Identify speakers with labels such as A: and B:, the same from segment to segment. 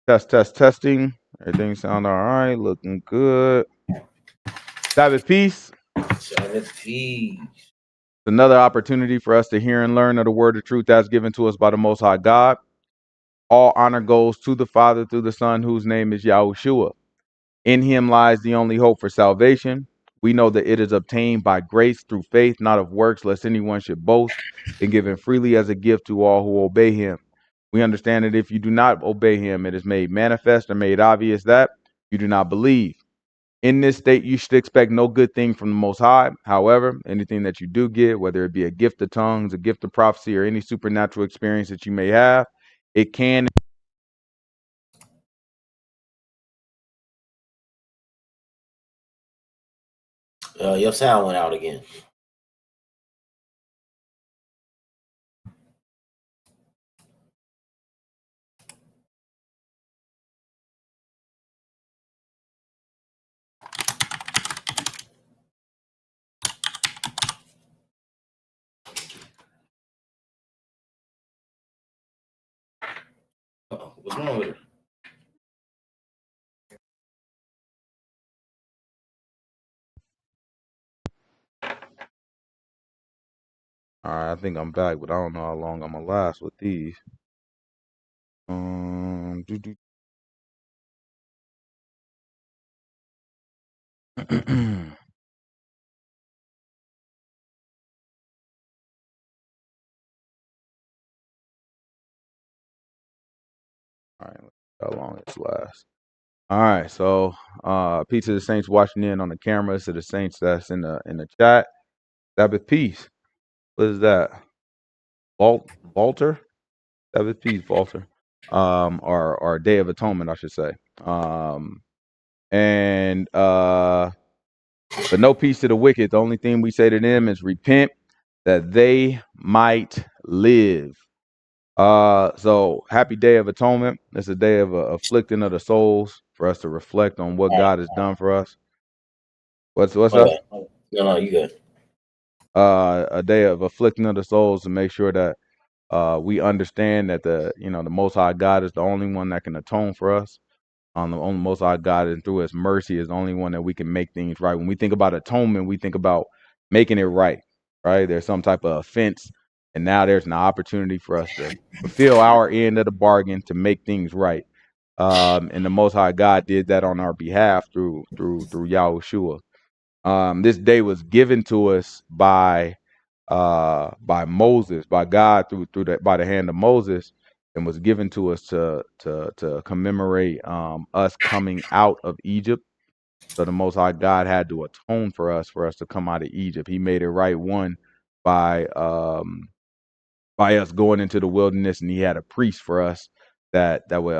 A: Testing. Everything sound all right. Looking good. Sabbath peace.
B: Sabbath peace.
A: Another opportunity for us to hear and learn of the word of truth that's given to us by the Most High God. All honor goes to the Father through the Son, whose name is Yahushua. In him lies the only hope for salvation. We know that it is obtained by grace through faith, not of works, lest anyone should boast, and given freely as a gift to all who obey him. We understand that if you do not obey him, it is made manifest or made obvious that you do not believe. In this state, you should expect no good thing from the Most High. However, anything that you do get, whether it be a gift of tongues, a gift of prophecy, or any supernatural experience that you may have, it can.
B: Your sound went out again. What's wrong with it?
A: All right, I think I'm back, but I don't know how long I'm gonna last with these. All right, let's see how long it's last. All right, so peace to the saints watching in on the cameras, to the saints that's in the chat. Sabbath peace. What is that? Walter? Sabbath peace, Walter. Or Day of Atonement, I should say. But no peace to the wicked. The only thing we say to them is repent that they might live. So happy Day of Atonement. It's a day of afflicting of the souls for us to reflect on what God has done for us. What's up?
B: No, you good.
A: A day of afflicting of the souls to make sure that we understand that the Most High God is the only one that can atone for us. The only Most High God, and through His mercy, is the only one that we can make things right. When we think about atonement, we think about making it right. Right? There's some type of offense, and now there's an opportunity for us to fulfill our end of the bargain to make things right. And the Most High God did that on our behalf through Yahushua. This day was given to us by Moses, by God by the hand of Moses, and was given to us to commemorate us coming out of Egypt. So the Most High God had to atone for us to come out of Egypt. He made it right, one, by us going into the wilderness, and He had a priest for us that would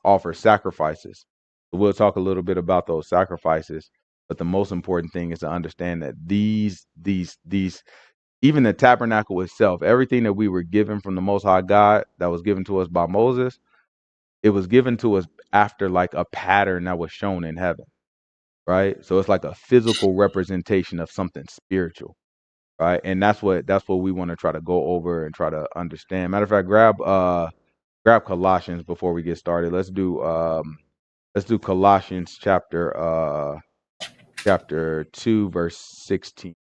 A: offer sacrifices. So we'll talk a little bit about those sacrifices. But the most important thing is to understand that these even the tabernacle itself, everything that we were given from the Most High God that was given to us by Moses, it was given to us after like a pattern that was shown in heaven, right? So it's like a physical representation of something spiritual, right? And that's what we want to try to go over and try to understand. Matter of fact, grab Colossians before we get started. Let's do Colossians chapter 2 verse 16.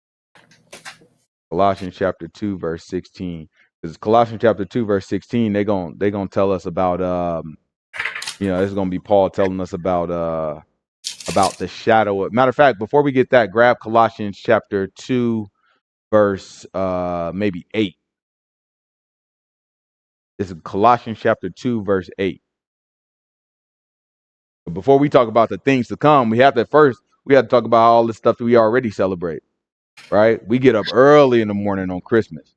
A: Colossians chapter 2 verse 16. Because Colossians chapter 2 verse 16, they gonna tell us about this is gonna be Paul telling us about the shadow. Matter of fact, before we get that, grab Colossians chapter 2 verse maybe 8. This is Colossians chapter 2 verse 8. But before we talk about the things to come, we have to talk about all the stuff that we already celebrate. Right? We get up early in the morning on Christmas.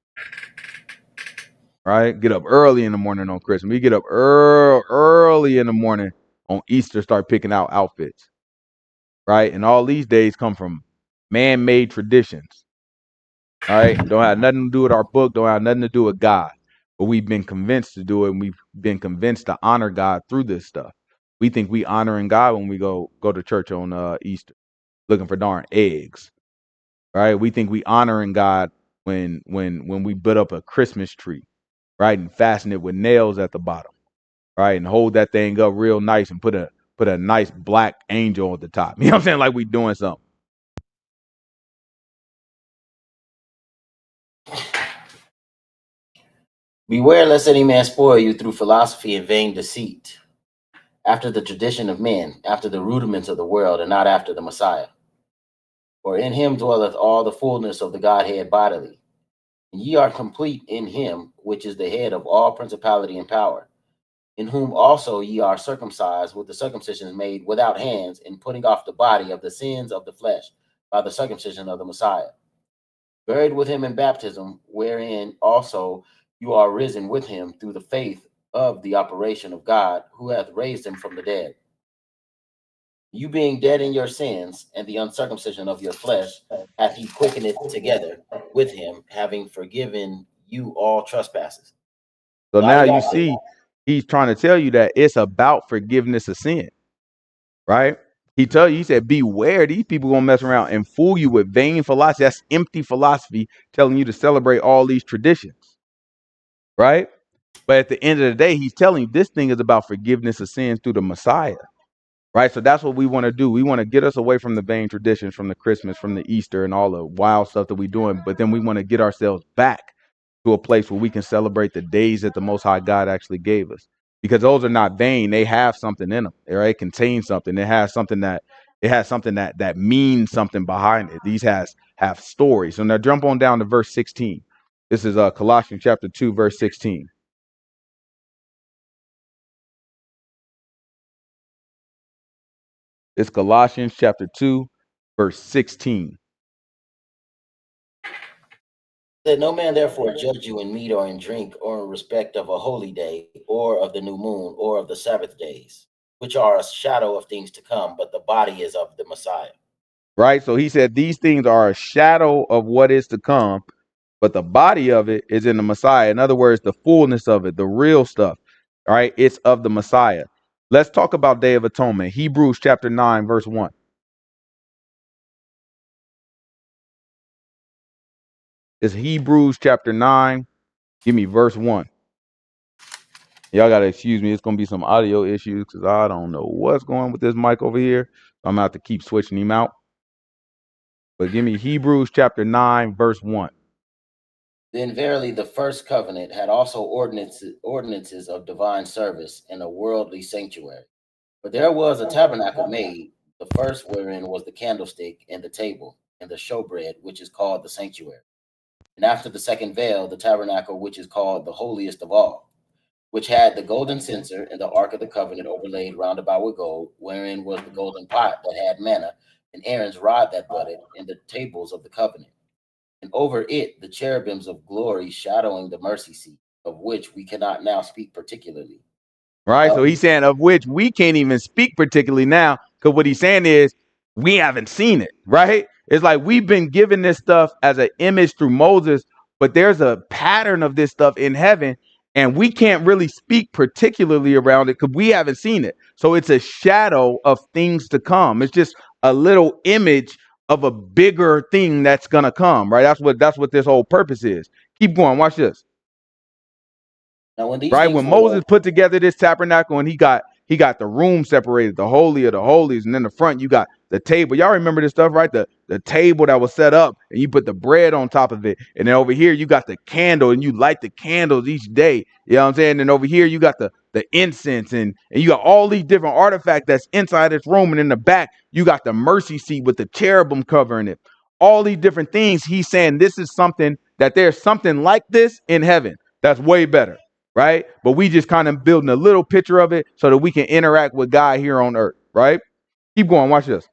A: Right? Get up early in the morning on Christmas. We get up early in the morning on Easter, start picking out outfits. Right? And all these days come from man-made traditions. All right? Don't have nothing to do with our book, don't have nothing to do with God. But we've been convinced to do it, and we've been convinced to honor God through this stuff. We think we honoring God when we go to church on Easter, looking for darn eggs. Right? We think we honoring God when we put up a Christmas tree, right, and fasten it with nails at the bottom. right? And hold that thing up real nice and put a nice black angel at the top. You know what I'm saying? Like we doing something.
B: Beware lest any man spoil you through philosophy and vain deceit, after the tradition of men, after the rudiments of the world, and not after the Messiah. For in him dwelleth all the fullness of the Godhead bodily. And ye are complete in him, which is the head of all principality and power, in whom also ye are circumcised with the circumcision made without hands, in putting off the body of the sins of the flesh by the circumcision of the Messiah. Buried with him in baptism, wherein also you are risen with him through the faith of the operation of God, who hath raised him from the dead. You being dead in your sins and the uncircumcision of your flesh, hath he quickened it together with him, having forgiven you all trespasses.
A: So now
B: Blotting
A: you
B: out
A: see, he's trying to tell you that it's about forgiveness of sin, right? He said, beware, these people gonna mess around and fool you with vain philosophy. That's empty philosophy telling you to celebrate all these traditions, right? But at the end of the day, he's telling you this thing is about forgiveness of sins through the Messiah, right? So that's what we want to do. We want to get us away from the vain traditions, from the Christmas, from the Easter, and all the wild stuff that we're doing. But then we want to get ourselves back to a place where we can celebrate the days that the Most High God actually gave us, because those are not vain. They have something in them, right? It contains something. It has something that means something behind it. These have stories. So now jump on down to verse 16. This is Colossians chapter 2, verse 16. It's Colossians chapter 2, verse 16.
B: that no man therefore judge you in meat or in drink, or in respect of a holy day, or of the new moon, or of the Sabbath days, which are a shadow of things to come, but the body is of the Messiah.
A: Right? So he said these things are a shadow of what is to come, but the body of it is in the Messiah. In other words, the fullness of it, the real stuff, all right, it's of the Messiah. Let's talk about Day of Atonement. Hebrews chapter 9, verse 1. It's Hebrews chapter 9. Give me verse 1. Y'all got to excuse me. It's going to be some audio issues because I don't know what's going on with this mic over here. I'm going to have to keep switching him out. But give me Hebrews chapter 9, verse 1.
B: Then verily the first covenant had also ordinances of divine service and a worldly sanctuary. But there was a tabernacle made, the first wherein was the candlestick and the table and the showbread, which is called the sanctuary. And after the second veil, the tabernacle which is called the holiest of all, which had the golden censer and the ark of the covenant overlaid round about with gold, wherein was the golden pot that had manna, and Aaron's rod that budded, and the tables of the covenant. And over it the cherubims of glory shadowing the mercy seat, of which we cannot now speak particularly.
A: Right. So he's saying of which we can't even speak particularly now, because what he's saying is we haven't seen it. Right. It's like we've been given this stuff as an image through Moses, but there's a pattern of this stuff in heaven, and we can't really speak particularly around it because we haven't seen it. So it's a shadow of things to come. It's just a little image of a bigger thing that's gonna come. Right. That's what this whole purpose is. Keep going. Watch this.
B: Now, when these
A: Right,
B: things
A: when
B: were
A: Moses put together this tabernacle and he got the room separated, the holy of the holies, and in the front you got the table. Y'all remember this stuff, right? The table that was set up and you put the bread on top of it, and then over here you got the candle and you light the candles each day. You know what I'm saying? And over here you got the incense, and you got all these different artifacts that's inside this room, and in the back you got the mercy seat with the cherubim covering it. All these different things. He's saying this is something that there's something like this in heaven that's way better. Right? But we just kind of building a little picture of it so that we can interact with God here on earth, right? Keep going, watch this.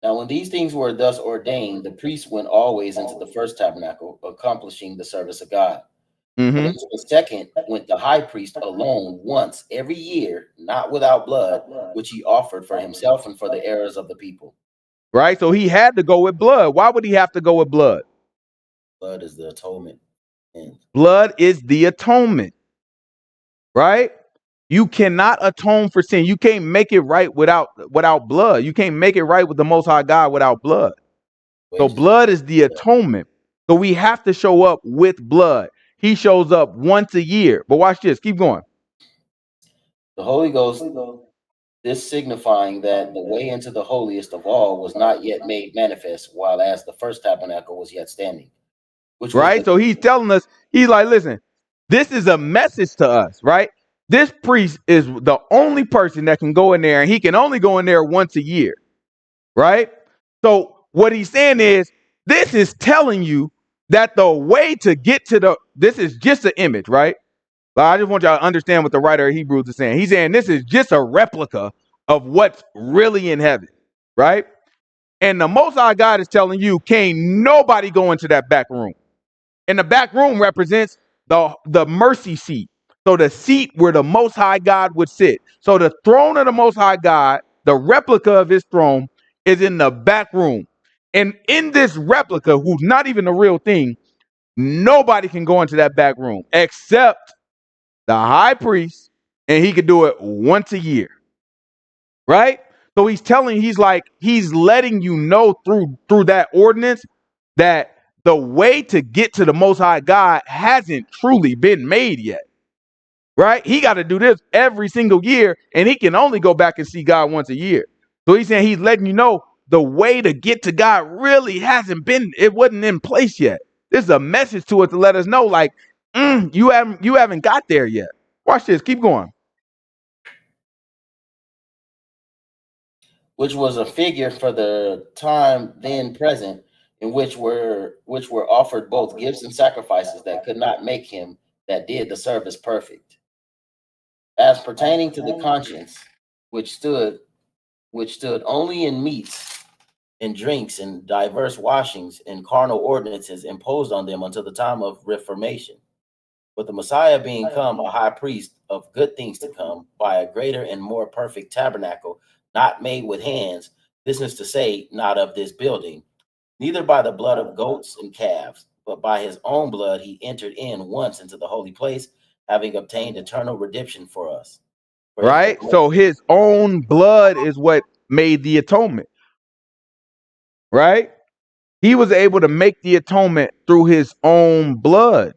B: Now, when these things were thus ordained, the priest went always into the first tabernacle, accomplishing the service of God. But into the second went the high priest alone once every year, not without blood, which he offered for himself and for the errors of the people.
A: Right? So he had to go with blood. Why would he have to go with blood?
B: Blood is the atonement.
A: Blood is the atonement. Right? You cannot atone for sin. You can't make it right without blood. You can't make it right with the Most High God without blood. So blood is the atonement. So we have to show up with blood. He shows up once a year. But watch this. Keep going.
B: The Holy Ghost, this signifying that the way into the holiest of all was not yet made manifest, while as the first tabernacle was yet standing, which was
A: Right?
B: the
A: So he's telling us, he's like, listen, this is a message to us, right? This priest is the only person that can go in there, and he can only go in there once a year, right? So what he's saying is, this is telling you that the way to get to this is just an image, right? But I just want y'all to understand what the writer of Hebrews is saying. He's saying this is just a replica of what's really in heaven, right? And the Most High God is telling you, can't nobody go into that back room. And the back room represents the mercy seat. So the seat where the Most High God would sit. So the throne of the Most High God, the replica of his throne, is in the back room. And in this replica, who's not even the real thing, nobody can go into that back room except the high priest, and he could do it once a year, right? So he's letting you know through that ordinance that the way to get to the Most High God hasn't truly been made yet, right? He got to do this every single year, and he can only go back and see God once a year. So he's saying he's letting you know the way to get to God really it wasn't in place yet. This is a message to us to let us know, like, you haven't got there yet. Watch this. Keep going.
B: which was a figure for the time then present, in which were offered both gifts and sacrifices that could not make him that did the service perfect. As pertaining to the conscience, which stood only in meats and drinks and diverse washings and carnal ordinances imposed on them until the time of reformation. But the Messiah being come a high priest of good things to come by a greater and more perfect tabernacle, not made with hands, this is to say, not of this building, neither by the blood of goats and calves, but by his own blood he entered in once into the holy place, having obtained eternal redemption for us. For if
A: Right? So his own blood is what made the atonement, right? He was able to make the atonement through his own blood.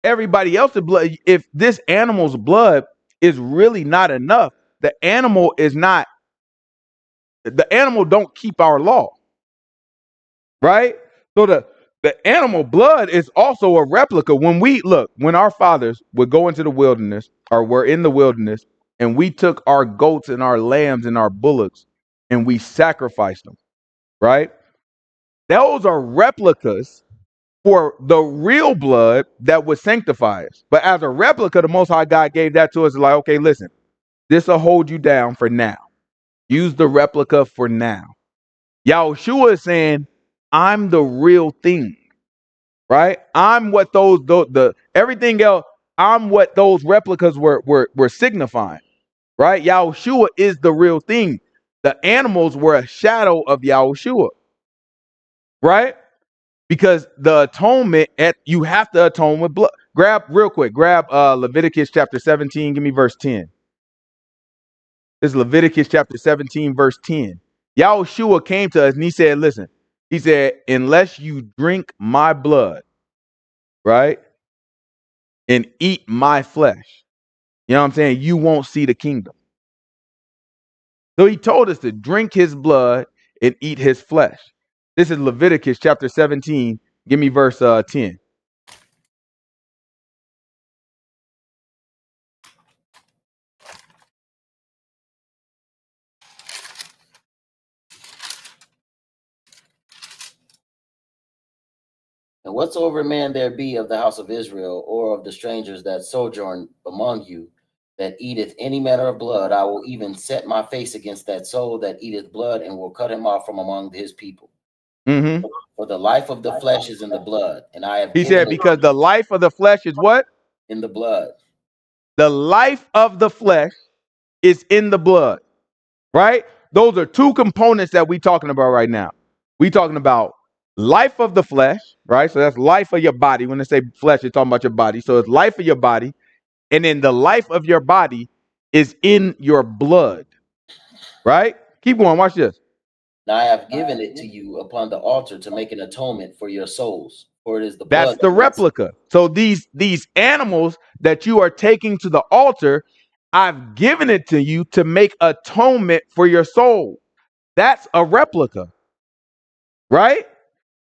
A: Everybody else's blood, if this animal's blood is really not enough, the animal don't keep our law, right? So the animal blood is also a replica. When our fathers would go into the wilderness or were in the wilderness, and we took our goats and our lambs and our bullocks and we sacrificed them, right? Those are replicas for the real blood that would sanctify us. But as a replica, the Most High God gave that to us. Like, okay, listen, this will hold you down for now. Use the replica for now. Yahushua is saying, I'm the real thing, right? I'm what the everything else. I'm what those replicas were signifying, right? Yahushua is the real thing. The animals were a shadow of Yahushua, right? Because the atonement, you have to atone with blood. Grab Leviticus chapter 17. Give me verse 10. This is Leviticus chapter 17, verse 10. Yahushua came to us and he said, listen, he said, unless you drink my blood, right, and eat my flesh, you know what I'm saying, you won't see the kingdom. So he told us to drink his blood and eat his flesh. This is Leviticus chapter 17. Give me verse 10.
B: And whatsoever man there be of the house of Israel, or of the strangers that sojourn among you, that eateth any manner of blood, I will even set my face against that soul that eateth blood, and will cut him off from among his people.
A: Mm-hmm.
B: For the life of the flesh is in the blood, and I have
A: He
B: given
A: said,
B: it
A: because the life of the flesh is what?
B: in the blood.
A: The life of the flesh is in the blood, right? Those are two components that we're talking about right now. We're talking about life of the flesh, right? So that's life of your body. When they say flesh, they're talking about your body. So it's life of your body. And then the life of your body is in your blood, right? Keep going. Watch this.
B: Now I have given it to you upon the altar to make an atonement for your souls, for it is the
A: That's
B: blood
A: the
B: that makes.
A: replica. So these animals that you are taking to the altar I've given it to you to make atonement for your soul. That's a replica, right?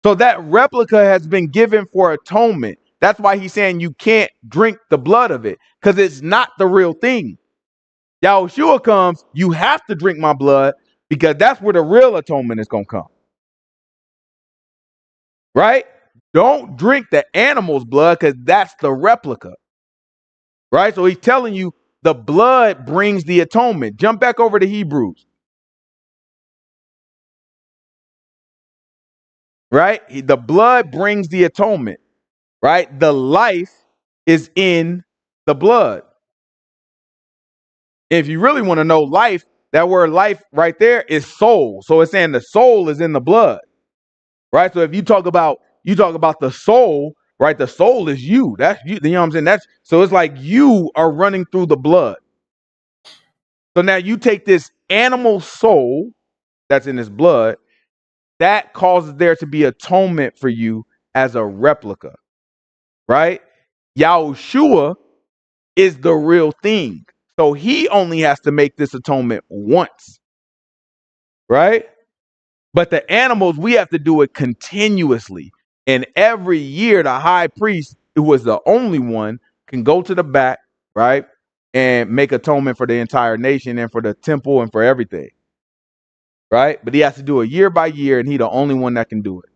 A: So that replica has been given for atonement. That's why he's saying you can't drink the blood of it, because it's not the real thing. Yahushua comes, you have to drink my blood, because that's where the real atonement is going to come. Right? Don't drink the animal's blood, because that's the replica. Right? So he's telling you the blood brings the atonement. Jump back over to Hebrews. Right? The blood brings the atonement. Right? The life is in the blood. If you really want to know life, that word life right there is soul. So it's saying the soul is in the blood. Right? So if you talk about the soul, right? The soul is you. That's you, you know what I'm saying? That's so it's like you are running through the blood. So now you take this animal soul that's in his blood, that causes there to be atonement for you as a replica. Right? Yahushua is the real thing. So he only has to make this atonement once. Right? But the animals, we have to do it continuously. And every year, the high priest, who was the only one, can go to the back, right, and make atonement for the entire nation and for the temple and for everything. Right? But he has to do it year by year, and he's the only one that can do it.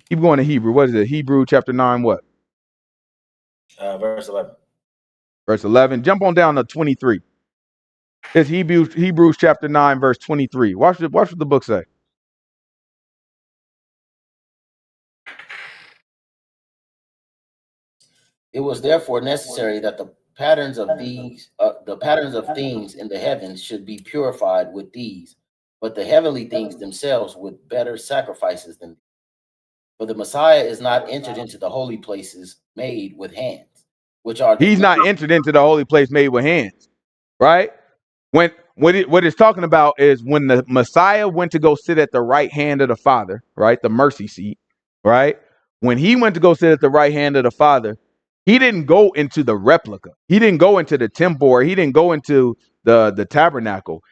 A: Keep going to Hebrew. What is it? Hebrew chapter 9, what?
B: Verse 11.
A: Verse 11. Jump on down to 23. It's Hebrews chapter 9, verse 23. Watch what the book say.
B: It was therefore necessary that the patterns of things in the heavens should be purified with these, but the heavenly things themselves with better sacrifices than these. For the Messiah is not entered into the holy places made with hands, which are the
A: He's not entered into the holy place made with hands, right? What it's talking about is when the Messiah went to go sit at the right hand of the Father, right? The mercy seat, right? When he went to go sit at the right hand of the Father, he didn't go into the replica. He didn't go into the temple, or he didn't go into the tabernacle.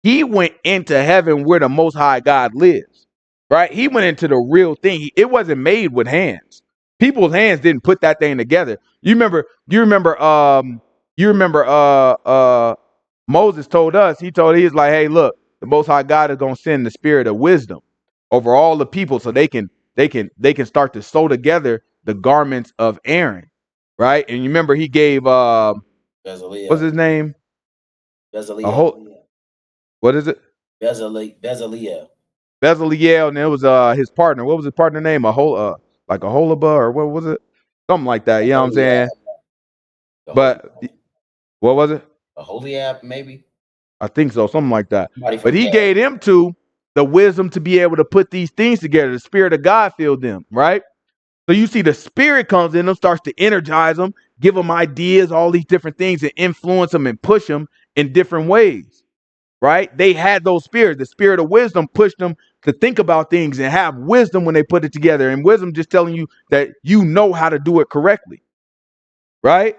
A: He went into heaven where the Most High God lives, right? He went into the real thing. It wasn't made with hands. People's hands didn't put that thing together. You remember Moses told us, he was like, hey, look, the Most High God is going to send the spirit of wisdom over all the people so they can start to sew together the garments of Aaron, right? And you remember he gave what's his name?
B: Bezaleel.
A: What is it?
B: Bezaleel.
A: Bezaleel, and it was his partner. What was his partner name? Like a Holaba, or what was it? Something like that. You know what I'm saying? But what was it?
B: A holy app, maybe.
A: I think so, something like that. But he gave them the wisdom to be able to put these things together. The Spirit of God filled them, right? So you see the Spirit comes in them, starts to energize them, give them ideas, all these different things, and influence them and push them in different ways, right? They had those spirits. The spirit of wisdom pushed them to think about things and have wisdom when they put it together. And wisdom just telling you that you know how to do it correctly, right?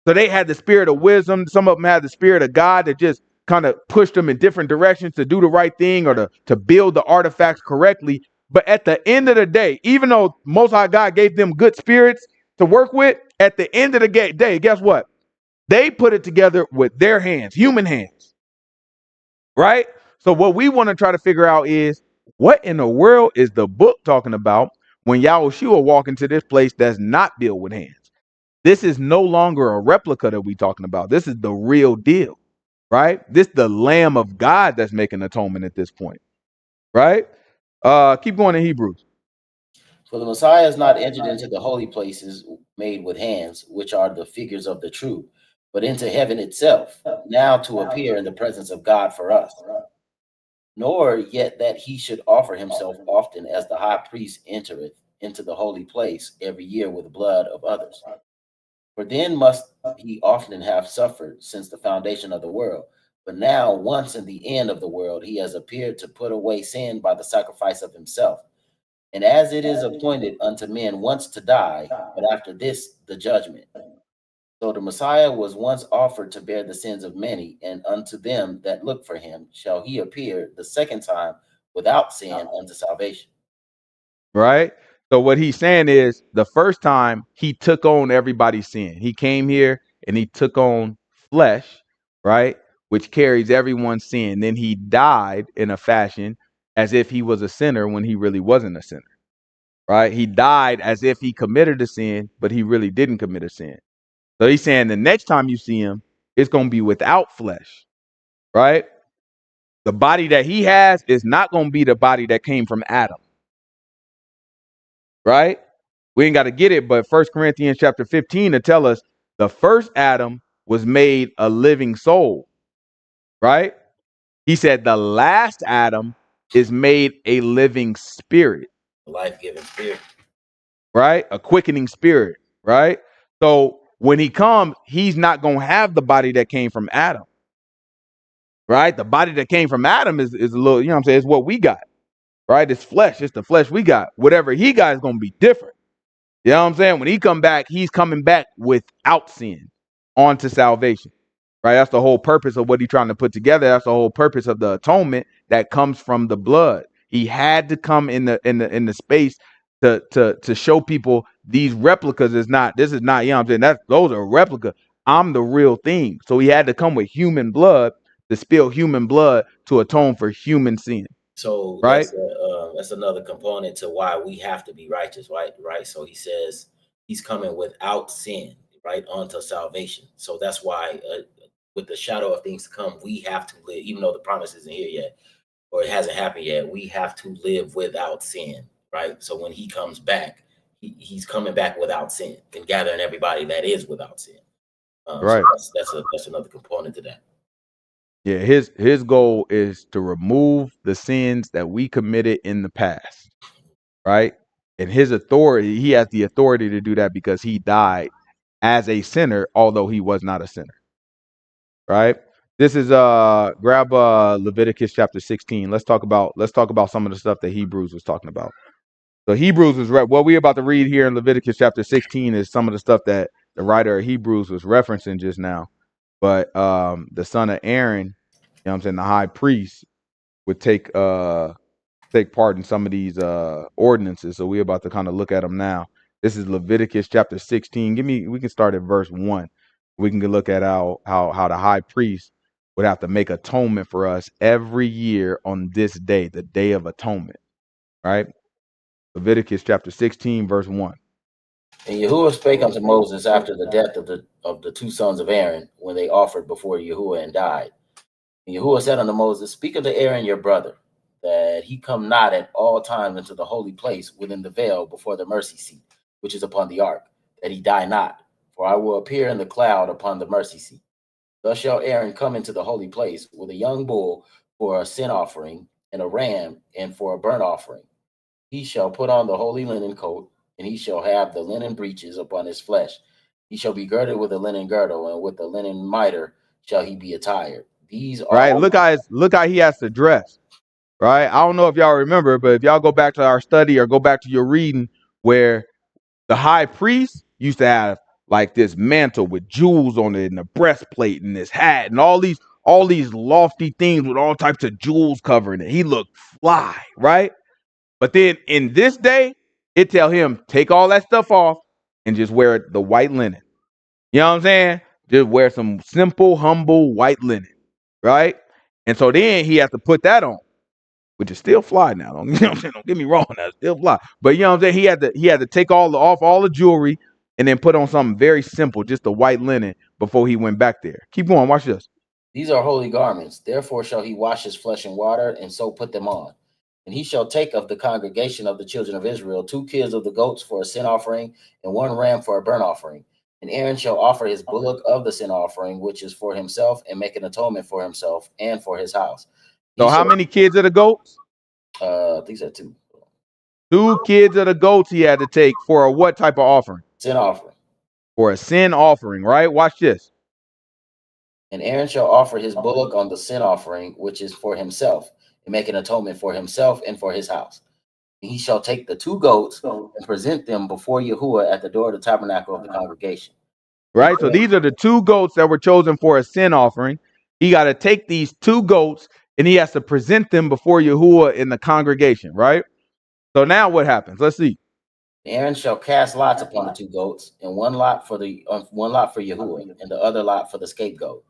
A: So they had the spirit of wisdom. Some of them had the spirit of God that just kind of pushed them in different directions to do the right thing, or to build the artifacts correctly. But at the end of the day, even though Most High God gave them good spirits to work with, at the end of the day, guess what? They put it together with their hands, human hands, right? So what we want to try to figure out is, what in the world is the book talking about when Yahushua walk into this place that's not built with hands? This is no longer a replica that we're talking about. This is the real deal, right? This is the Lamb of God that's making atonement at this point, right? Keep going in Hebrews.
B: For the Messiah is not entered into the holy places made with hands, which are the figures of the true, but into heaven itself, now to appear in the presence of God for us. Nor yet that he should offer himself often, as the high priest entereth into the holy place every year with the blood of others. For then must he often have suffered since the foundation of the world. But now, once in the end of the world, he has appeared to put away sin by the sacrifice of himself. And as it is appointed unto men once to die, but after this, the judgment. So the Messiah was once offered to bear the sins of many, and unto them that look for him shall he appear the second time without sin unto salvation.
A: Right? So what he's saying is the first time he took on everybody's sin. He came here and he took on flesh, right? Which carries everyone's sin. Then he died in a fashion as if he was a sinner when he really wasn't a sinner. Right? He died as if he committed a sin, but he really didn't commit a sin. So he's saying the next time you see him, it's going to be without flesh, right? The body that he has is not going to be the body that came from Adam, right? We ain't got to get it, but 1 Corinthians chapter 15 to tell us the first Adam was made a living soul, right? He said the last Adam is made a living spirit,
B: Life-giving spirit.
A: right? A quickening spirit, right? So when he comes, he's not going to have the body that came from Adam, right? The body that came from Adam is a little, you know what I'm saying? It's what we got, right? It's flesh. It's the flesh we got. Whatever he got is going to be different. You know what I'm saying? When he come back, he's coming back without sin onto salvation, right? That's the whole purpose of what he's trying to put together. That's the whole purpose of the atonement that comes from the blood. He had to come in the space to show people these replicas is not, this is not, you know what I'm saying? Those are replica. I'm the real thing. So he had to come with human blood to spill human blood to atone for human sin.
B: So
A: Right?
B: that's another component to why we have to be righteous, right? Right. So he says he's coming without sin, right, onto salvation. So that's why, with the shadow of things to come, we have to live, even though the promise isn't here yet, or it hasn't happened yet. We have to live without sin, right? So when he comes back, he's coming back without sin and gathering everybody that is without sin.
A: Right.
B: So that's another component to that.
A: Yeah, his goal is to remove the sins that we committed in the past, right? And his authority, he has the authority to do that because he died as a sinner, although he was not a sinner, right? This is grab Leviticus chapter 16. Let's talk about some of the stuff that Hebrews was talking about. So Hebrews was what we're about to read here in Leviticus chapter 16 is some of the stuff that the writer of Hebrews was referencing just now. But the son of Aaron, you know what I'm saying, the high priest would take part in some of these ordinances. So we're about to kind of look at them now. This is Leviticus chapter 16. We can start at verse 1. We can look at how the high priest would have to make atonement for us every year on this day, the day of atonement. Right? Leviticus chapter 16, verse 1.
B: And Yahuwah spake unto Moses after the death of the two sons of Aaron, when they offered before Yahuwah and died. And Yahuwah said unto Moses, Speak unto Aaron your brother, that he come not at all times into the holy place within the veil before the mercy seat, which is upon the ark, that he die not. For I will appear in the cloud upon the mercy seat. Thus shall Aaron come into the holy place with a young bull for a sin offering, and a ram, and for a burnt offering. He shall put on the holy linen coat, and he shall have the linen breeches upon his flesh. He shall be girded with a linen girdle, and with a linen mitre shall he be attired. These are
A: Right? Look how he has to dress. Right? I don't know if y'all remember, but if y'all go back to our study or go back to your reading where the high priest used to have like this mantle with jewels on it and a breastplate and this hat and all these lofty things with all types of jewels covering it. He looked fly, right? But then in this day, it tell him take all that stuff off and just wear the white linen. You know what I'm saying? Just wear some simple, humble white linen, right? And so then he has to put that on, which is still fly now. Don't, you know what I'm saying? Don't get me wrong, that's still fly. But you know what I'm saying? He had to take off all the jewelry and then put on something very simple, just the white linen before he went back there. Keep going, watch this.
B: These are holy garments. Therefore shall he wash his flesh in water, and so put them on. And he shall take of the congregation of the children of Israel 2 kids of the goats for a sin offering, and 1 ram for a burnt offering. And Aaron shall offer his bullock of the sin offering, which is for himself, and make an atonement for himself and for his house.
A: So how many kids of the goats?
B: These are 2.
A: 2 kids of the goats he had to take for a what type of offering?
B: Sin offering.
A: For a sin offering, right? Watch this.
B: And Aaron shall offer his bullock on the sin offering, which is for himself, and make an atonement for himself and for his house. And he shall take the 2 goats and present them before Yahuwah at the door of the tabernacle of the congregation.
A: right? So these are the 2 goats that were chosen for a sin offering. He got to take these 2 goats and he has to present them before Yahuwah in the congregation, right? So now what happens? Let's see.
B: Aaron shall cast lots upon the 2 goats, and one lot for Yahuwah, and the other lot for the scapegoat.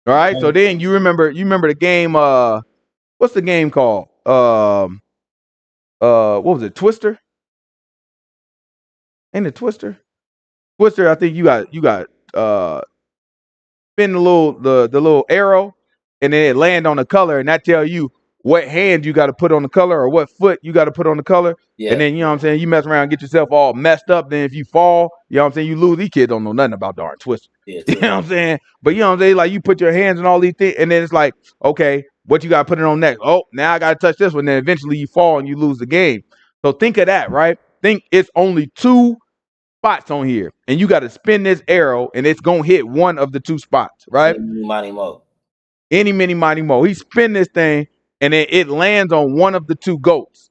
A: All right. So then you remember the game. What's the game called? What was it? Twister? Ain't it Twister? Twister. I think you got spin the little arrow, and then it land on the color, and that tell you what hand you got to put on the color or what foot you got to put on the color. Yeah. And then, you know what I'm saying, you mess around and get yourself all messed up. Then if you fall, you know what I'm saying, you lose. These kids don't know nothing about darn Twister. Yeah, you know what I'm saying? But you know what I'm saying, like you put your hands on all these things, and then it's like, okay, what you got to put it on next? Oh, now I got to touch this one. Then eventually you fall and you lose the game. So think of that, right? Think it's only 2 spots on here, and you got to spin this arrow, and it's gonna hit one of the 2 spots, right? Any, mini, mighty, mo. He spin this thing, and then it lands on one of the 2 goats,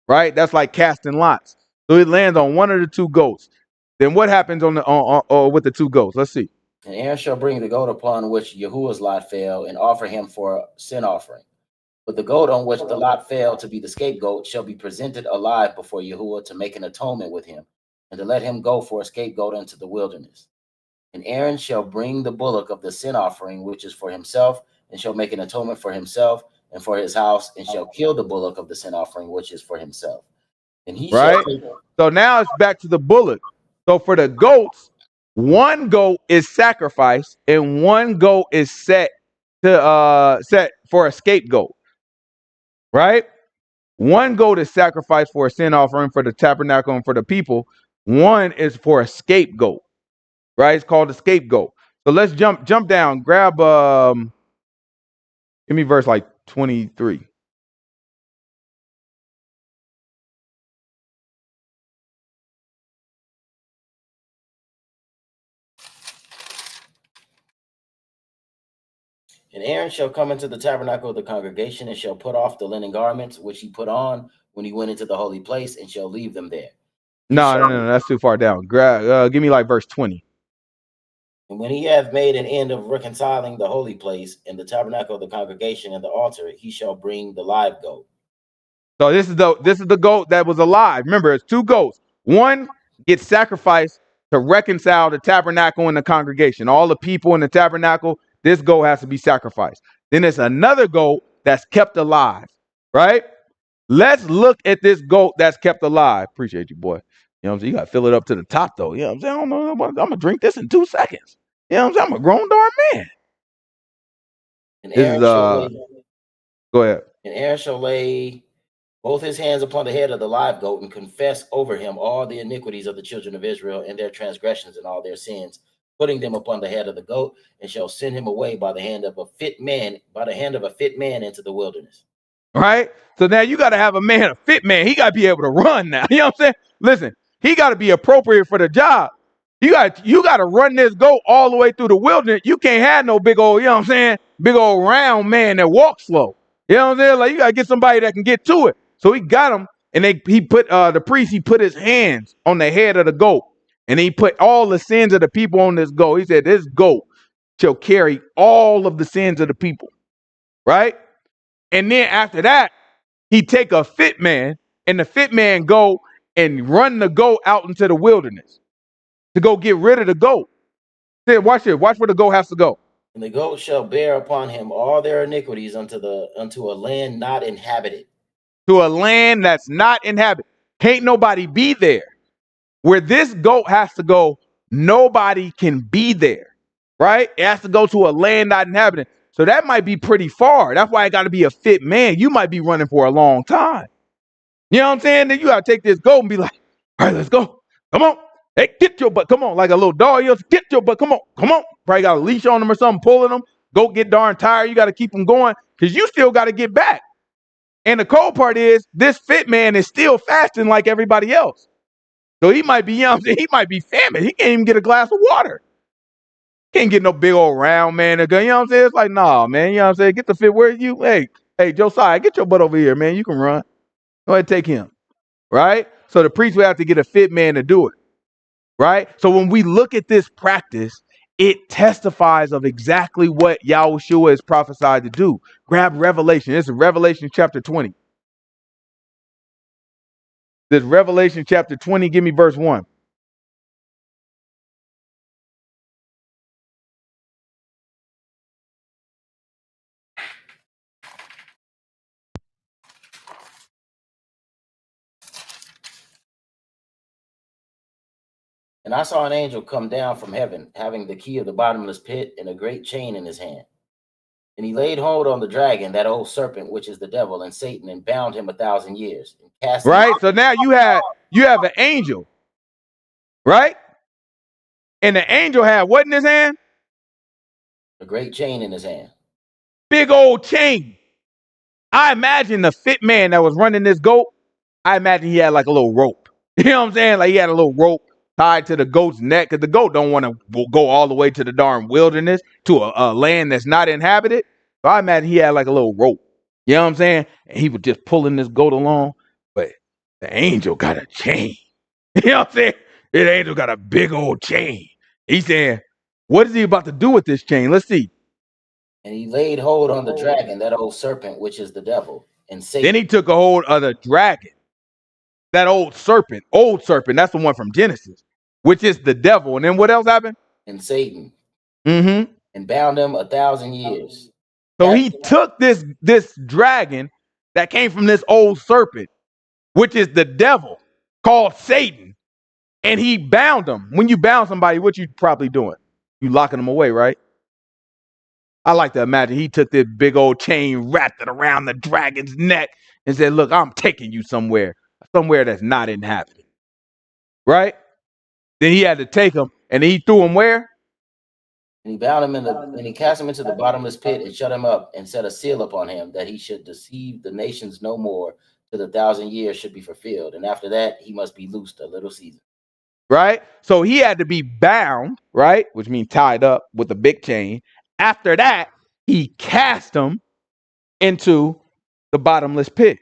A: right? That's like casting lots. So it lands on one of the 2 goats. Then what happens on the with the 2 goats? Let's see.
B: And Aaron shall bring the goat upon which Yahuwah's lot fell, and offer him for a sin offering. But the goat on which the lot fell to be the scapegoat shall be presented alive before Yahuwah to make an atonement with him, and to let him go for a scapegoat into the wilderness. And Aaron shall bring the bullock of the sin offering, which is for himself, and shall make an atonement for himself and for his house, and shall kill the bullock of the sin offering, which is for himself. And he
A: right. So now it's back to the bullock. So for the goats, 1 goat is sacrificed, and 1 goat is set for a scapegoat. Right? 1 goat is sacrificed for a sin offering for the tabernacle and for the people. 1 is for a scapegoat, right? It's called a scapegoat. So let's jump down. Grab give me verse like 23.
B: And Aaron shall come into the tabernacle of the congregation, and shall put off the linen garments which he put on when he went into the holy place, and shall leave them there.
A: No, that's too far down. Give me like verse 20.
B: And when he hath made an end of reconciling the holy place and the tabernacle of the congregation and the altar, he shall bring the live goat.
A: So this is the goat that was alive. Remember, it's 2 goats. 1 gets sacrificed to reconcile the tabernacle and the congregation. All the people in the tabernacle, this goat has to be sacrificed. Then there's another goat that's kept alive, right? Let's look at this goat that's kept alive. Appreciate you, boy. You know what I'm saying? You got to fill it up to the top, though. You know what I'm saying? I don't know. I'm going to drink this in 2 seconds. You know what I'm saying? I'm a grown darn man.
B: And Aaron
A: go ahead.
B: And Aaron shall lay both his hands upon the head of the live goat and confess over him all the iniquities of the children of Israel and their transgressions and all their sins, putting them upon the head of the goat, and shall send him away by the hand of a fit man into the wilderness.
A: Right? So now you got to have a fit man. He got to be able to run now. You know what I'm saying? Listen, he got to be appropriate for the job. You got to run this goat all the way through the wilderness. You can't have no big old, you know what I'm saying, big old round man that walks slow. You know what I'm saying? Like, you got to get somebody that can get to it. So he got him, and he put his hands on the head of the goat, and he put all the sins of the people on this goat. He said, this goat shall carry all of the sins of the people, right? And then after that, he take a fit man, and the fit man go and run the goat out into the wilderness to go get rid of the goat. Say, watch it. Watch where the goat has to go.
B: And the goat shall bear upon him all their iniquities unto a land not inhabited.
A: To a land that's not inhabited. Can't nobody be there. Where this goat has to go, nobody can be there, right? It has to go to a land not inhabited. So that might be pretty far. That's why it got to be a fit man. You might be running for a long time. You know what I'm saying? Then you got to take this goat and be like, all right, let's go. Come on. Hey, get your butt. Come on. Like a little dog. Get your butt. Come on. Come on. Probably got a leash on them or something, pulling them. Goat get darn tired. You got to keep them going because you still got to get back. And the cold part is this fit man is still fasting like everybody else. So he might be, you know what I'm saying? He might be famished. He can't even get a glass of water. Can't get no big old round man to go. You know what I'm saying? It's like, nah, man. You know what I'm saying? Get the fit. Where you? Hey, Josiah, get your butt over here, man. You can run. Go ahead, take him. Right? So the priest would have to get a fit man to do it. Right? So when we look at this practice, it testifies of exactly what Yahushua is prophesied to do. Grab Revelation. This is Revelation chapter 20. This Revelation chapter 20, give me verse 1.
B: And I saw an angel come down from heaven, having the key of the bottomless pit and a great chain in his hand. And he laid hold on the dragon, that old serpent, which is the devil and Satan, and bound him 1,000 years, and cast him
A: Right? So now you have an angel, right? And the angel had what in his hand?
B: a great chain in his hand.
A: Big old chain. I imagine the fit man that was running this goat, I imagine he had like a little rope. You know what I'm saying? Like he had a little rope tied to the goat's neck, because the goat don't want to go all the way to the darn wilderness, to a land that's not inhabited. So I imagine he had like a little rope. You know what I'm saying? And he was just pulling this goat along, but the angel got a chain. You know what I'm saying? The angel got a big old chain. He's saying, what is he about to do with this chain? Let's see.
B: And he laid hold on the dragon, that old serpent, which is the devil and Satan.
A: Then he took a hold of the dragon, that old serpent, that's the one from Genesis, which is the devil. And then what else happened?
B: And Satan.
A: Mm-hmm.
B: And bound him 1,000 years.
A: So he took this dragon that came from this old serpent, which is the devil, called Satan, and he bound him. When you bound somebody, what you probably doing? You locking them away, right? I like to imagine he took this big old chain, wrapped it around the dragon's neck, and said, look, I'm taking you somewhere that's not inhabited. Right? Then he had to take him, and he threw him where?
B: And he bound him and he cast him into the bottomless pit and shut him up and set a seal upon him, that he should deceive the nations no more till the 1,000 years should be fulfilled. And after that, he must be loosed a little season.
A: Right? So he had to be bound, right? Which means tied up with a big chain. After that, he cast him into the bottomless pit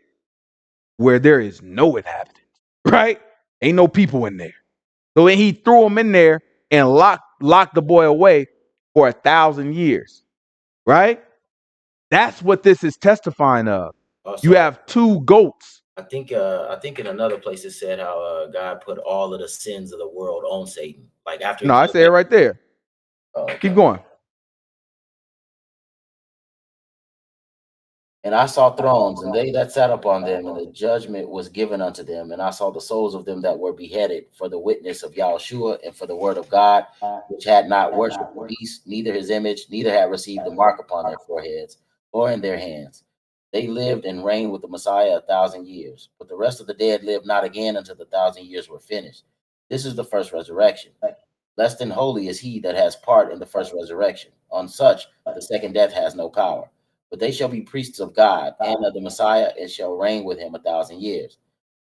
A: where there is no inhabitants, right? Ain't no people in there. So then he threw him in there and locked the boy away for 1,000 years, right? That's what this is testifying of. You have two goats.
B: I think in another place it said how God put all of the sins of the world on Satan. Like after.
A: No, I say it right there. Oh, okay. Keep going.
B: And I saw thrones, and they that sat upon them, and the judgment was given unto them. And I saw the souls of them that were beheaded for the witness of Yahushua and for the word of God, which had not worshipped the beast, neither his image, neither had received the mark upon their foreheads or in their hands. They lived and reigned with the Messiah 1,000 years. But the rest of the dead lived not again until the 1,000 years were finished. This is the first resurrection. Blessed and holy is he that has part in the first resurrection. On such, the second death has no power. But they shall be priests of God and of the Messiah, and shall reign with him 1,000 years.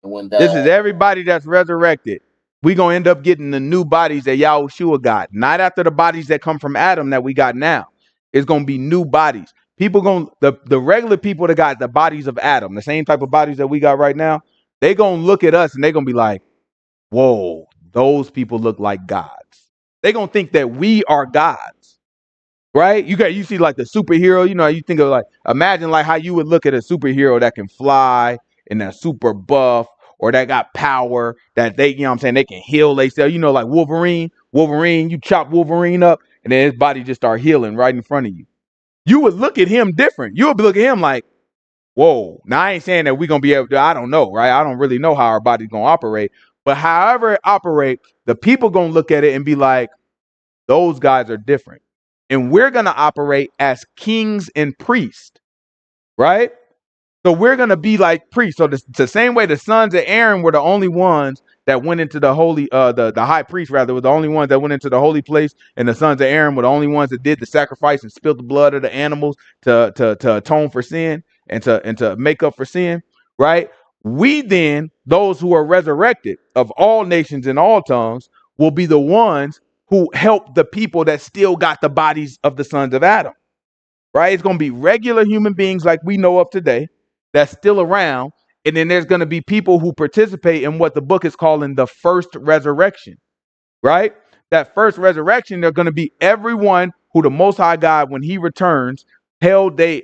B: And when
A: this is everybody that's resurrected. We're going to end up getting the new bodies that Yahushua got. Not after the bodies that come from Adam that we got now. It's going to be new bodies. People going the regular people that got the bodies of Adam, the same type of bodies that we got right now, they going to look at us and they're going to be like, whoa, those people look like gods. They're going to think that we are gods. Right? You see like the superhero, you think of like, imagine like how you would look at a superhero that can fly and that's super buff, or that got power, that they, they can heal themselves, like Wolverine, you chop Wolverine up and then his body just start healing right in front of you. You would look at him different. You would look at him like, whoa. Now I ain't saying that we're going to be able to, I don't know, right? I don't really know how our body's going to operate, but however it operates, the people going to look at it and be like, those guys are different. And we're going to operate as kings and priests, right? So we're going to be like priests. So the same way the sons of Aaron were the only ones that went into the holy, the high priest rather, were the only ones that went into the holy place. And the sons of Aaron were the only ones that did the sacrifice and spilled the blood of the animals to atone for sin and to make up for sin, right? We then, those who are resurrected of all nations and all tongues, will be the ones who help the people that still got the bodies of the sons of Adam, right? It's going to be regular human beings like we know of today that's still around. And then there's going to be people who participate in what the book is calling the first resurrection, right? that first resurrection, they're going to be everyone who the Most High God, when he returns, held they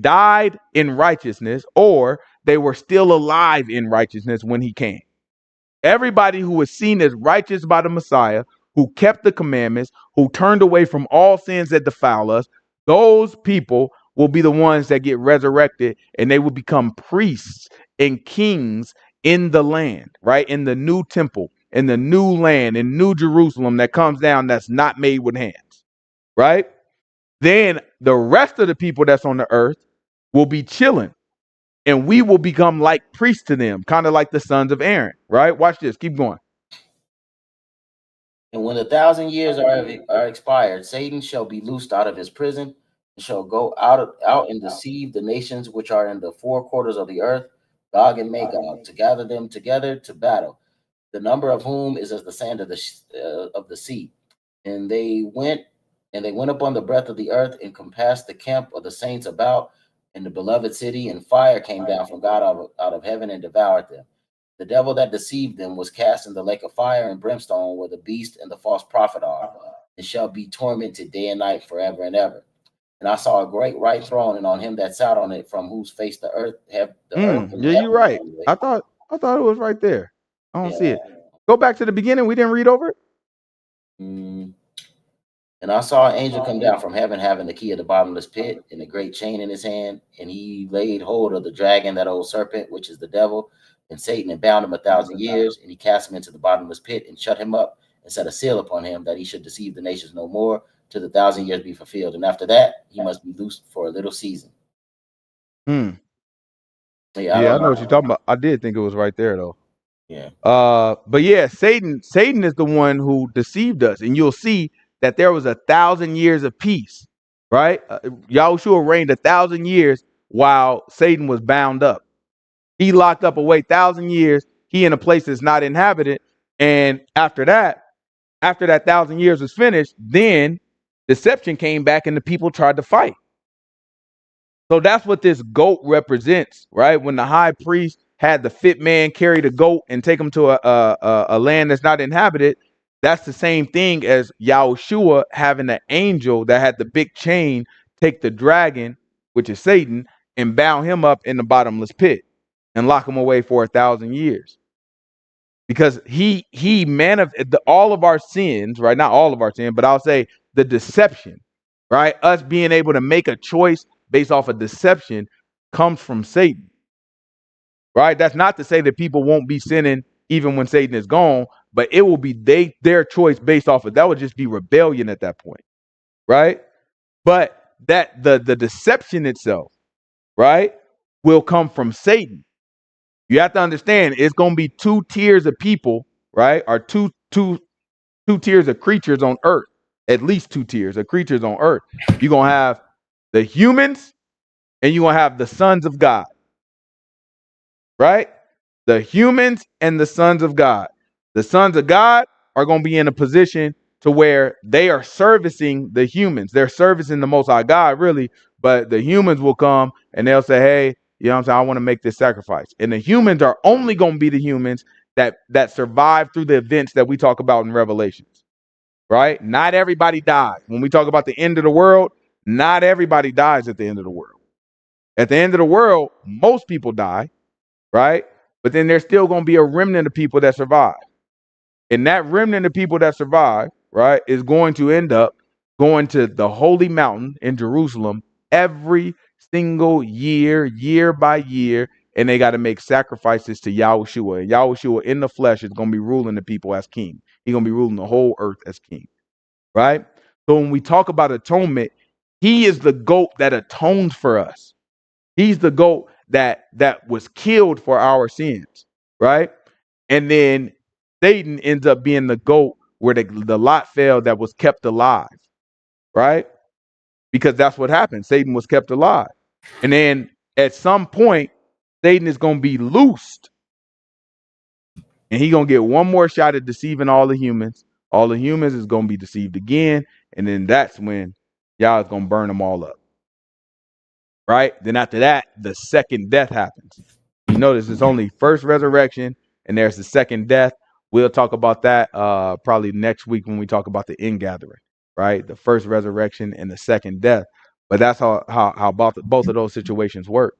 A: died in righteousness, or they were still alive in righteousness when he came. Everybody who was seen as righteous by the Messiah, who kept the commandments, who turned away from all sins that defile us, those people will be the ones that get resurrected, and they will become priests and kings in the land, right? In the new temple, in the new land, in New Jerusalem that comes down, that's not made with hands, right? Then the rest of the people that's on the earth will be chilling, and we will become like priests to them, kind of like the sons of Aaron, right? Watch this, keep going.
B: And when 1,000 years are expired, Satan shall be loosed out of his prison, and shall go out and deceive the nations which are in the four quarters of the earth, Gog and Magog, to gather them together to battle, the number of whom is as the sand of the sea. And they went upon the breadth of the earth and compassed the camp of the saints about in the beloved city, and fire came down from God out of heaven and devoured them. The devil that deceived them was cast in the lake of fire and brimstone, where the beast and the false prophet are, and shall be tormented day and night forever and ever. And I saw a great white throne, and on him that sat on it, from whose face the earth and
A: Yeah, you're right. I thought it was right there. I don't see it. Go back to the beginning. We didn't read over it.
B: And I saw an angel come down from heaven, having the key of the bottomless pit and a great chain in his hand. And he laid hold of the dragon, that old serpent, which is the devil and Satan, and bound him 1,000 years. And he cast him into the bottomless pit and shut him up and set a seal upon him, that he should deceive the nations no more, till the 1,000 years be fulfilled. And after that, he must be loosed for a little season.
A: Yeah, I know what you're talking about. I did think it was right there, though.
B: Yeah.
A: But yeah, Satan is the one who deceived us, and you'll see that there was 1,000 years of peace, right? Yahushua reigned 1,000 years while Satan was bound up. He locked up away 1,000 years. He in a place that's not inhabited, and after that 1,000 years was finished, then deception came back, and the people tried to fight. So that's what this goat represents, right? When the high priest had the fit man carry the goat and take him to a land that's not inhabited, that's the same thing as Yahushua having an angel that had the big chain take the dragon, which is Satan, and bound him up in the bottomless pit and lock him away for 1,000 years. Because he all of our sins, right? Not all of our sin, but I'll say the deception, right? Us being able to make a choice based off of deception comes from Satan, right? That's not to say that people won't be sinning even when Satan is gone, but it will be their choice based off of that. Would just be rebellion at that point, right? But that the deception itself, right, will come from Satan. You have to understand it's going to be two tiers of people, right? Or two tiers of creatures on earth. At least two tiers of creatures on earth. You're going to have the humans, and you're going to have the sons of God, right? The humans and the sons of God. The sons of God are going to be in a position to where they are servicing the humans. They're servicing the Most High God, really, but the humans will come and they'll say, hey, you know what I'm saying? I want to make this sacrifice. And the humans are only going to be the humans that survive through the events that we talk about in Revelations, right? Not everybody dies. When we talk about the end of the world, not everybody dies at the end of the world. At the end of the world, most people die, right? But then there's still going to be a remnant of people that survive. And that remnant of people that survive, right, is going to end up going to the holy mountain in Jerusalem every single year, year by year, and they got to make sacrifices to Yahushua. And Yahushua in the flesh is going to be ruling the people as king. He's going to be ruling the whole earth as king, right? So when we talk about atonement, he is the goat that atones for us. He's the goat that was killed for our sins, right? And then Satan ends up being the goat where the lot fell that was kept alive, right? Because that's what happened. Satan was kept alive. And then at some point, Satan is going to be loosed. And he's going to get one more shot at deceiving all the humans. All the humans is going to be deceived again. And then that's when y'all is going to burn them all up. Right? Then after that, the second death happens. You notice it's only first resurrection and there's the second death. We'll talk about that probably next week when we talk about the ingathering, right? The first resurrection and the second death. But that's how both of those situations work,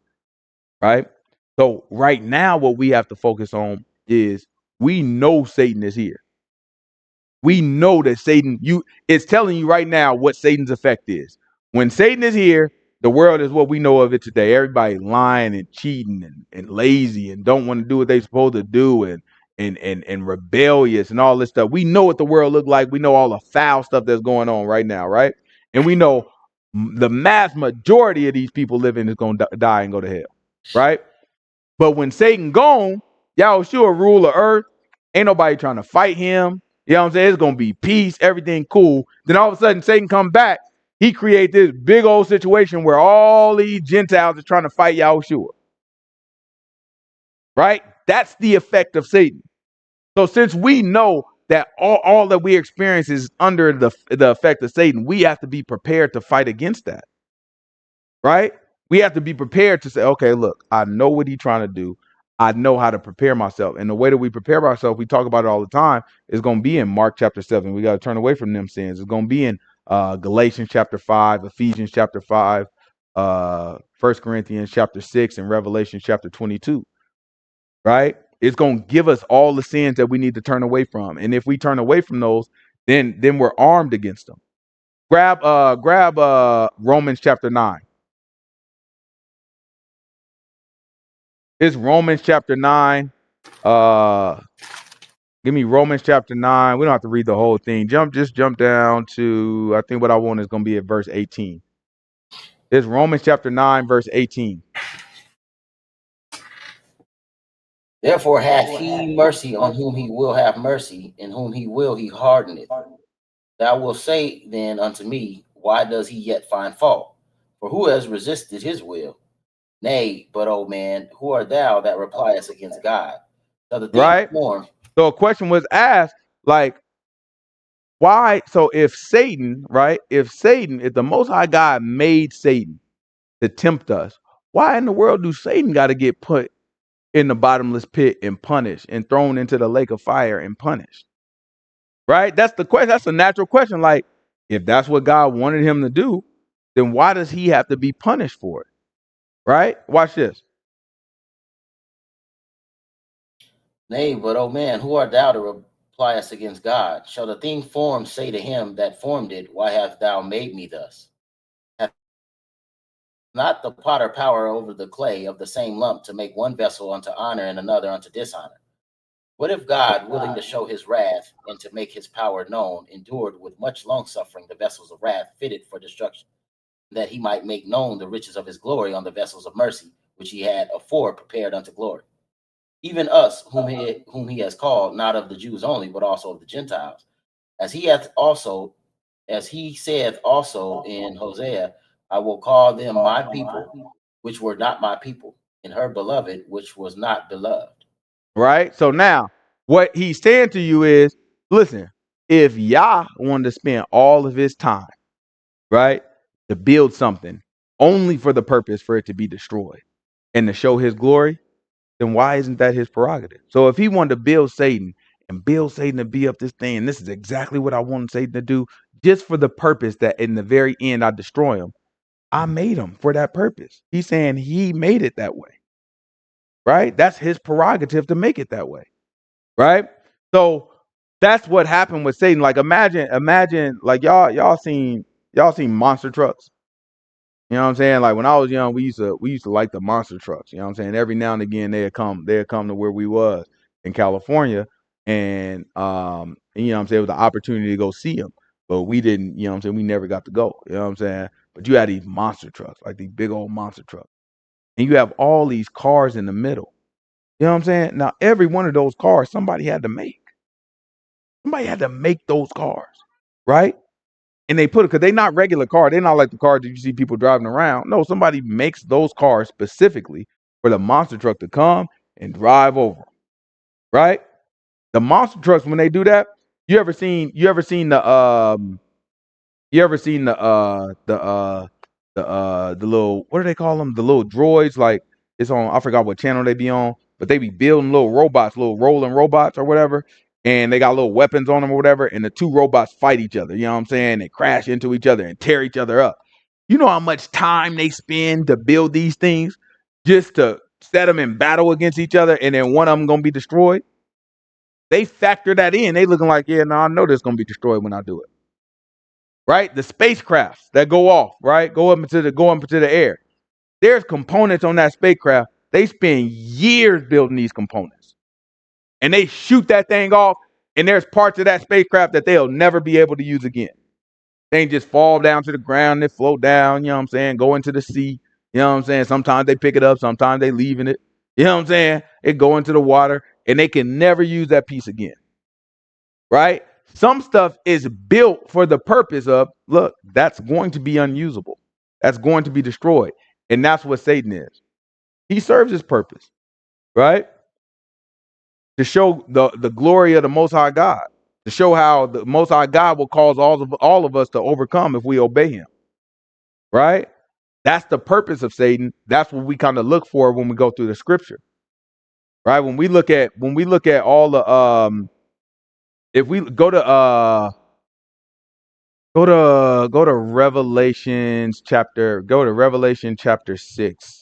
A: right? So right now, what we have to focus on is we know Satan is here. We know that Satan, it's telling you right now what Satan's effect is. When Satan is here, the world is what we know of it today. Everybody lying and cheating and lazy and don't want to do what they're supposed to do and rebellious and all this stuff. We know what the world look like. We know all the foul stuff that's going on right now, right? And we know the mass majority of these people living is going to die and go to hell, right? But when Satan gone, Yahushua rule the earth. Ain't nobody trying to fight him. You know what I'm saying? It's gonna be peace, everything cool. Then all of a sudden, Satan come back. He create this big old situation where all these Gentiles are trying to fight Yahushua. Right? That's the effect of Satan. So since we know that all that we experience is under the effect of Satan, we have to be prepared to fight against that. Right? We have to be prepared to say, okay, look, I know what he's trying to do. I know how to prepare myself. And the way that we prepare ourselves, we talk about it all the time, is going to be in Mark chapter 7. We got to turn away from them sins. It's going to be in Galatians chapter 5, Ephesians chapter 5, 1 Corinthians chapter 6, and Revelation chapter 22. Right? It's going to give us all the sins that we need to turn away from. And if we turn away from those, then we're armed against them. Grab Romans chapter 9. It's Romans chapter 9. Give me Romans chapter 9. We don't have to read the whole thing. Just jump down to, I think what I want is going to be at verse 18. It's Romans chapter 9, verse 18.
B: Therefore hath he mercy on whom he will have mercy, and whom he will he hardeneth. Thou wilt say then unto me, why does he yet find fault? For who has resisted his will? Nay, but, O man, who art thou that repliest against God? So the thing
A: Right?
B: formed.
A: So a question was asked, like, why? So if Satan, right? If the Most High God made Satan to tempt us, why in the world do Satan got to get put in the bottomless pit and punished and thrown into the lake of fire and punished? Right? That's the question. That's a natural question. Like, if that's what God wanted him to do, then why does he have to be punished for it? Right? Watch this.
B: Nay, but, O man, who art thou to repliest against God? Shall the thing formed say to him that formed it, why hast thou made me thus? Hath not the potter power over the clay of the same lump to make one vessel unto honor and another unto dishonor? What if God, willing to show his wrath and to make his power known, endured with much longsuffering the vessels of wrath fitted for destruction, that he might make known the riches of his glory on the vessels of mercy, which he had afore prepared unto glory? Even us, whom he has called, not of the Jews only, but also of the Gentiles, as he saith also in Hosea, I will call them my people, which were not my people, and her beloved, which was not beloved.
A: Right? So now, what he's saying to you is, listen, if Yah wanted to spend all of his time, right, to build something only for the purpose for it to be destroyed and to show his glory, then why isn't that his prerogative? So if he wanted to build Satan to be up this thing, and this is exactly what I wanted Satan to do, just for the purpose that in the very end I destroy him, I made him for that purpose. He's saying he made it that way. Right? That's his prerogative to make it that way. Right? So that's what happened with Satan. Like imagine like y'all seen monster trucks. You know what I'm saying? Like when I was young, we used to like the monster trucks. You know what I'm saying? Every now and again they'd come to where we was in California, and you know what I'm saying, it was the opportunity to go see them. But we didn't, you know what I'm saying, we never got to go. You know what I'm saying? But you had these monster trucks, like these big old monster trucks. And you have all these cars in the middle. You know what I'm saying? Now every one of those cars somebody had to make. Somebody had to make those cars, right? And they put it because they're not regular cars. They're not like the cars that you see people driving around. No, somebody makes those cars specifically for the monster truck to come and drive over, right? The monster trucks, when they do that, you ever seen the little, what do they call them? The little droids, like it's on, I forgot what channel they be on, but they be building little robots, little rolling robots or whatever. and they got little weapons on them or whatever, and the two robots fight each other. You know what I'm saying? They crash into each other and tear each other up. You know how much time they spend to build these things just to set them in battle against each other, and then one of them gonna be destroyed? They factor that in. They looking like, yeah, no, I know this gonna be destroyed when I do it. Right? The spacecrafts that go off, right? Go up into the air. There's components on that spacecraft. They spend years building these components. And they shoot that thing off, and there's parts of that spacecraft that they'll never be able to use again. They just fall down to the ground, they float down, you know what I'm saying, go into the sea, you know what I'm saying? Sometimes they pick it up, sometimes they leaving it. You know what I'm saying? It go into the water, and they can never use that piece again. Right? Some stuff is built for the purpose of, look, that's going to be unusable. That's going to be destroyed. And that's what Satan is. He serves his purpose, right? To show the glory of the Most High God, to show how the Most High God will cause all of us to overcome if we obey him, right? That's the purpose of Satan. That's what we kind of look for when we go through the scripture, right? When we look at all the if we go to Revelation chapter 6.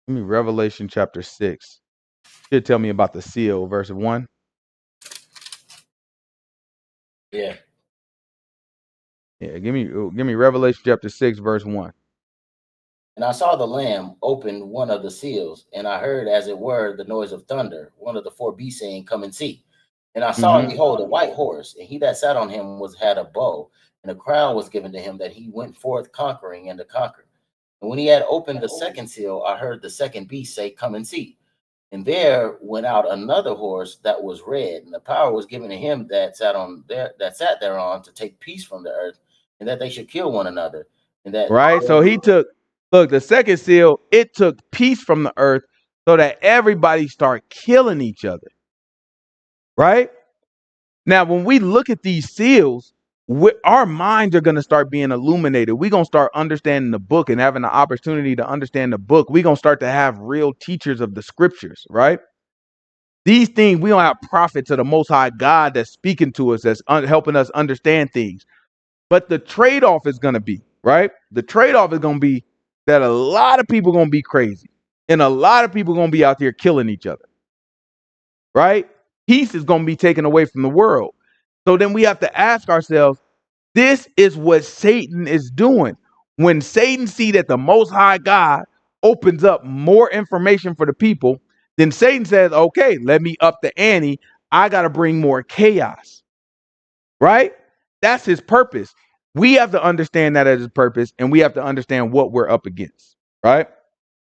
A: Give me Revelation chapter 6. Should tell me about the seal, verse 1.
B: Yeah.
A: Yeah, give me Revelation chapter 6, verse 1.
B: And I saw the Lamb open one of the seals, and I heard, as it were, the noise of thunder, one of the four beasts saying, "Come and see." And I saw, and behold, a white horse, and he that sat on him had a bow, and a crown was given to him, that he went forth conquering and to conquer. And when he had opened the second seal, I heard the second beast say, "Come and see." And there went out another horse that was red, and the power was given to him that sat thereon to take peace from the earth, and that they should kill one another. And that
A: Right? So he took, look, the second seal, it took peace from the earth so that everybody start killing each other. Right? Now, when we look at these seals, our minds are going to start being illuminated. We're going to start understanding the book and having the opportunity to understand the book. We're going to start to have real teachers of the scriptures, right? These things, we don't have prophets of the Most High God that's speaking to us, that's helping us understand things. But the trade-off is going to be, right? The trade-off is going to be that a lot of people are going to be crazy. And a lot of people are going to be out there killing each other, right? Peace is going to be taken away from the world. So then we have to ask ourselves, this is what Satan is doing. When Satan sees that the Most High God opens up more information for the people, then Satan says, okay, let me up the ante. I got to bring more chaos, right? That's his purpose. We have to understand that as his purpose, and we have to understand what we're up against, right?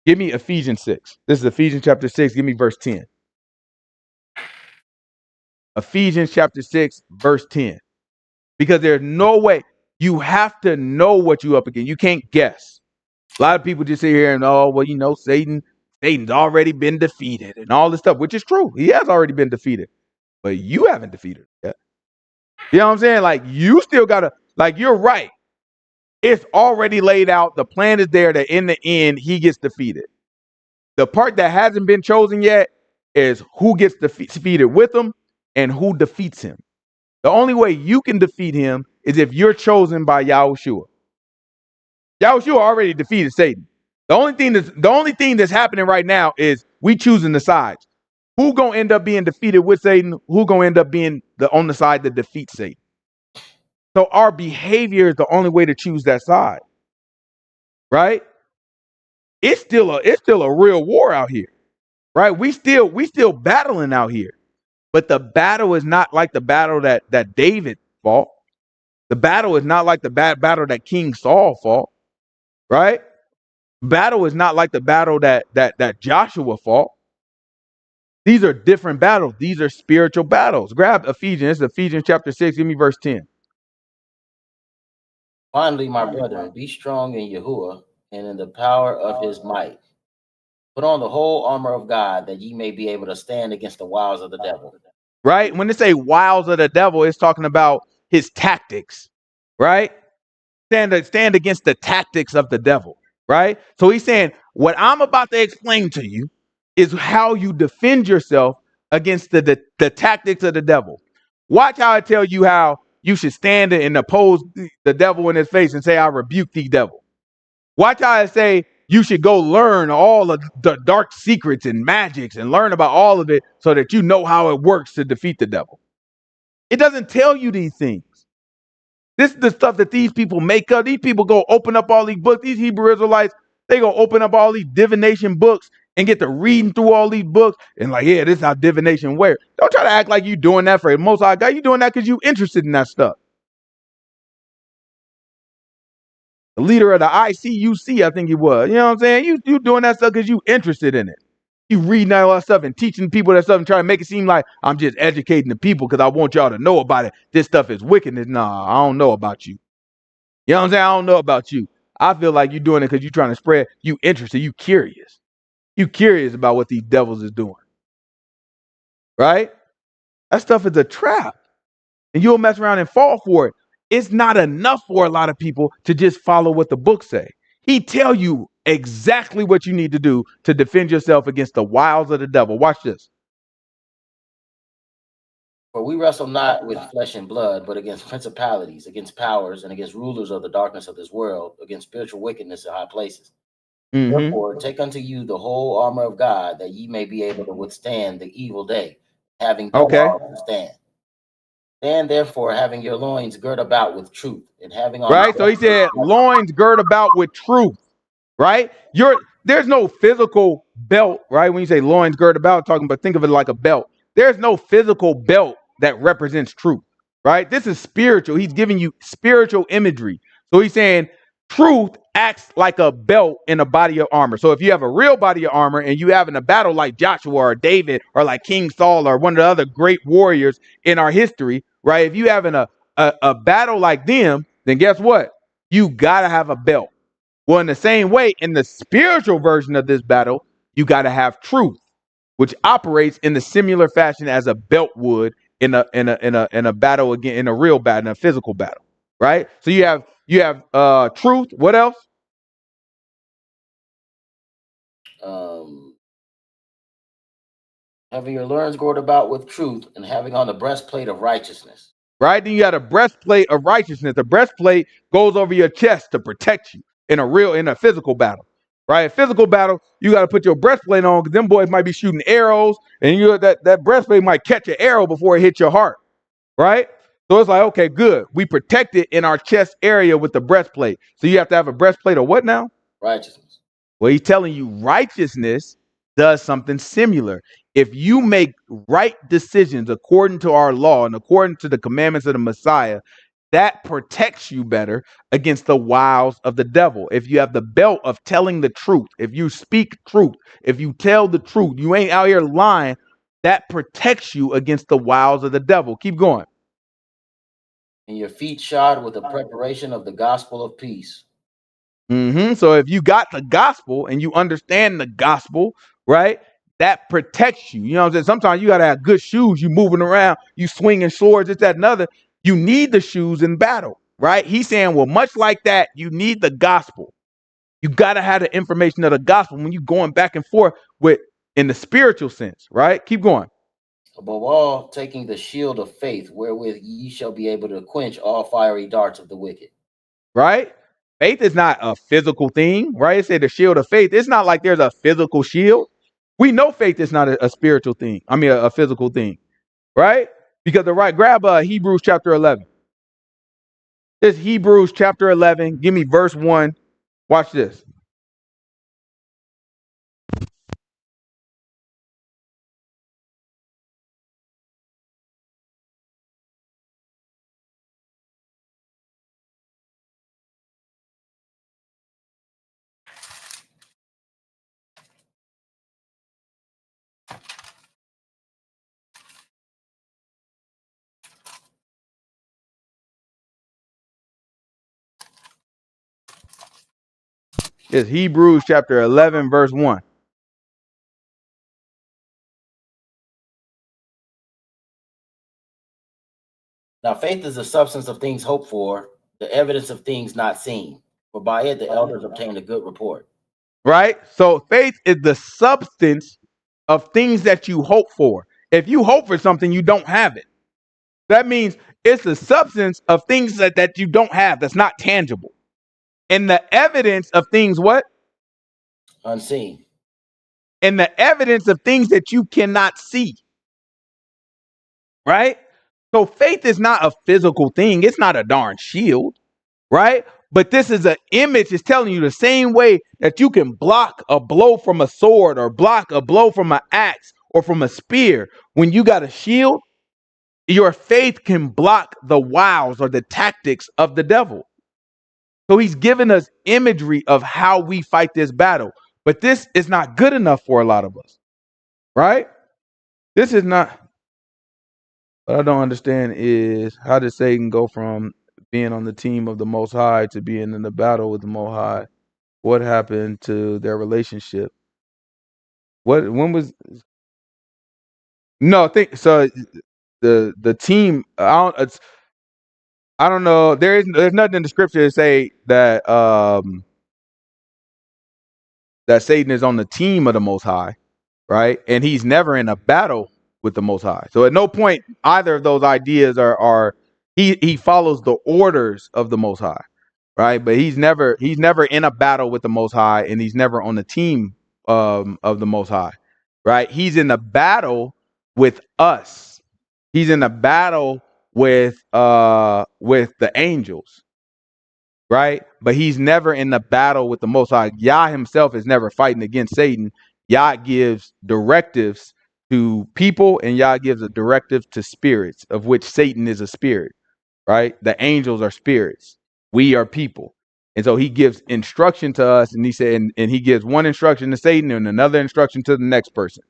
A: Give me Ephesians 6. This is Ephesians chapter 6. Give me verse 10. Ephesians chapter 6, verse 10. Because there's no way. You have to know what you're up against. You can't guess. A lot of people just sit here and, oh, well, Satan's already been defeated and all this stuff, which is true. He has already been defeated, but you haven't defeated him yet. You know what I'm saying? Like, you still got to, like, you're right. It's already laid out. The plan is there that in the end, he gets defeated. The part that hasn't been chosen yet is who gets defeated with him and who defeats him. The only way you can defeat him is if you're chosen by Yahushua. Yahushua already defeated Satan. The only thing that's happening right now is we choosing the sides. Who gonna end up being defeated with Satan? Who gonna end up being on the side that defeats Satan? So our behavior is the only way to choose that side, right? It's still a real war out here, right? We still battling out here, but the battle is not like the battle that David fought. The battle is not like the battle that King Saul fought, right? Battle is not like the battle that Joshua fought. These are different battles. These are spiritual battles. Grab Ephesians. It's Ephesians chapter 6. Give me verse 10.
B: Finally, my brethren, be strong in Yahuwah and in the power of his might. Put on the whole armor of God, that ye may be able to stand against the wiles of the devil.
A: Right? When they say wiles of the devil, it's talking about his tactics, right? Stand against the tactics of the devil, right? So he's saying, what I'm about to explain to you is how you defend yourself against the tactics of the devil. Watch how I tell you how you should stand and oppose the devil in his face and say, I rebuke thee, devil. Watch how I say you should go learn all of the dark secrets and magics and learn about all of it so that you know how it works to defeat the devil. It doesn't tell you these things. This is the stuff that these people make up. These people go open up all these books. These Hebrew Israelites, they go open up all these divination books and get to reading through all these books and like, yeah, this is how divination works. Don't try to act like you doing that for the Most High God. You doing that because you interested in that stuff. The leader of the ICUC, I think he was. You know what I'm saying? You doing that stuff because you interested in it. You reading all that stuff and teaching people that stuff and trying to make it seem like I'm just educating the people because I want y'all to know about it. This stuff is wickedness. Nah, I don't know about you. You know what I'm saying? I don't know about you. I feel like you're doing it because you're trying to spread. You interested. You curious. You curious about what these devils is doing. Right? That stuff is a trap. And you'll mess around and fall for it. It's not enough for a lot of people to just follow what the books say. He tell you exactly what you need to do to defend yourself against the wiles of the devil. Watch this.
B: For we wrestle not with flesh and blood, but against principalities, against powers, and against rulers of the darkness of this world, against spiritual wickedness in high places.
A: Mm-hmm.
B: Therefore, take unto you the whole armor of God, that ye may be able to withstand the evil day, having done all to stand. Stand therefore, having your loins girt about with truth, and having on.
A: Right. So he said, loins girt about with truth. Right. There's no physical belt. Right. When you say loins girt about, talking about, think of it like a belt. There's no physical belt that represents truth. Right. This is spiritual. He's giving you spiritual imagery. So he's saying truth acts like a belt in a body of armor. So if you have a real body of armor and you have in a battle like Joshua or David or like King Saul or one of the other great warriors in our history, right? If you having a battle like them, then guess what? You got to have a belt. Well, in the same way, in the spiritual version of this battle, you got to have truth, which operates in the similar fashion as a belt would in a battle, again, in a real battle, in a physical battle, right? So you have truth. What else?
B: Having your loins girt about with truth, and having on the breastplate of righteousness.
A: Right? Then you got a breastplate of righteousness. The breastplate goes over your chest to protect you in a physical battle. Right? A physical battle, you got to put your breastplate on because them boys might be shooting arrows, and that breastplate might catch an arrow before it hits your heart. Right? So it's like, okay, good. We protect it in our chest area with the breastplate. So you have to have a breastplate of what now?
B: Righteousness.
A: Well, he's telling you righteousness does something similar. If you make right decisions according to our law and according to the commandments of the Messiah, that protects you better against the wiles of the devil. If you have the belt of telling the truth, if you speak truth, if you tell the truth, you ain't out here lying, that protects you against the wiles of the devil. Keep going.
B: And your feet shod with the preparation of the gospel of peace.
A: So if you got the gospel and you understand the gospel, right, that protects you. You know what I'm saying? Sometimes you got to have good shoes. You moving around, you swinging swords, this, that, and other. You need the shoes in battle, right? He's saying, well, much like that, you need the gospel. You got to have the information of the gospel when you're going back and forth with in the spiritual sense, right? Keep going.
B: Above all, taking the shield of faith, wherewith ye shall be able to quench all fiery darts of the wicked.
A: Right? Faith is not a physical thing, right? It said the shield of faith. It's not like there's a physical shield. We know faith is not a spiritual thing. I mean, a physical thing, right? Because grab Hebrews chapter 11. This Hebrews chapter 11. Give me verse 1. Watch this. It's Hebrews chapter 11, verse 1.
B: Now, faith is the substance of things hoped for, the evidence of things not seen. For by it the elders obtained a good report.
A: Right? So faith is the substance of things that you hope for. If you hope for something, you don't have it. That means it's the substance of things that you don't have, that's not tangible. And the evidence of things what?
B: Unseen.
A: And the evidence of things that you cannot see. Right? So faith is not a physical thing. It's not a darn shield. Right? But this is an image. It's telling you the same way that you can block a blow from a sword or block a blow from an axe or from a spear. When you got a shield, your faith can block the wiles or the tactics of the devil. So he's given us imagery of how we fight this battle. But this is not good enough for a lot of us. Right? This is not. What I don't understand is, how did Satan go from being on the team of the Most High to being in the battle with the Most High? What happened to their relationship? When was? No, I think so. The team. I don't know. There's nothing in the scripture to say that that Satan is on the team of the Most High, right? And he's never in a battle with the Most High. So at no point either of those ideas are he follows the orders of the Most High, right? But he's never in a battle with the Most High, and he's never on the team of the Most High, right? He's in a battle with us. He's in a battle with the angels, right? But he's never in the battle with the Most High. Yah himself is never fighting against Satan. Yah gives directives to people, and Yah gives a directive to spirits, of which Satan is a spirit, right? The angels are spirits. We are people. And so he gives instruction to us, and he said, and he gives one instruction to Satan and another instruction to the next person,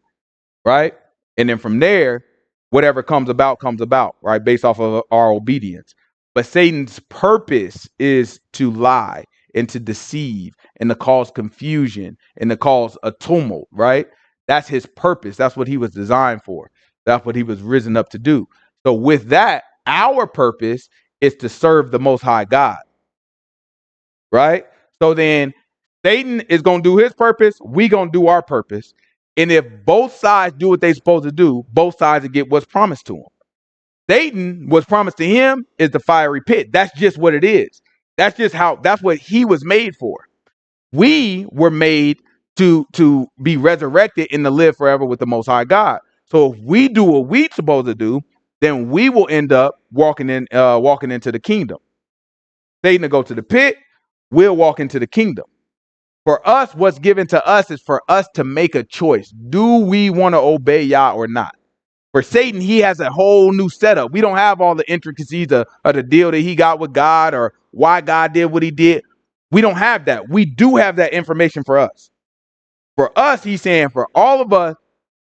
A: right? And then from there, whatever comes about, right? Based off of our obedience. But Satan's purpose is to lie and to deceive and to cause confusion and to cause a tumult, right? That's his purpose. That's what he was designed for. That's what he was risen up to do. So with that, our purpose is to serve the Most High God, right? So then Satan is going to do his purpose. We going to do our purpose. And if both sides do what they're supposed to do, both sides will get what's promised to them. Satan, what's promised to him is the fiery pit. That's just what it is. That's what he was made for. We were made to be resurrected and to live forever with the Most High God. So if we do what we're supposed to do, then we will end up walking into the kingdom. Satan to go to the pit, we'll walk into the kingdom. For us, what's given to us is for us to make a choice. Do we want to obey Yah or not? For Satan, he has a whole new setup. We don't have all the intricacies of the deal that he got with God or why God did what he did. We don't have that. We do have that information for us. For us, he's saying for all of us,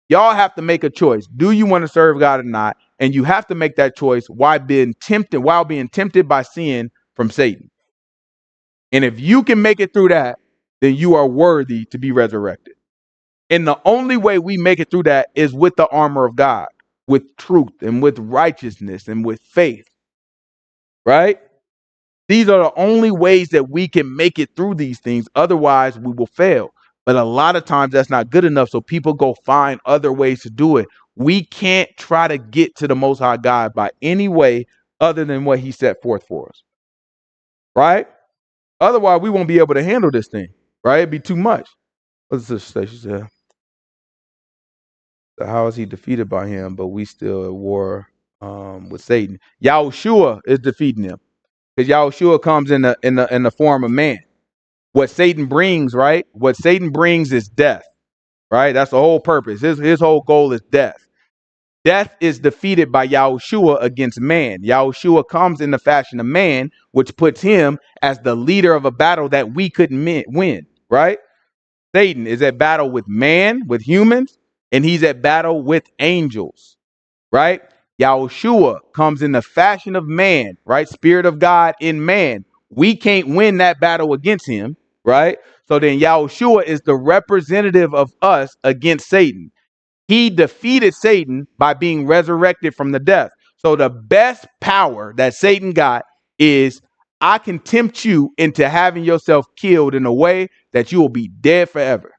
A: y'all have to make a choice. Do you want to serve God or not? And you have to make that choice while being tempted by sin from Satan. And if you can make it through that, then you are worthy to be resurrected. And the only way we make it through that is with the armor of God, with truth and with righteousness and with faith, right? These are the only ways that we can make it through these things. Otherwise, we will fail. But a lot of times that's not good enough. So people go find other ways to do it. We can't try to get to the Most High God by any way other than what he set forth for us, right? Otherwise, we won't be able to handle this thing, right? It'd be too much. What's this say? She said, how is he defeated by him, but we still at war with Satan? Yahushua is defeating him because Yahushua comes in the form of man. What Satan brings, right? What Satan brings is death, right? That's the whole purpose. His whole goal is death. Death is defeated by Yahushua against man. Yahushua comes in the fashion of man, which puts him as the leader of a battle that we couldn't win, right? Satan is at battle with man, with humans, and he's at battle with angels, right? Yahushua comes in the fashion of man, right? Spirit of God in man. We can't win that battle against him, right? So then Yahushua is the representative of us against Satan. He defeated Satan by being resurrected from the death. So the best power that Satan got is, I can tempt you into having yourself killed in a way that you will be dead forever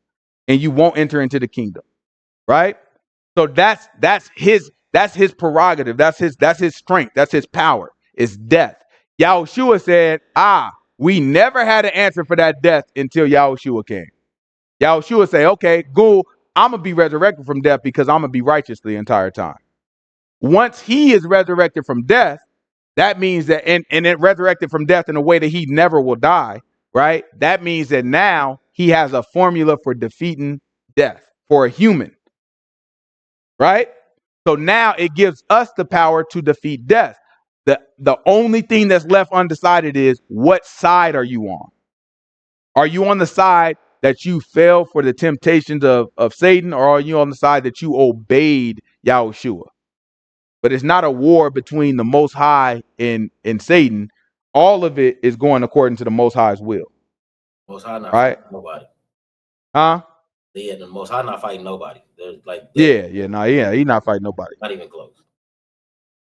A: and you won't enter into the kingdom. right? So that's his prerogative. That's his strength. That's his power. It's death. Yahushua said, we never had an answer for that death until Yahushua came. Yahushua say, okay, go, I'm going to be resurrected from death because I'm going to be righteous the entire time. Once he is resurrected from death, that means that, and it resurrected from death in a way that he never will die, right? That means that now he has a formula for defeating death for a human, right? So now it gives us the power to defeat death. The only thing that's left undecided is, what side are you on? Are you on the side that you fell for the temptations of Satan, or are you on the side that you obeyed Yahushua? But it's not a war between the Most High and Satan. All of it is going according to the Most High's will.
B: Most High not
A: right?
B: fighting nobody.
A: Huh?
B: Yeah, the Most High not fighting nobody.
A: He's not fighting nobody.
B: Not even close.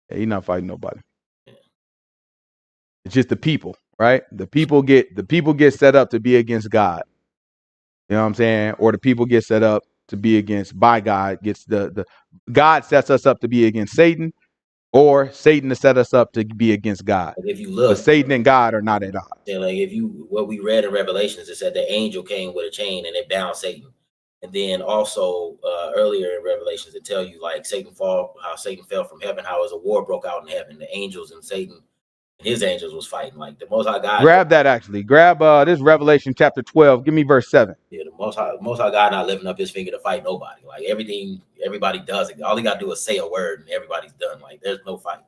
A: Yeah, he's not fighting nobody. Yeah. It's just the people, right? The people get set up to be against God. You know what I'm saying? Or the people get set up to be against by God. God sets us up to be against Satan, or Satan to set us up to be against God.
B: Like if you look,
A: but Satan and God are not at odds.
B: Yeah, like what we read in Revelations, it said the angel came with a chain and it bound Satan. And then also earlier in Revelations, it tell you like how Satan fell from heaven, how a war broke out in heaven. The angels and Satan and his angels was fighting. Like the Most High God.
A: Grab that actually. Grab this Revelation chapter 12. Give me verse 7.
B: Yeah, the Most High God not lifting up his finger to fight nobody. Like everybody does it. All he got to do is say a word and everybody's done. Like there's no fight.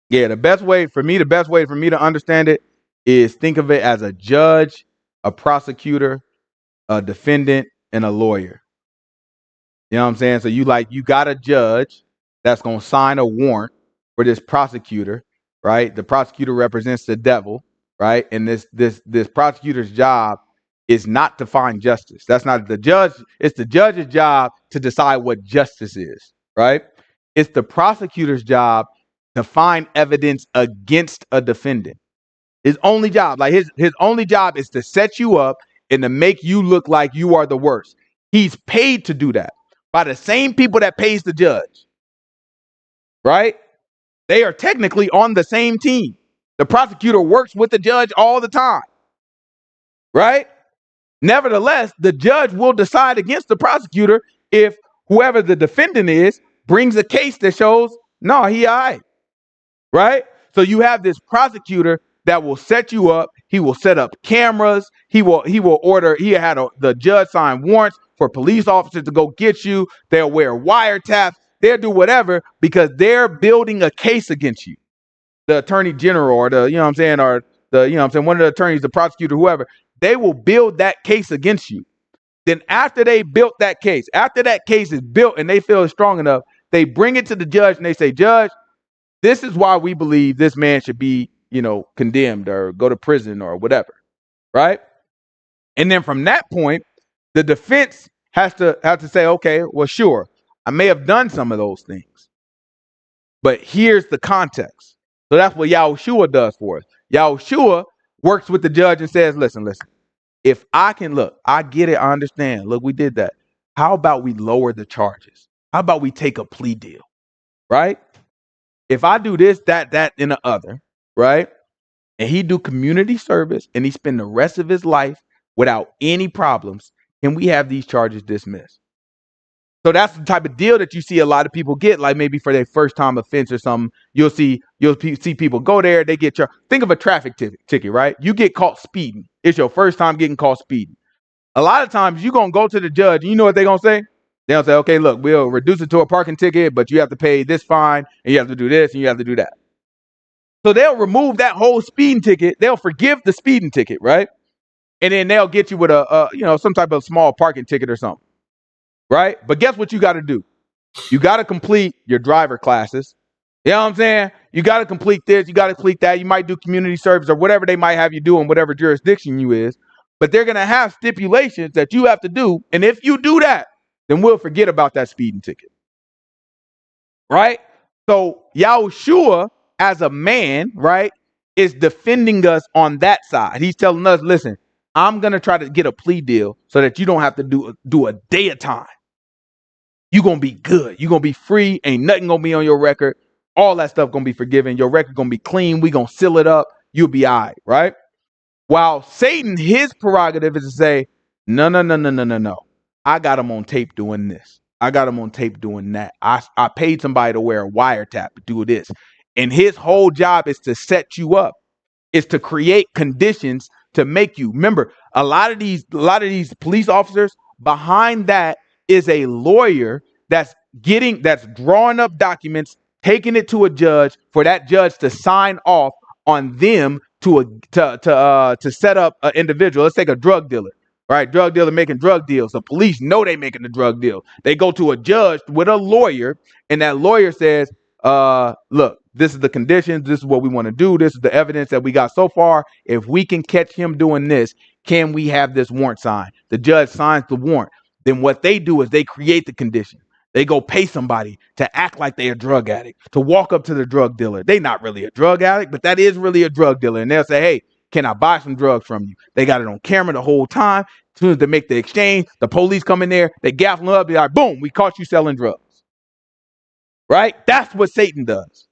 A: Yeah, the best way for me to understand it is think of it as a judge, a prosecutor, a defendant, and a lawyer. You know what I'm saying? So you got a judge that's going to sign a warrant for this prosecutor, right? The prosecutor represents the devil, right? And this prosecutor's job is not to find justice. That's not the judge. It's the judge's job to decide what justice is, right? It's the prosecutor's job to find evidence against a defendant. His only job, his only job is to set you up and to make you look like you are the worst. He's paid to do that by the same people that pays the judge, right? They are technically on the same team. The prosecutor works with the judge all the time, right? Nevertheless, the judge will decide against the prosecutor if whoever the defendant is brings a case that shows, no, he all right, right? So you have this prosecutor that will set you up. He will set up cameras. He will order. The judge sign warrants for police officers to go get you. They'll wear wiretaps. They'll do whatever because they're building a case against you. The attorney general or one of the attorneys, the prosecutor, whoever, they will build that case against you. Then after they built that case, after that case is built and they feel it's strong enough, they bring it to the judge and they say, Judge, this is why we believe this man should be, condemned or go to prison or whatever, right? And then from that point, the defense has to say, okay, well, sure, I may have done some of those things, but here's the context. So that's what Yahushua does for us. Yahushua works with the judge and says, listen, if I can I get it, I understand. Look, we did that. How about we lower the charges? How about we take a plea deal, right? If I do this, that, and the other, right? And he do community service and he spend the rest of his life without any problems, can we have these charges dismissed? So that's the type of deal that you see a lot of people get, like maybe for their first time offense or something. You'll see people go there, they get charged. Think of a traffic ticket, right? You get caught speeding. It's your first time getting caught speeding. A lot of times you're going to go to the judge and you know what they're going to say? They'll say, okay, look, we'll reduce it to a parking ticket, but you have to pay this fine and you have to do this and you have to do that. So they'll remove that whole speeding ticket. They'll forgive the speeding ticket, right? And then they'll get you with some type of small parking ticket or something, right? But guess what you got to do? You got to complete your driver classes. You know what I'm saying? You got to complete this. You got to complete that. You might do community service or whatever they might have you do in whatever jurisdiction you is. But they're going to have stipulations that you have to do. And if you do that, then we'll forget about that speeding ticket, right? So Yahushua as a man, right, is defending us on that side. He's telling us, listen, I'm going to try to get a plea deal so that you don't have to do a day of time. You're going to be good. You're going to be free. Ain't nothing going to be on your record. All that stuff going to be forgiven. Your record going to be clean. We going to seal it up. You'll be all right, right? While Satan, his prerogative is to say, no, no, no, no, no, no, no. I got him on tape doing this. I got him on tape doing that. I paid somebody to wear a wiretap to do this. And his whole job is to set you up, is to create conditions to make you. Remember, a lot of these police officers, behind that is a lawyer that's drawing up documents, taking it to a judge for that judge to sign off on them to set up an individual. Let's take a drug dealer, right? Drug dealer making drug deals. The police know they making the drug deal. They go to a judge with a lawyer, and that lawyer says, look, this is the conditions. This is what we want to do. This is the evidence that we got so far. If we can catch him doing this, can we have this warrant signed? The judge signs the warrant. Then what they do is they create the condition. They go pay somebody to act like they're a drug addict, to walk up to the drug dealer. They not really a drug addict, but that is really a drug dealer. And they'll say, hey, can I buy some drugs from you? They got it on camera the whole time. As soon as they make the exchange, the police come in there, they gaffle them up, be like, boom, we caught you selling drugs. Right? That's what Satan does.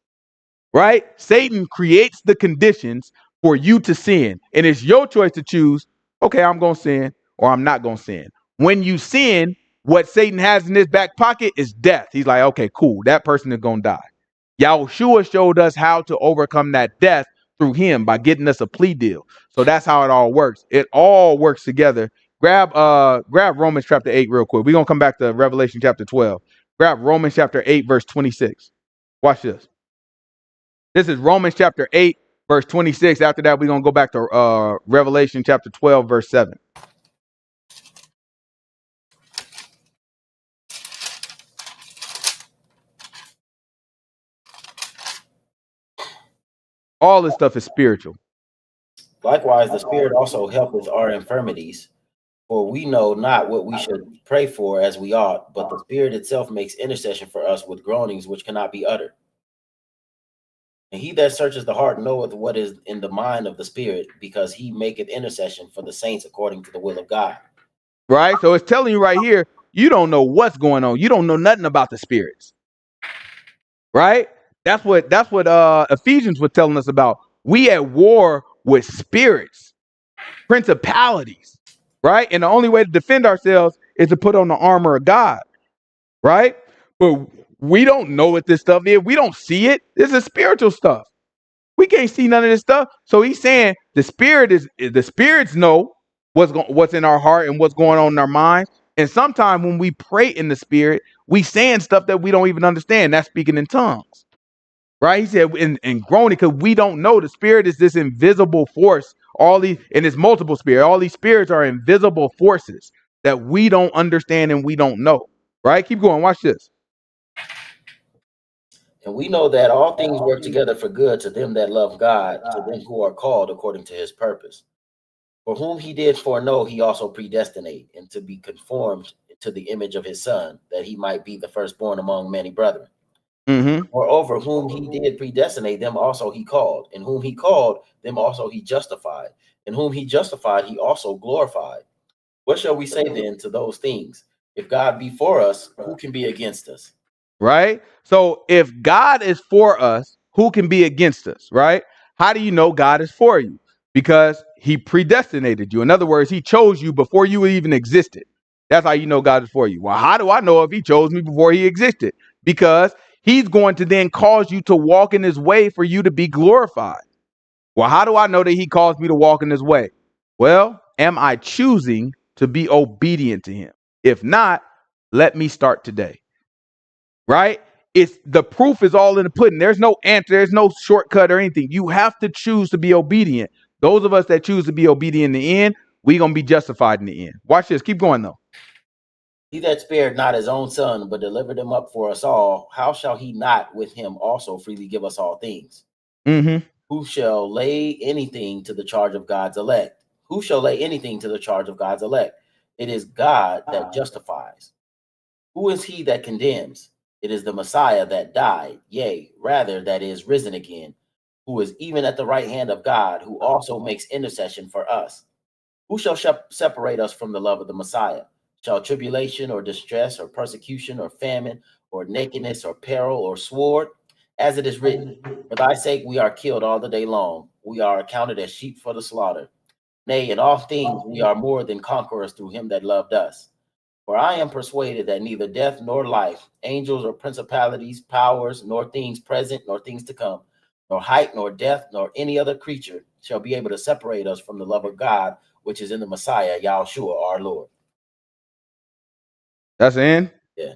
A: Right? Satan creates the conditions for you to sin. And it's your choice to choose, okay, I'm going to sin or I'm not going to sin. When you sin, what Satan has in his back pocket is death. He's like, okay, cool. That person is going to die. Yahushua showed us how to overcome that death through him by getting us a plea deal. So that's how it all works. It all works together. Grab Romans chapter 8 real quick. We're going to come back to Revelation chapter 12. Grab Romans chapter 8, verse 26. Watch this. This is Romans chapter 8, verse 26. After that, we're going to go back to Revelation chapter 12, verse 7. All this stuff is spiritual.
B: Likewise, the Spirit also helpeth our infirmities, for we know not what we should pray for as we ought, but the Spirit itself makes intercession for us with groanings which cannot be uttered. And he that searches the heart knoweth what is in the mind of the Spirit, because he maketh intercession for the saints according to the will of God.
A: Right? So it's telling you right here, you don't know what's going on. You don't know nothing about the spirits. Right? That's what Ephesians was telling us about. We at war with spirits, principalities, right? And the only way to defend ourselves is to put on the armor of God, right? But we don't know what this stuff is. We don't see it. This is spiritual stuff. We can't see none of this stuff. So he's saying the spirits know what's in our heart and what's going on in our minds. And sometimes when we pray in the spirit, we saying stuff that we don't even understand. That's speaking in tongues. Right? He said in groaning, because we don't know. The spirit is this invisible force. And it's multiple spirits. All these spirits are invisible forces that we don't understand and we don't know. Right? Keep going. Watch this.
B: And we know that all things work together for good to them that love God, to them who are called according to his purpose. For whom he did foreknow, he also predestinate, and to be conformed to the image of his Son, that he might be the firstborn among many brethren.
A: Mm-hmm.
B: Moreover, whom he did predestinate, them also he called. And whom he called, them also he justified. And whom he justified, he also glorified. What shall we say then to those things? If God be for us, who can be against us?
A: Right? So if God is for us, who can be against us? Right? How do you know God is for you? Because he predestinated you. In other words, he chose you before you even existed. That's how you know God is for you. Well, how do I know if he chose me before he existed? Because he's going to then cause you to walk in his way for you to be glorified. Well, how do I know that he caused me to walk in his way? Well, am I choosing to be obedient to him? If not, let me start today. Right? It's the proof is all in the pudding. There's no answer. There's no shortcut or anything. You have to choose to be obedient. Those of us that choose to be obedient in the end, we're going to be justified in the end. Watch this. Keep going, though.
B: He that spared not his own Son, but delivered him up for us all, how shall he not with him also freely give us all things?
A: Mm-hmm.
B: Who shall lay anything to the charge of God's elect? Who shall lay anything to the charge of God's elect? It is God that justifies. Who is he that condemns? It is the Messiah that died, yea, rather that is risen again, who is even at the right hand of God, who also makes intercession for us. Who shall separate us from the love of the Messiah? Shall tribulation or distress or persecution or famine or nakedness or peril or sword? As it is written, for thy sake we are killed all the day long. We are accounted as sheep for the slaughter. Nay, in all things we are more than conquerors through him that loved us. For I am persuaded that neither death nor life, angels or principalities, powers, nor things present, nor things to come, nor height, nor depth, nor any other creature shall be able to separate us from the love of God, which is in the Messiah, Yahushua, our Lord.
A: That's the end?
B: Yeah.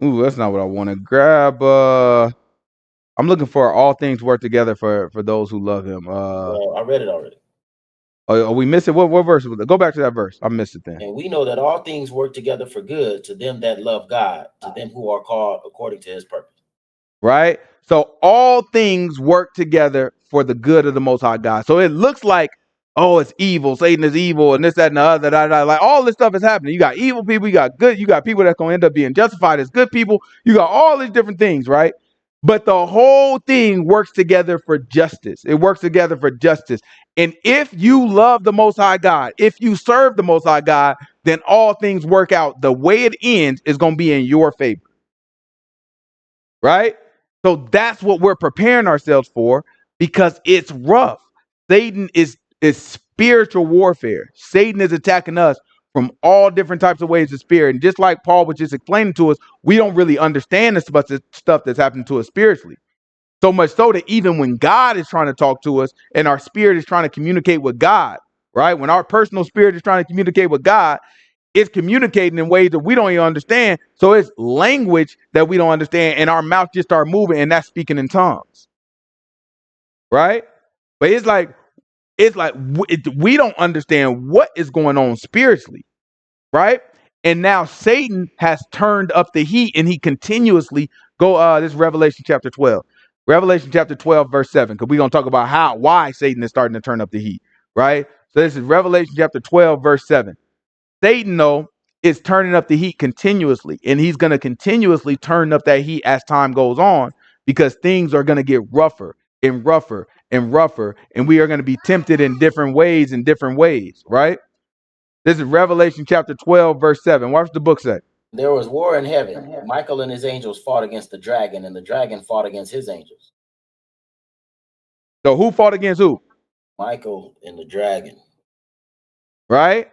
A: Ooh, that's not what I want to grab. I'm looking for all things work together for those who love him.
B: Well, I read it already.
A: Are we missing? What verse was it? Go back to that verse. I missed it then.
B: And we know that all things work together for good to them that love God, to them who are called according to his purpose.
A: Right? So all things work together for the good of the Most High God. So it looks like, oh, it's evil. Satan is evil and this, that, and the other. Like all this stuff is happening. You got evil people. You got good. You got people that's going to end up being justified as good people. You got all these different things, right? But the whole thing works together for justice. It works together for justice. And if you love the Most High God, if you serve the Most High God, then all things work out. The way it ends is going to be in your favor. Right? So that's what we're preparing ourselves for, because it's rough. Satan is spiritual warfare. Satan is attacking us from all different types of ways of spirit. And just like Paul was just explaining to us, we don't really understand this much stuff that's happening to us spiritually. So much so that even when God is trying to talk to us and our spirit is trying to communicate with God, right? When our personal spirit is trying to communicate with God, it's communicating in ways that we don't even understand. So it's language that we don't understand, and our mouth just start moving, and that's speaking in tongues, right? But it's like we don't understand what is going on spiritually, right? And now Satan has turned up the heat, and he continuously this is Revelation chapter 12. Revelation chapter 12, verse 7, because we're going to talk about why Satan is starting to turn up the heat, right? So this is Revelation chapter 12, verse 7. Satan, though, is turning up the heat continuously, and he's going to continuously turn up that heat as time goes on, because things are going to get rougher and rougher and rougher, and we are going to be tempted in different ways, right? This is Revelation chapter 12, verse 7. Watch the book say.
B: There was war in heaven. Michael and his angels fought against the dragon, and the dragon fought against his angels.
A: So who fought against who?
B: Michael and the dragon.
A: Right?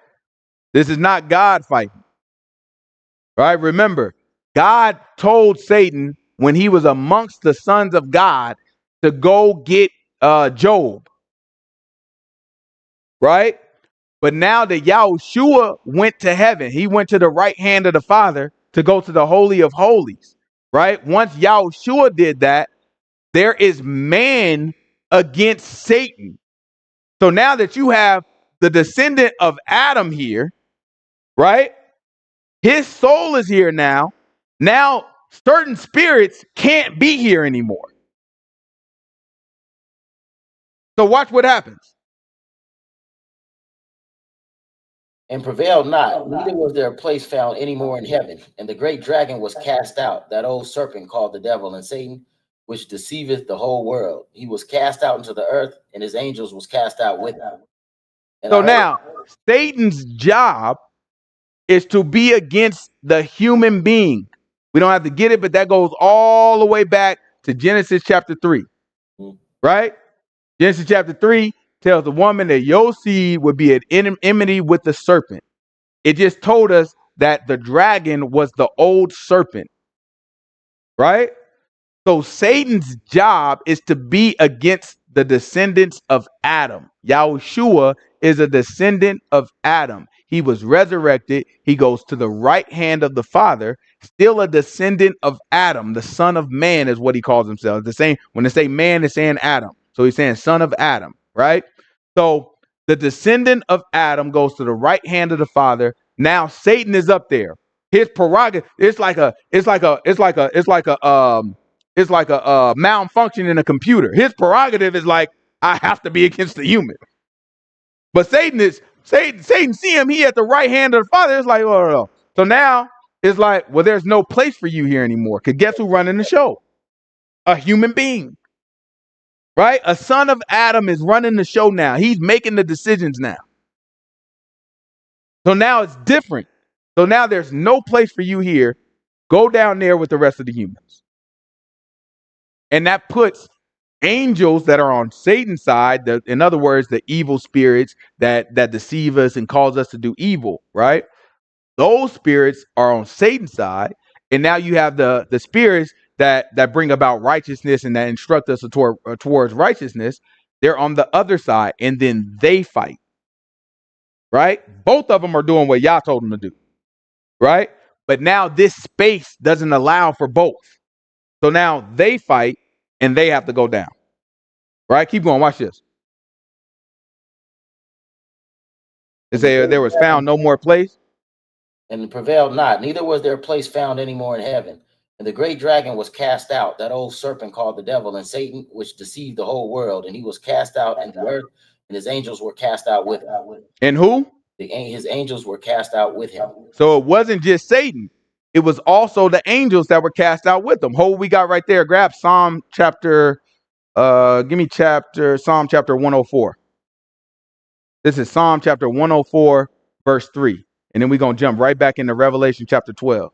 A: This is not God fighting. Right? Remember, God told Satan when he was amongst the sons of God to go get Job. Right? But now that Yahushua went to heaven, he went to the right hand of the Father to go to the Holy of Holies. Right? Once Yahushua did that, there is man against Satan. So now that you have the descendant of Adam here, right? His soul is here now. Now certain spirits can't be here anymore. So watch what happens.
B: And prevailed not, neither was there a place found any more in heaven. And the great dragon was cast out, that old serpent called the devil and Satan, which deceiveth the whole world. He was cast out into the earth, and his angels was cast out with him.
A: So now Satan's job is to be against the human being. We don't have to get it, but that goes all the way back to Genesis chapter 3, right? Genesis chapter 3 tells the woman that your seed would be at enmity with the serpent. It just told us that the dragon was the old serpent, right? So Satan's job is to be against the descendants of Adam. Yahushua is a descendant of Adam. He was resurrected. He goes to the right hand of the Father, still a descendant of Adam. The son of man is what he calls himself. The same when they say man, it's saying Adam. So he's saying son of Adam, right? So the descendant of Adam goes to the right hand of the Father. Now Satan is up there. His prerogative, it's like a malfunction in a computer. His prerogative is like, I have to be against the human. But Satan see him, he at the right hand of the Father. It's like, oh, no. So now it's like, well, there's no place for you here anymore. Because guess who's running the show? A human being. right? A son of Adam is running the show now. He's making the decisions now. So now it's different. So now there's no place for you here. Go down there with the rest of the humans. And that puts angels that are on Satan's side, in other words, the evil spirits that deceive us and cause us to do evil, right? Those spirits are on Satan's side. And now you have the spirits that bring about righteousness and that instruct us towards righteousness. They're on the other side, and then they fight, right? Both of them are doing what Yah told them to do, right? But now this space doesn't allow for both. So now they fight and they have to go down, right? Keep going. Watch this. It say there was found no more place.
B: And prevailed not, neither was there a place found any more in heaven. And the great dragon was cast out, that old serpent called the devil and Satan, which deceived the whole world. And he was cast out into the earth, and his angels were cast out with him.
A: And who?
B: His angels were cast out with him.
A: So it wasn't just Satan. It was also the angels that were cast out with them. Hold, we got right there. Grab Psalm chapter, Psalm chapter 104. This is Psalm chapter 104, verse 3. And then we're going to jump right back into Revelation chapter 12.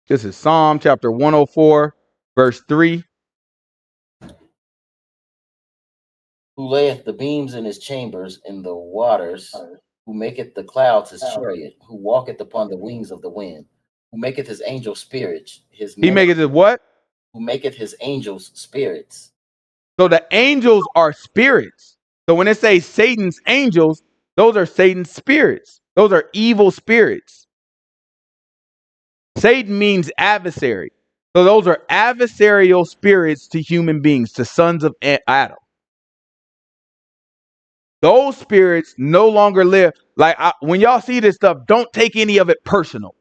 A: This is Psalm chapter 104, verse 3.
B: Who layeth the beams in his chambers in the waters, who maketh the clouds his chariot, who walketh upon the wings of the wind, who maketh his angels spirits.
A: He maketh his what?
B: Who maketh his angels spirits.
A: So the angels are spirits. So when it says Satan's angels, those are Satan's spirits. Those are evil spirits. Satan means adversary. So those are adversarial spirits to human beings, to sons of Adam. Those spirits no longer live. Like when y'all see this stuff, don't take any of it personal.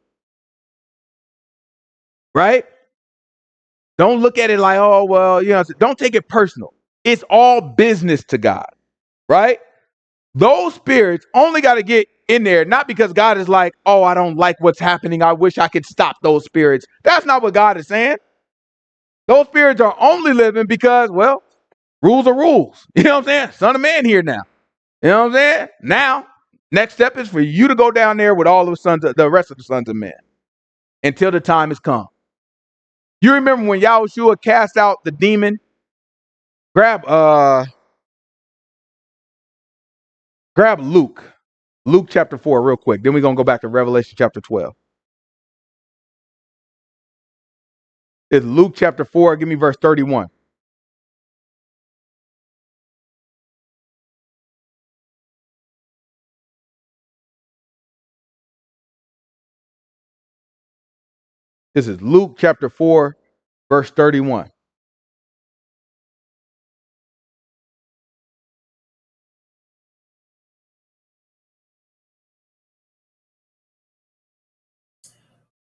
A: Right? Don't look at it like, oh, well, don't take it personal. It's all business to God. Right? Those spirits only got to get in there, not because God is like, oh, I don't like what's happening. I wish I could stop those spirits. That's not what God is saying. Those spirits are only living because, well, rules are rules. You know what I'm saying? Son of man here now. You know what I'm saying? Now, next step is for you to go down there with all the rest of the sons of men until the time has come. You remember when Yahushua cast out the demon? Grab Luke chapter 4 real quick. Then we're going to go back to Revelation chapter 12. It's Luke chapter 4. Give me verse 31. This is Luke chapter 4, verse 31.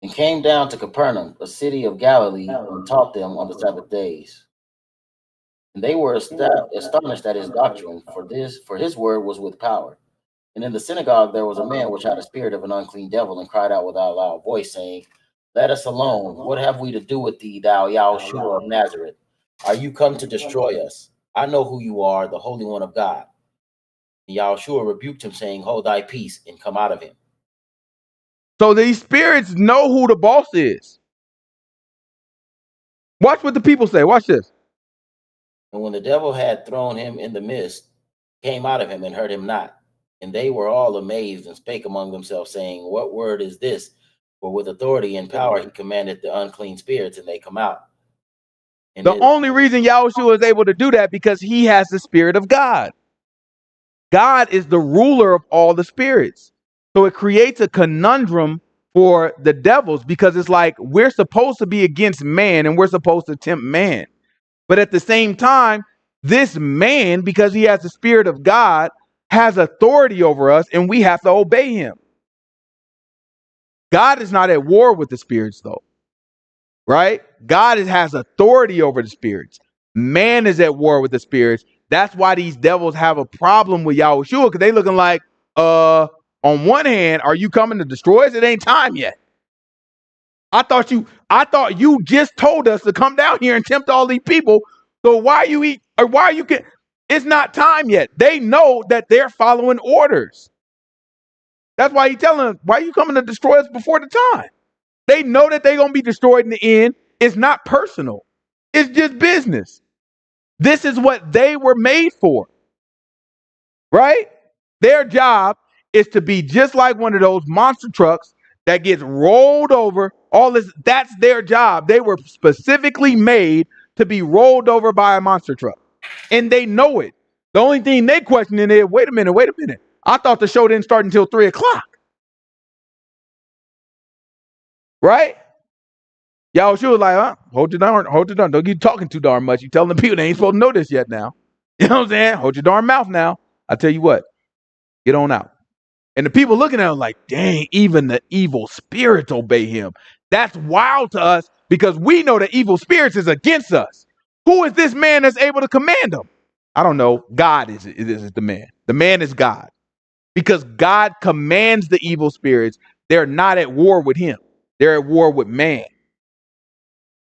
B: And came down to Capernaum, a city of Galilee, and taught them on the Sabbath days. And they were astonished at his doctrine, for his word was with power. And in the synagogue there was a man which had a spirit of an unclean devil, and cried out with a loud voice, saying, Let us alone. What have we to do with thee, thou Yahushua of Nazareth? Are you come to destroy us? I know who you are, the Holy One of God. And Yahushua rebuked him, saying, Hold thy peace, and come out of him.
A: So these spirits know who the boss is. Watch what the people say. Watch this.
B: And when the devil had thrown him in the midst, came out of him and hurt him not. And they were all amazed and spake among themselves, saying, What word is this? For with authority and power he commanded the unclean spirits, and they come out. And
A: the only reason Yahushua is able to do that because he has the Spirit of God. God is the ruler of all the spirits. So it creates a conundrum for the devils because it's like we're supposed to be against man and we're supposed to tempt man. But at the same time, this man, because he has the Spirit of God, has authority over us and we have to obey him. God is not at war with the spirits, though. Right? God has authority over the spirits. Man is at war with the spirits. That's why these devils have a problem with Yahushua, because they looking like, on one hand, are you coming to destroy us? It ain't time yet. I thought you just told us to come down here and tempt all these people. So why are you it's not time yet. They know that they're following orders. That's why he's telling them, why are you coming to destroy us before the time? They know that they're going to be destroyed in the end. It's not personal. It's just business. This is what they were made for, right? Their job is to be just like one of those monster trucks that gets rolled over. All this, that's their job. They were specifically made to be rolled over by a monster truck. And they know it. The only thing they questioning is, wait a minute. I thought the show didn't start until 3:00. Right? Yahushua was like, hold your darn. Don't get talking too darn much. You telling the people they ain't supposed to know this yet now. You know what I'm saying? Hold your darn mouth now. I tell you what, get on out. And the people looking at him like, dang, even the evil spirits obey him. That's wild to us because we know the evil spirits is against us. Who is this man that's able to command them? I don't know. God is the man. The man is God. Because God commands the evil spirits. They're not at war with him. They're at war with man.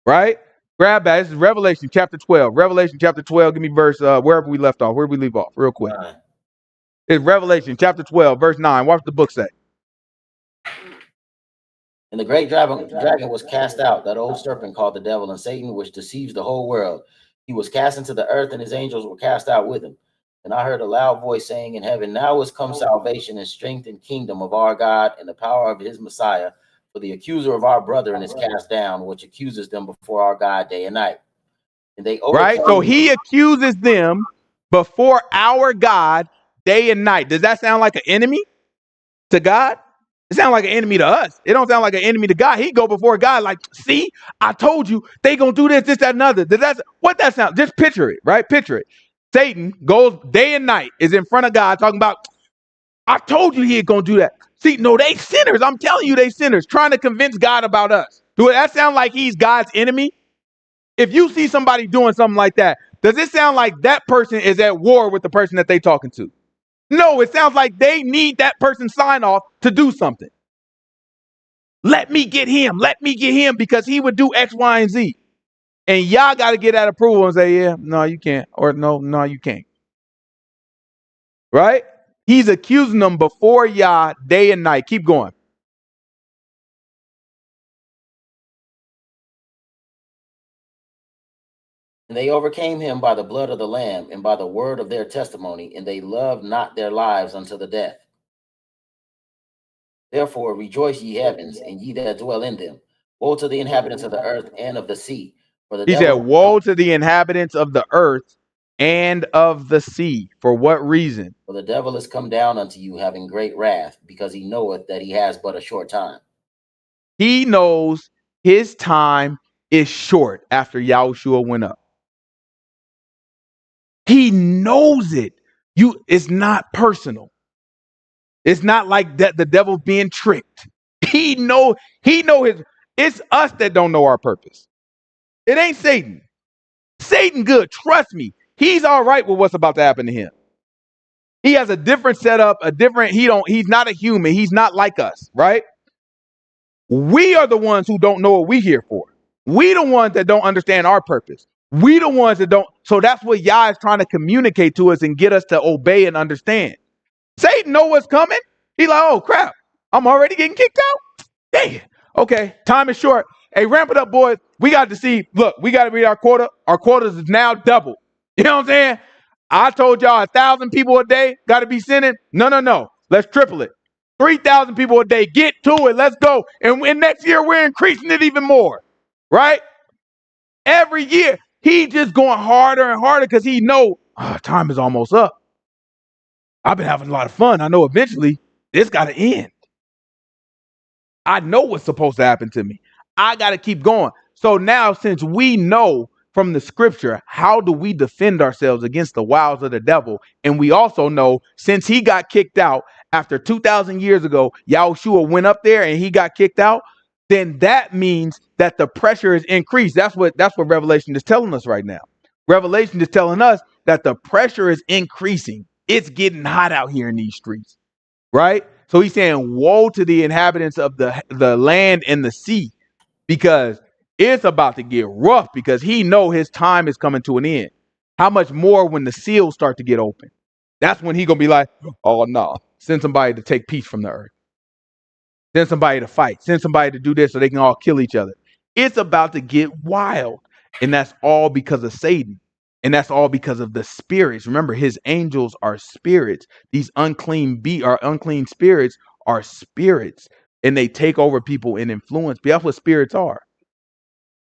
A: Right? Grab that. This is Revelation chapter 12. Revelation chapter 12. Give me verse wherever we left off. Where did we leave off? Real quick. It's Revelation chapter 12, verse 9. Watch the book say.
B: And the great dragon was cast out, that old serpent called the devil and Satan, which deceives the whole world. He was cast into the earth, and his angels were cast out with him. And I heard a loud voice saying in heaven, now is come salvation and strength and kingdom of our God and the power of his Messiah. For the accuser of our brethren is cast down, which accuses them before our God day and night. And they
A: right? So he accuses them before our God day and night. Does that sound like an enemy to God? It sounds like an enemy to us. It don't sound like an enemy to God. He go before God like, see, I told you they gonna do this, that, and another. What that sound? Just picture it, right? Picture it. Satan goes day and night, is in front of God talking about, I told you he ain't gonna do that. See, no, they sinners. I'm telling you, they sinners, trying to convince God about us. Do that sound like he's God's enemy? If you see somebody doing something like that, does it sound like that person is at war with the person that they talking to? No, it sounds like they need that person's sign off to do something. Let me get him because he would do X, Y, and Z. And y'all got to get that approval and say, yeah, no, you can't. Or no, you can't. Right? He's accusing them before Yah day and night. Keep going.
B: And they overcame him by the blood of the Lamb and by the word of their testimony, and they loved not their lives unto the death. Therefore rejoice, ye heavens, and ye that dwell in them. Woe to the inhabitants of the earth and of the sea. For the
A: He said, woe to the inhabitants of the earth and of the sea. For what reason?
B: For the devil is come down unto you, having great wrath, because he knoweth that he has but a short time.
A: He knows his time is short after Yahushua went up. He knows it. It's not personal. It's not like that the devil's being tricked. He know it's us that don't know our purpose. It ain't Satan. Satan good. Trust me. He's all right with what's about to happen to him. He has a different setup, he's not a human. He's not like us, right? We are the ones who don't know what we're here for. We the ones that don't understand our purpose. We the ones that don't. So that's what Yah is trying to communicate to us and get us to obey and understand. Satan know what's coming. He like, oh crap, I'm already getting kicked out. Dang. Okay, time is short. Hey, ramp it up, boys. We got to see. Look, we got to read our quota. Our quotas is now double. You know what I'm saying? I told y'all 1,000 people a day got to be sinning. No. Let's triple it. 3,000 people a day. Get to it. Let's go. And next year we're increasing it even more. Right? Every year he just going harder and harder because he know time is almost up. I've been having a lot of fun. I know eventually this got to end. I know what's supposed to happen to me. I got to keep going. So now, since we know from the scripture, how do we defend ourselves against the wiles of the devil? And we also know, since he got kicked out after 2,000 years ago, Yahushua went up there and he got kicked out, then that means that the pressure is increased. That's what Revelation is telling us right now. Revelation is telling us that the pressure is increasing. It's getting hot out here in these streets, right? So he's saying, woe to the inhabitants of the land and the sea, because it's about to get rough, because he know his time is coming to an end. How much more when the seals start to get open? That's when he gonna be like, oh no, send somebody to take peace from the earth. Send somebody to fight. Send somebody to do this so they can all kill each other. It's about to get wild. And that's all because of Satan. And that's all because of the spirits. Remember, his angels are spirits. These unclean spirits are spirits. And they take over people and influence. But that's what spirits are.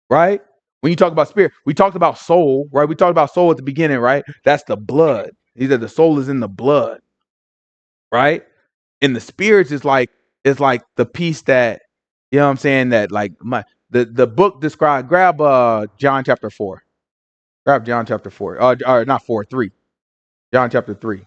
A: Right? When you talk about spirit, we talked about soul, right? We talked about soul at the beginning, right? That's the blood. He said the soul is in the blood, right? And the spirits is like the piece that, you know what I'm saying, that like the book described. Grab John chapter 4. Grab John chapter 4. Or not 4, 3. John chapter 3.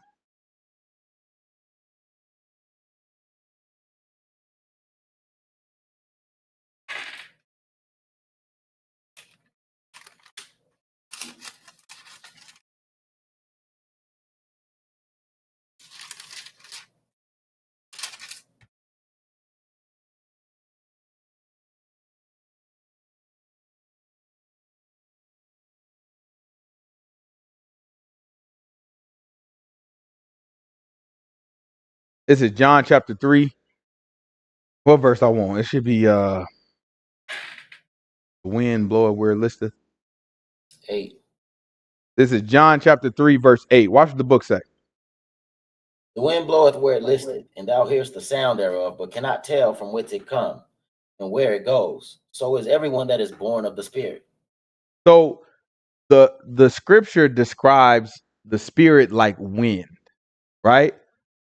A: This is John chapter 3. What verse I want? It should be the wind bloweth where it listeth.
B: 8.
A: This is John chapter 3, verse 8. Watch what the book say.
B: The wind bloweth where it listeth, and thou hearest the sound thereof, but cannot tell from whence it come and where it goes. So is everyone that is born of the Spirit.
A: So the scripture describes the spirit like wind, right?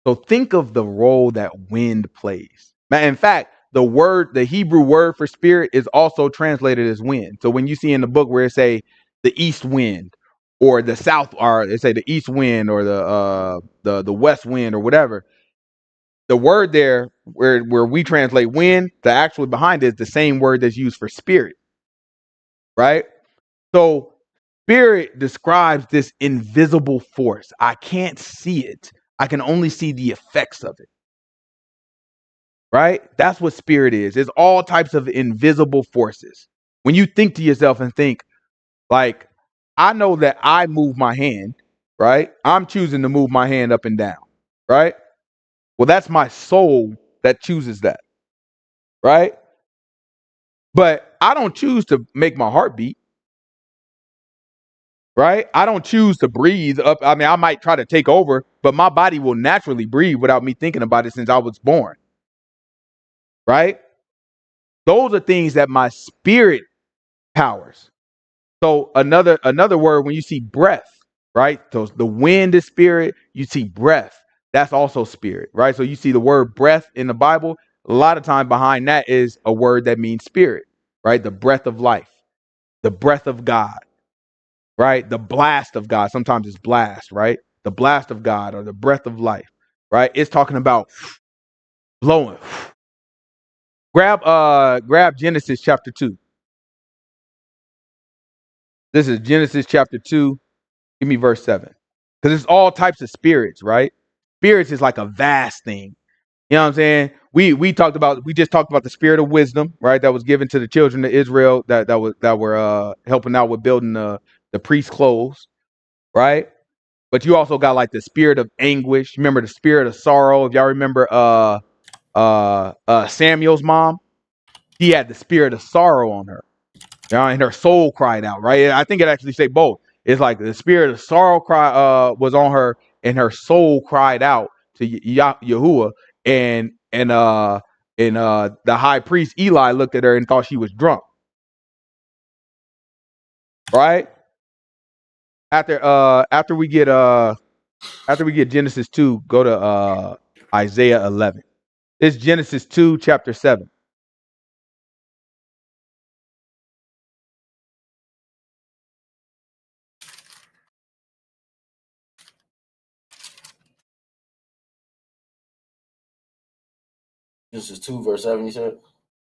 A: So think of the role that wind plays. In fact, the Hebrew word for spirit is also translated as wind. So when you see in the book where it say the east wind or the south, or they say the east wind or the west wind or whatever, the word there where we translate wind, the actual behind it is the same word that's used for spirit, right? So spirit describes this invisible force. I can't see it. I can only see the effects of it. Right? That's what spirit is. It's all types of invisible forces. When you think to yourself and think, like, I know that I move my hand, right? I'm choosing to move my hand up and down, right? Well, that's my soul that chooses that, right? But I don't choose to make my heart beat, right? I don't choose to breathe up. I mean, I might try to take over, but my body will naturally breathe without me thinking about it since I was born, right? Those are things that my spirit powers. So another word, when you see breath, right? So the wind is spirit. You see breath. That's also spirit, right? So you see the word breath in the Bible. A lot of time behind that is a word that means spirit, right? The breath of life, the breath of God, right? The blast of God. Sometimes it's blast, right? The blast of God or the breath of life, right? It's talking about blowing. Grab Genesis chapter 2. This is Genesis chapter 2. Give me verse 7. Because it's all types of spirits, right? Spirits is like a vast thing. You know what I'm saying? We just talked about the spirit of wisdom, right? That was given to the children of Israel that were helping out with building the priest's clothes, right? But you also got like the spirit of anguish. Remember the spirit of sorrow. If y'all remember Samuel's mom, she had the spirit of sorrow on her. And her soul cried out, right? I think it actually say both. It's like the spirit of sorrow was on her, and her soul cried out to Yahuwah, and the high priest Eli looked at her and thought she was drunk, right? After we get Genesis 2, go to Isaiah 11. It's Genesis 2, chapter 7.
B: This is 2 verse 7, you said?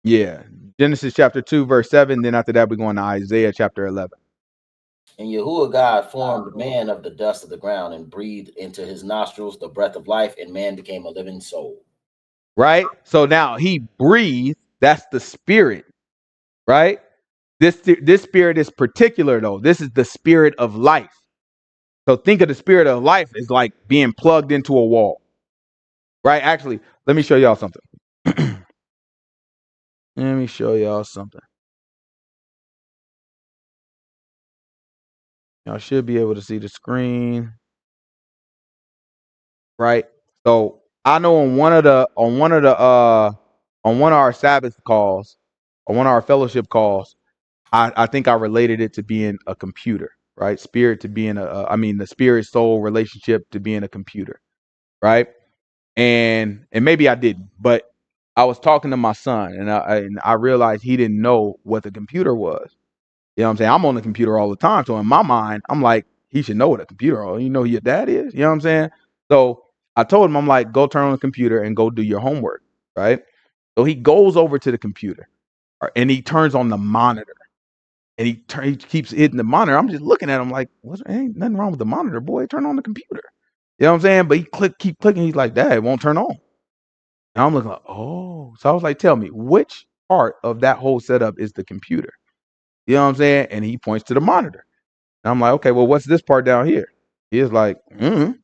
A: Yeah, Genesis chapter 2, verse 7. Then after that, we're going to Isaiah chapter 11.
B: And Yahuwah God formed man of the dust of the ground and breathed into his nostrils the breath of life, and man became a living soul.
A: Right? So now he breathed. That's the spirit, right? This spirit is particular though. This is the spirit of life. So think of the spirit of life as like being plugged into a wall, right? Actually, let me show y'all something. Let me show y'all something. Y'all should be able to see the screen, right? So I know on one of our Sabbath calls, on one of our fellowship calls, I think I related it to being a computer, right? Spirit to being the spirit soul relationship to being a computer, right? And maybe I didn't, but I was talking to my son, and I realized he didn't know what the computer was. You know what I'm saying? I'm on the computer all the time, so in my mind, I'm like, he should know what a computer is. You know who your dad is? You know what I'm saying? So I told him, I'm like, go turn on the computer and go do your homework, right? So he goes over to the computer, and he turns on the monitor. And he keeps hitting the monitor. I'm just looking at him like, ain't nothing wrong with the monitor, boy. Turn on the computer. You know what I'm saying? But he keep clicking. He's like, Dad, it won't turn on. And I'm looking like, oh. So I was like, tell me, which part of that whole setup is the computer? You know what I'm saying? And he points to the monitor. And I'm like, okay, well, what's this part down here? He is like, I'm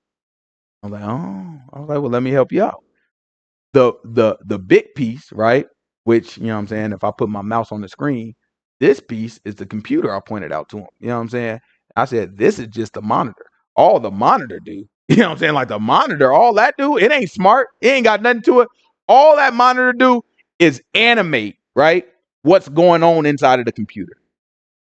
A: like, oh. I was like, well, let me help you out. The big piece, right? Which, you know what I'm saying, if I put my mouse on the screen, this piece is the computer. I pointed out to him. You know what I'm saying? I said, this is just the monitor. All the monitor do, you know what I'm saying? Like the monitor, all that do, it ain't smart. It ain't got nothing to it. All that monitor do is animate, right? What's going on inside of the computer.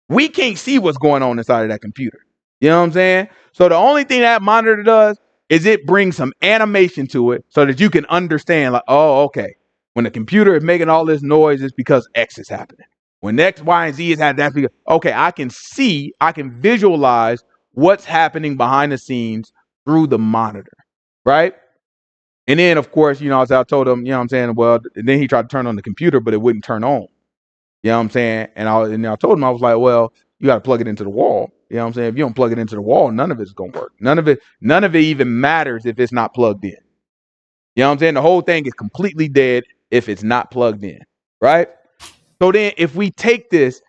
A: We can't see what's going on inside of that computer. You know what I'm saying? So the only thing that monitor does is it brings some animation to it so that you can understand, like, oh, okay. When the computer is making all this noise, it's because X is happening. When X, Y, and Z is happening, that's because, okay, I can visualize what's happening behind the scenes through the monitor, right? And then, of course, as I told him, I'm saying, well, then he tried to turn on the computer, but it wouldn't turn on. You know what I'm saying? And I told him, I was like, well, you got to plug it into the wall. You know what I'm saying? If you don't plug it into the wall, none of it's going to work. None of it even matters if it's not plugged in. You know what I'm saying? The whole thing is completely dead if it's not plugged in, right? So then if we take this,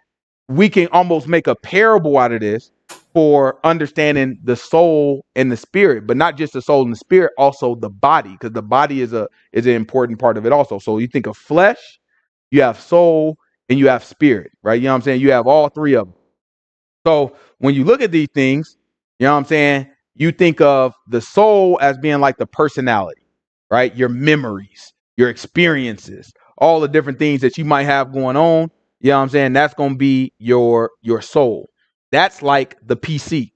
A: we can almost make a parable out of this for understanding the soul and the spirit, but not just the soul and the spirit, also the body, because the body is an important part of it also. So you think of flesh, you have soul, and you have spirit, right? You know what I'm saying? You have all three of them. So when you look at these things, you know what I'm saying? You think of the soul as being like the personality, right? Your memories, your experiences, all the different things that you might have going on. You know what I'm saying? That's going to be your soul. That's like the PC,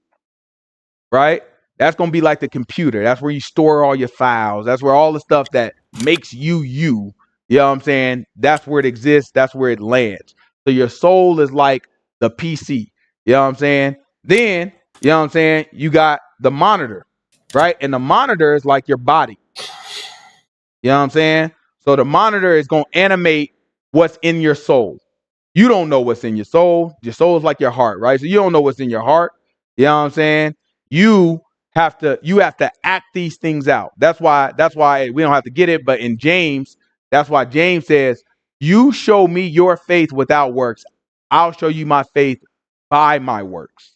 A: right? That's going to be like the computer. That's where you store all your files. That's where all the stuff that makes you. You know what I'm saying? That's where it exists. That's where it lands. So your soul is like the PC. You know what I'm saying? Then, you know what I'm saying? You got the monitor, right? And the monitor is like your body. You know what I'm saying? So the monitor is going to animate what's in your soul. You don't know what's in your soul. Your soul is like your heart, right? So you don't know what's in your heart. You know what I'm saying? You have to act these things out. That's why we don't have to get it. But in James, that's why James says, you show me your faith without works. I'll show you my faith by my works.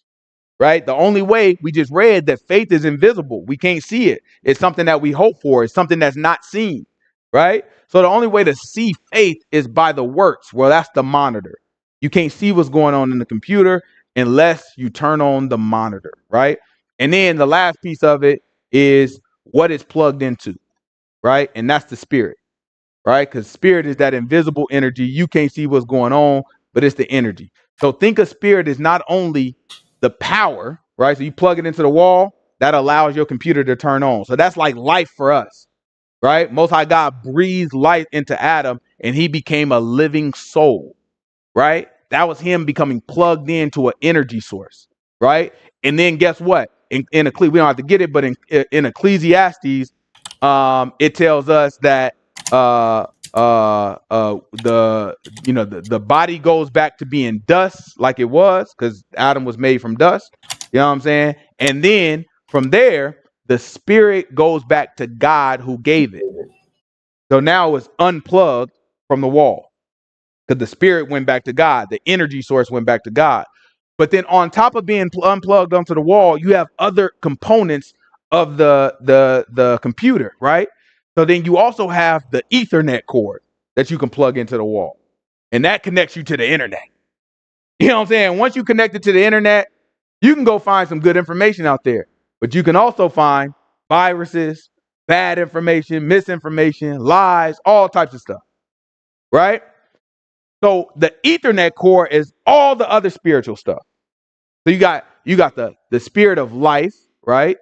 A: Right? The only way, we just read that faith is invisible. We can't see it. It's something that we hope for. It's something that's not seen. Right? So the only way to see faith is by the works. Well, that's the monitor. You can't see what's going on in the computer unless you turn on the monitor. Right? And then the last piece of it is what it's plugged into. Right? And that's the spirit. Right? Because spirit is that invisible energy. You can't see what's going on, but it's the energy. So think of spirit as not only the power, right? So you plug it into the wall, that allows your computer to turn on. So that's like life for us, right? Most High God breathed life into Adam and he became a living soul, right? That was him becoming plugged into an energy source, right? And then guess what? In we don't have to get it, but in Ecclesiastes, it tells us that the body goes back to being dust like it was, because Adam was made from dust. You know what I'm saying? And then from there, the spirit goes back to God who gave it. So now it's unplugged from the wall because the spirit went back to God. The energy source went back to God. But then on top of being unplugged onto the wall, you have other components of the computer, right? So then you also have the Ethernet cord that you can plug into the wall. And that connects you to the internet. You know what I'm saying? Once you connect it to the internet, you can go find some good information out there. But you can also find viruses, bad information, misinformation, lies, all types of stuff. Right? So the Ethernet core is all the other spiritual stuff. So you got the spirit of life, right?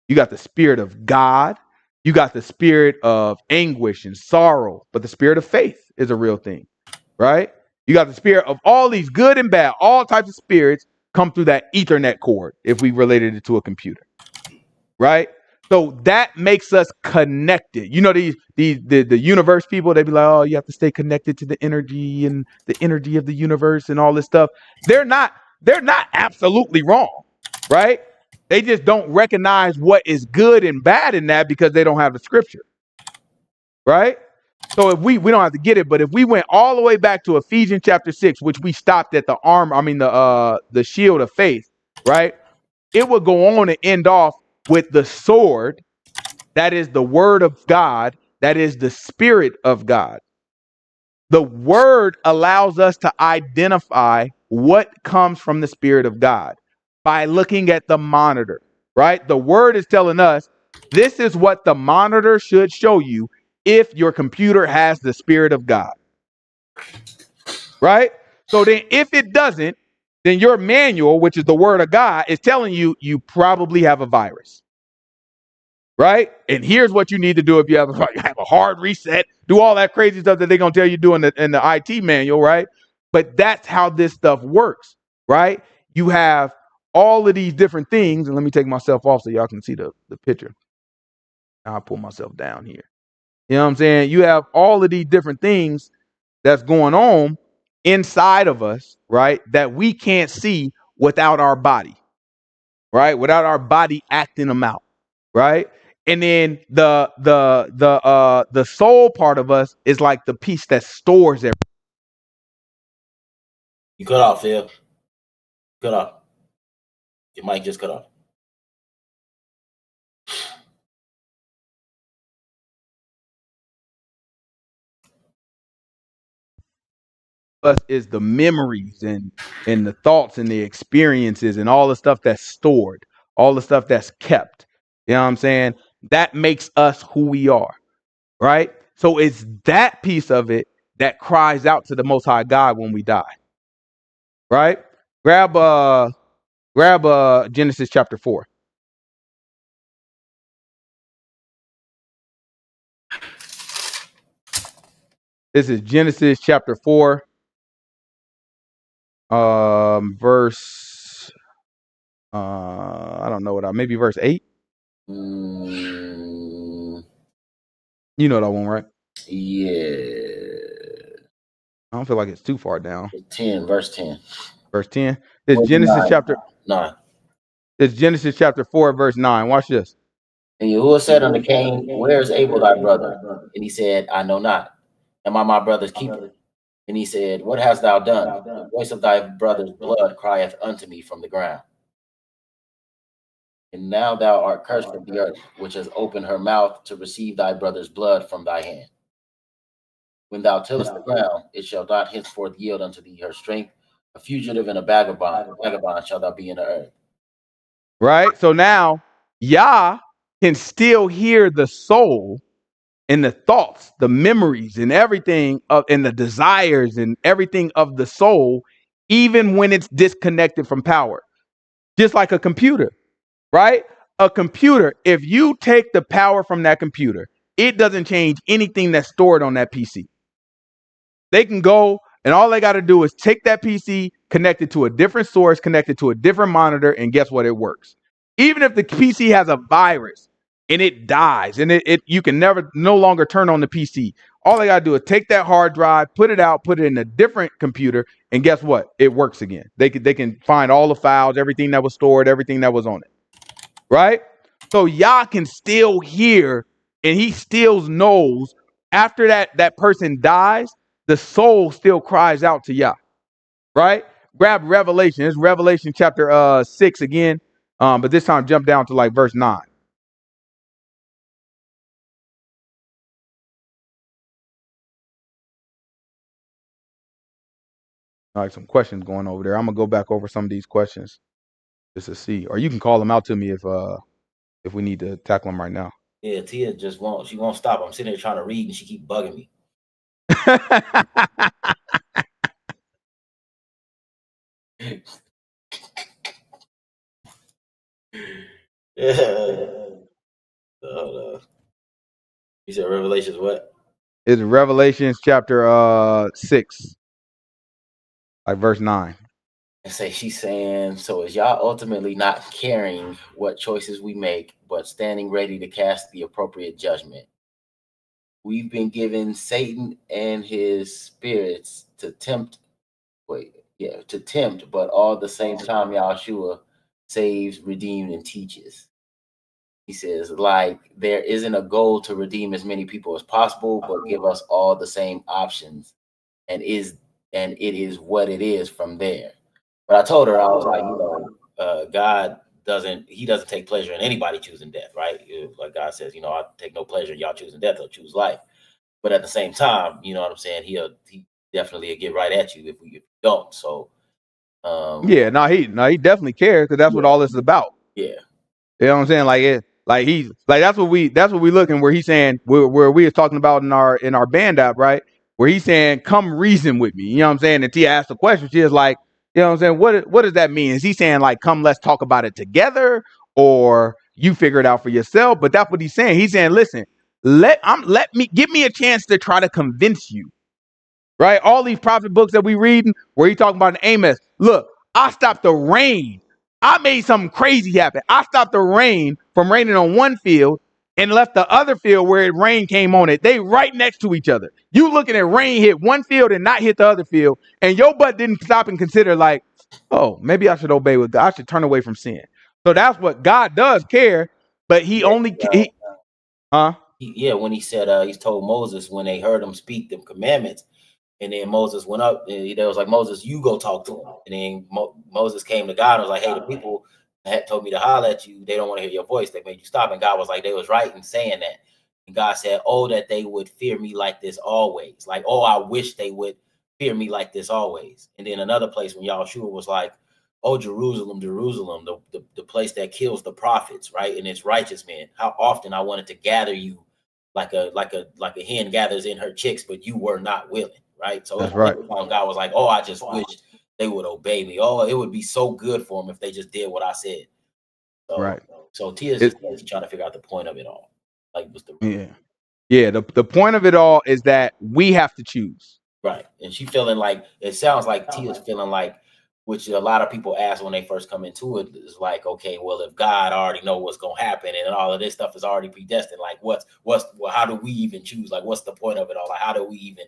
A: You got the spirit of God. You got the spirit of anguish and sorrow, but the spirit of faith is a real thing, right? You got the spirit of all these good and bad, all types of spirits come through that Ethernet cord if we related it to a computer, right? So that makes us connected. You know, the universe people, they be like, oh, you have to stay connected to the energy and the energy of the universe and all this stuff. They're not absolutely wrong, right? They just don't recognize what is good and bad in that because they don't have the scripture, right? So if we don't have to get it, but if we went all the way back to Ephesians chapter 6, which we stopped at the shield of faith, right? It would go on and end off with the sword, that is the word of God, that is the spirit of God. The word allows us to identify what comes from the spirit of God by looking at the monitor, right? The word is telling us this is what the monitor should show you if your computer has the spirit of God, right? So then if it doesn't, then your manual, which is the word of God, is telling you you probably have a virus. Right? And here's what you need to do if you have a hard reset, do all that crazy stuff that they're going to tell you do in the IT manual, right? But that's how this stuff works, right? You have all of these different things, and let me take myself off so y'all can see the picture. I'll pull myself down here. You know what I'm saying? You have all of these different things that's going on inside of us, right? That we can't see without our body, right? Without our body acting them out, right? And then the soul part of us is like the piece that stores everything.
B: You cut off, Phil. Cut off. Your mic just cut off.
A: Us is the memories and the thoughts and the experiences and all the stuff that's stored, all the stuff that's kept. You know what I'm saying? That makes us who we are, right? So it's that piece of it that cries out to the Most High God when we die, right? Grab Genesis chapter 4. This is Genesis chapter 4, verse I don't know maybe verse 8. You know that one, right?
B: Yeah.
A: I don't feel like it's too far down.
B: 10, verse 10.
A: Verse 10. It's Genesis chapter
B: 9.
A: It's Genesis chapter 4, verse 9. Watch this.
B: And Yahuwah said unto Cain, where is Abel thy brother? And he said, I know not. Am I my brother's keeper? And he said, what hast thou done? The voice of thy brother's blood crieth unto me from the ground. And now thou art cursed from the earth, which has opened her mouth to receive thy brother's blood from thy hand. When thou tillest the ground, it shall not henceforth yield unto thee her strength. A fugitive and a vagabond shalt thou be in the earth.
A: Right? So now, Yah can still hear the soul and the thoughts, the memories, and everything and the desires and everything of the soul, even when it's disconnected from power. Just like a computer, right? A computer, if you take the power from that computer, it doesn't change anything that's stored on that PC. They can go and all they got to do is take that PC, connect it to a different source, connect it to a different monitor, and guess what? It works. Even if the PC has a virus and it dies and you can no longer turn on the PC. All they gotta do is take that hard drive, put it out, put it in a different computer, and guess what? It works again. They can find all the files, everything that was stored, everything that was on it. Right? So Yah can still hear, and he still knows after that person dies, the soul still cries out to Yah. Right? Grab Revelation. It's Revelation chapter 6 again. But this time jump down to like verse 9. All right, some questions going over there. I'm gonna go back over some of these questions just to see, or you can call them out to me if we need to tackle them right now.
B: Yeah, Tia just won't. She won't stop. I'm sitting there trying to read, and she keep bugging me. Yeah. You said Revelations what?
A: It's Revelations chapter 6, like verse 9.
B: And say she's saying, so is Yah ultimately not caring what choices we make, but standing ready to cast the appropriate judgment? We've been given Satan and his spirits to tempt, but all the same time Yahshua saves, redeems, and teaches. He says, like, there isn't a goal to redeem as many people as possible, but give us all the same options, and it is what it is from there. But I told her, I was like, God doesn't take pleasure in anybody choosing death, right? Like God says, I take no pleasure in y'all choosing death, He'll choose life. But at the same time, you know what I'm saying? He definitely will get right at you if we don't. So
A: he definitely cares, because that's what all this is about.
B: Yeah.
A: You know what I'm saying? That's what we looking, where he's saying, where we was talking about in our band app, right? Where he's saying, come reason with me. You know what I'm saying? And Tia asked the question, she is like, you know what I'm saying? What does that mean? Is he saying like, come, let's talk about it together, or you figure it out for yourself? But that's what he's saying. He's saying, listen, give me a chance to try to convince you. Right? All these prophet books that we reading, where he talking about an Amos. Look, I stopped the rain. I made something crazy happen. I stopped the rain from raining on one field and left the other field where it rain came on it. They right next to each other. You looking at rain hit one field and not hit the other field, and your butt didn't stop and consider like, oh, maybe I should obey with God. I should turn away from sin. So that's what God does care, but he only
B: when he said he told Moses when they heard him speak them commandments, and then Moses went up and they was like, Moses, you go talk to him. And then Moses came to God and was like, hey, the people had told me to holler at you, they don't want to hear your voice, they made you stop. And God was like, they was right in saying that. And God said, oh, that they would fear me like this always. Like, oh, I wish they would fear me like this always. And then another place when Yahshua was like, oh, Jerusalem, Jerusalem, the place that kills the prophets, right? And it's righteous men. How often I wanted to gather you like a hen gathers in her chicks, but you were not willing, right? So
A: that's right.
B: God was like, oh, I just wish they would obey me. Oh, it would be so good for them if they just did what I said. So,
A: right.
B: So Tia's just trying to figure out the point of it all. Like, what's the
A: the point of it all is that we have to choose.
B: Right. And she feeling like, it sounds like Tia's feeling like, which a lot of people ask when they first come into it, is like, okay, well, if God already know what's going to happen and all of this stuff is already predestined, like how do we even choose? Like, what's the point of it all? Like, how do we even,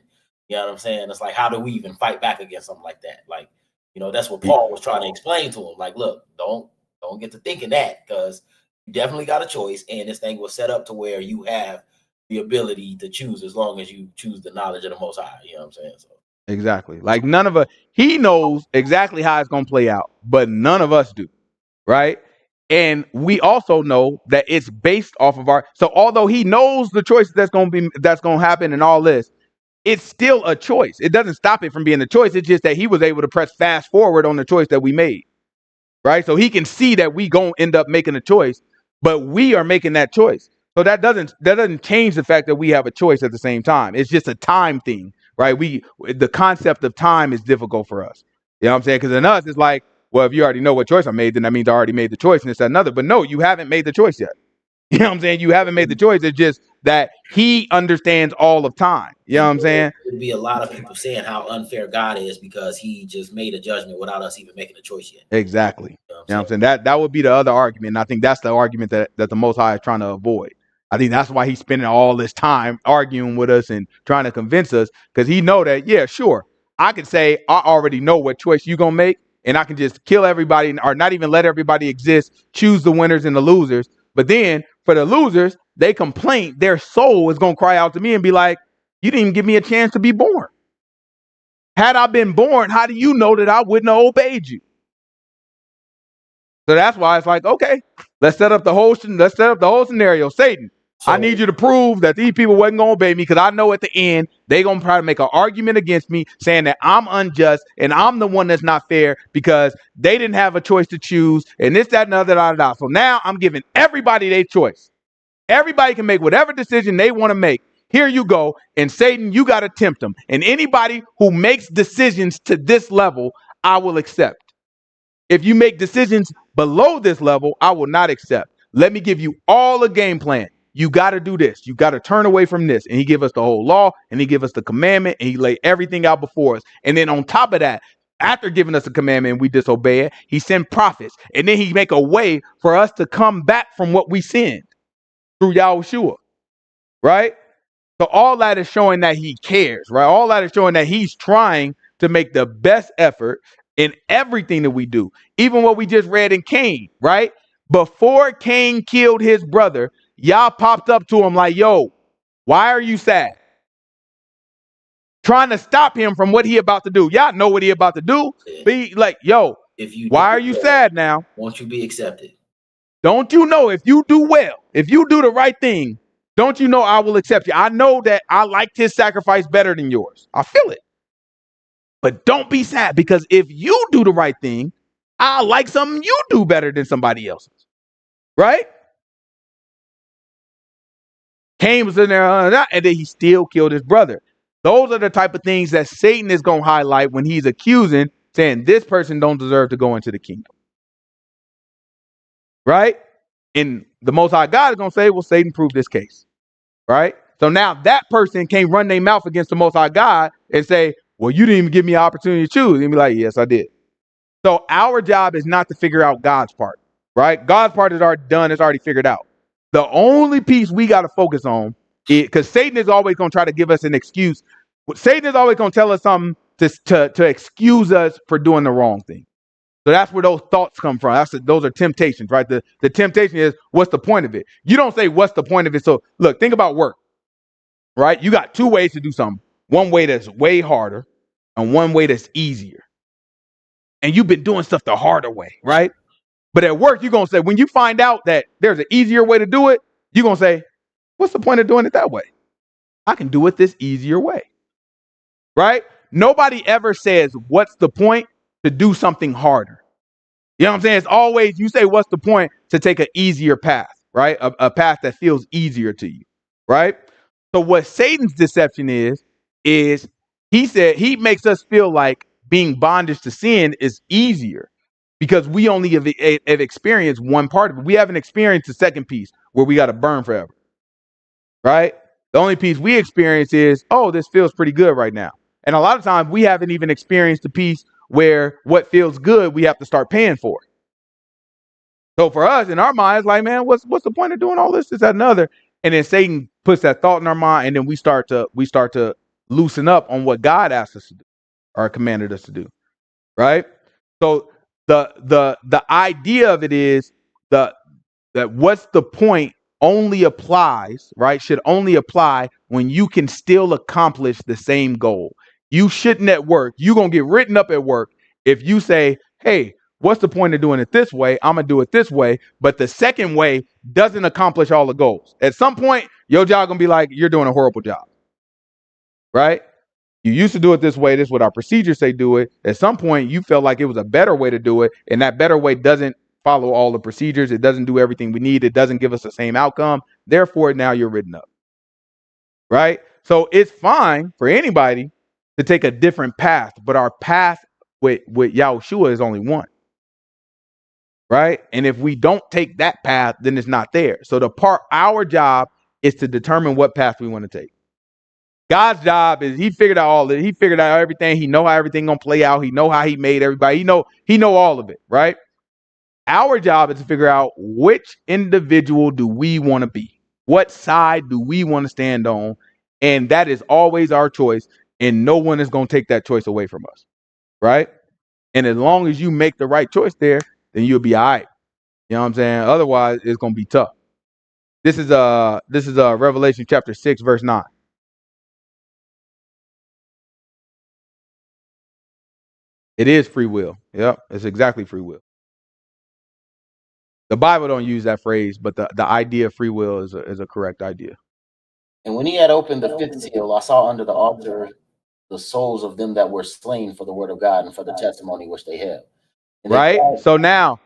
B: you know what I'm saying? It's like, how do we even fight back against something like that? Like, that's what Paul was trying to explain to him. Like, look, don't get to thinking that, because you definitely got a choice. And this thing was set up to where you have the ability to choose, as long as you choose the knowledge of the Most High. You know what I'm saying? So.
A: Exactly. Like none of us, he knows exactly how it's going to play out, but none of us do. Right. And we also know that it's based off of so although he knows the choice that's going to happen and all this, it's still a choice. It doesn't stop it from being a choice. It's just that he was able to press fast forward on the choice that we made. Right. So he can see that we going to end up making a choice, but we are making that choice. So that doesn't change the fact that we have a choice at the same time. It's just a time thing. Right. The concept of time is difficult for us. You know what I'm saying? Because in us, it's like, well, if you already know what choice I made, then that means I already made the choice, and it's another. But no, you haven't made the choice yet. You know what I'm saying? You haven't made the choice. It's just that he understands all of time. You know what I'm saying?
B: There'd be a lot of people saying how unfair God is because he just made a judgment without us even making a choice yet.
A: Exactly. You know what I'm saying? That would be the other argument. And I think that's the argument that the Most High is trying to avoid. I think that's why he's spending all this time arguing with us and trying to convince us, because he know that, yeah, sure, I can say I already know what choice you're going to make, and I can just kill everybody or not even let everybody exist, choose the winners and the losers. But then for the losers, they complain, their soul is going to cry out to me and be like, you didn't even give me a chance to be born. Had I been born, how do you know that I wouldn't have obeyed you? So that's why it's like, okay, let's set up the whole scenario. Satan, I need you to prove that these people wasn't going to obey me, because I know at the end they're going to try to make an argument against me saying that I'm unjust and I'm the one that's not fair because they didn't have a choice to choose and this, that, and other, da, da, da. So now I'm giving everybody their choice. Everybody can make whatever decision they want to make. Here you go. And Satan, you got to tempt them. And anybody who makes decisions to this level, I will accept. If you make decisions below this level, I will not accept. Let me give you all a game plan. You got to do this. You got to turn away from this. And he give us the whole law, and he give us the commandment, and he lay everything out before us. And then on top of that, after giving us a commandment and we disobey it, he send prophets. And then he make a way for us to come back from what we sinned through Yahushua, right? So all that is showing that he cares, right? All that is showing that he's trying to make the best effort in everything that we do. Even what we just read in Cain, right? Before Cain killed his brother, Yah popped up to him like, yo, why are you sad? Trying to stop him from what he about to do. Y'all know what he about to do. Be like, yo, why are you sad now?
B: Won't you be accepted?
A: Don't you know if you do well, if you do the right thing, don't you know I will accept you? I know that I liked his sacrifice better than yours. I feel it. But don't be sad, because if you do the right thing, I like something you do better than somebody else's. Right? Cain was in there, and then he still killed his brother. Those are the type of things that Satan is going to highlight when he's accusing, saying this person don't deserve to go into the kingdom. Right? And the Most High God is going to say, well, Satan proved this case. Right? So now that person can't run their mouth against the Most High God and say, well, you didn't even give me an opportunity to choose. And be like, yes, I did. So our job is not to figure out God's part, right? God's part is already done. It's already figured out. The only piece we got to focus on is, because Satan is always going to try to give us an excuse. Satan is always going to tell us something to excuse us for doing the wrong thing. So that's where those thoughts come from. Those are temptations, right? The temptation is, what's the point of it? You don't say, what's the point of it? So look, think about work, right? You got two ways to do something. One way that's way harder and one way that's easier. And you've been doing stuff the harder way, right? But at work, you're going to say, when you find out that there's an easier way to do it, you're going to say, what's the point of doing it that way? I can do it this easier way, right? Nobody ever says, what's the point to do something harder? You know what I'm saying? It's always, you say, what's the point to take an easier path, right? A path that feels easier to you, right? So what Satan's deception is he said he makes us feel like being bondage to sin is easier because we only have experienced one part of it. We haven't experienced the second piece where we got to burn forever, right? The only piece we experience is, oh, this feels pretty good right now. And a lot of times we haven't even experienced the piece where what feels good, we have to start paying for it. So for us, in our minds, like, man, what's the point of doing all this, that, and other? And then Satan puts that thought in our mind, and then we start to loosen up on what God asked us to do or commanded us to do, right? So the idea of it is that what's the point only applies, right? Should only apply when you can still accomplish the same goal. You shouldn't at work. You're going to get written up at work if you say, hey, what's the point of doing it this way? I'm going to do it this way. But the second way doesn't accomplish all the goals. At some point, your job going to be like, you're doing a horrible job, right? You used to do it this way. This is what our procedures say do it. At some point, you felt like it was a better way to do it. And that better way doesn't follow all the procedures. It doesn't do everything we need. It doesn't give us the same outcome. Therefore, now you're written up, right? So it's fine for anybody to take a different path. But our path with Yahushua is only one, right? And if we don't take that path, then it's not there. So our job is to determine what path we want to take. God's job is he figured out all of it. He figured out everything. He know how everything gonna play out. He know how he made everybody. He know all of it, right? Our job is to figure out which individual do we want to be. What side do we want to stand on? And that is always our choice. And no one is going to take that choice away from us. Right. And as long as you make the right choice there, then you'll be all right. You know what I'm saying? Otherwise, it's going to be tough. This is Revelation chapter 6, verse 9. It is free will. Yep, it's exactly free will. The Bible don't use that phrase, but the idea of free will is a correct idea.
B: And when he had opened the fifth seal, I saw under the altar the souls of them that were slain for the word of God and for the testimony which they held.
A: Right? So now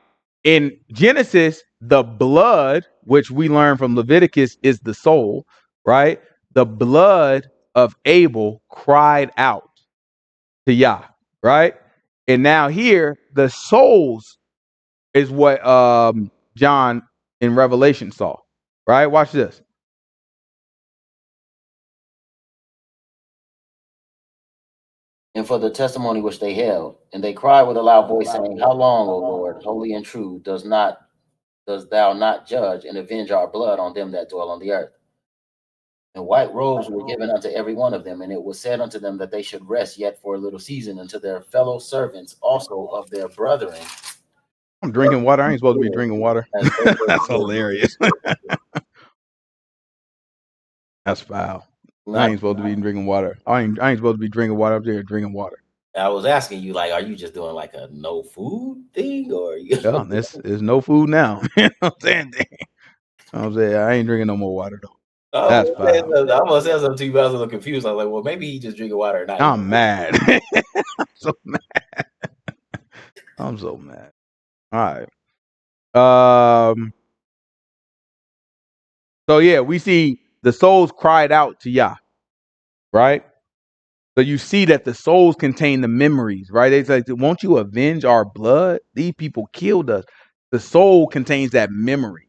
A: in Genesis, the blood, which we learn from Leviticus, is the soul, right? The blood of Abel cried out to Yah, right? And now here, the souls is what John in Revelation saw, right? Watch this.
B: And for the testimony which they held, and they cried with a loud voice, saying, How long, O Lord, holy and true, does thou not judge and avenge our blood on them that dwell on the earth? And white robes were given unto every one of them, and it was said unto them that they should rest yet for a little season unto their fellow servants also of their brethren.
A: I'm drinking water. I ain't supposed to be drinking water. That's hilarious. That's foul. I ain't supposed to be drinking water. I ain't supposed to be drinking water. I'm there drinking water.
B: I was asking you, like, are you just doing like a no food thing, or you?
A: Yeah, there's no food now. You know what I'm saying? I ain't drinking no more water though. That's foul.
B: I'm gonna say something to you, but I was a little confused. I was like, well, maybe he just drinking water or not.
A: I'm mad. I'm so mad. I'm so mad. All right. So yeah, we see the souls cried out to Yah, right? So you see that the souls contain the memories, right? It's like, won't you avenge our blood? These people killed us. The soul contains that memory,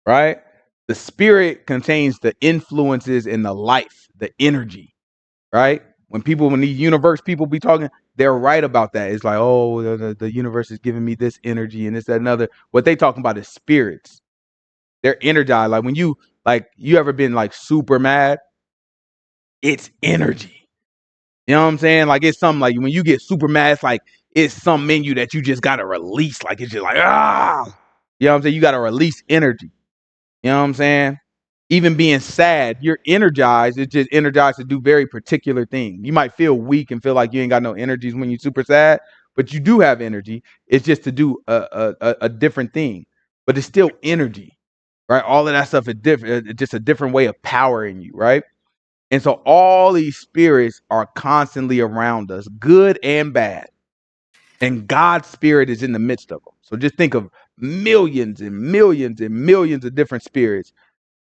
A: right? The spirit contains the influences and the life, the energy, right? When these universe people be talking, they're right about that. It's like, oh, the universe is giving me this energy and this, that, and other. What they talking about is spirits. They're energized. Like when you ever been like super mad? It's energy. You know what I'm saying? Like it's something like when you get super mad, it's like it's some menu that you just gotta release. Like it's just like, ah. You know what I'm saying? You gotta release energy. You know what I'm saying? Even being sad, you're energized. It's just energized to do very particular things. You might feel weak and feel like you ain't got no energies when you're super sad, but you do have energy. It's just to do a different thing, but it's still energy, right? All of that stuff is different. Just a different way of powering you, right? And so all these spirits are constantly around us, good and bad. And God's spirit is in the midst of them. So just think of millions and millions and millions of different spirits,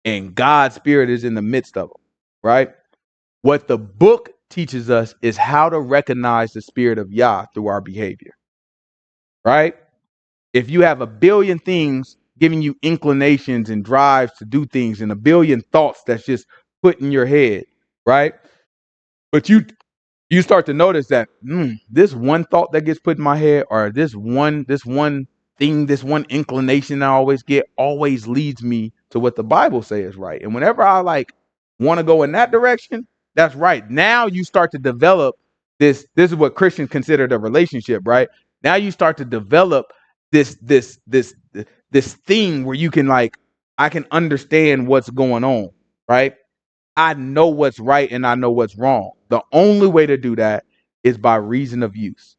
A: and God's spirit is in the midst of them, right? What the book teaches us is how to recognize the spirit of Yah through our behavior, right? If you have a billion things giving you inclinations and drives to do things and a billion thoughts that's just put in your head, right? But you start to notice that this one thought that gets put in my head, or this one thing, this one inclination I always get, always leads me to what the Bible says is right. And whenever I want to go in that direction, that's right. Now you start to develop this. This is what Christians consider the relationship, right? Now you start to develop this thing where you can I can understand what's going on, right? I know what's right and I know what's wrong. The only way to do that is by reason of use,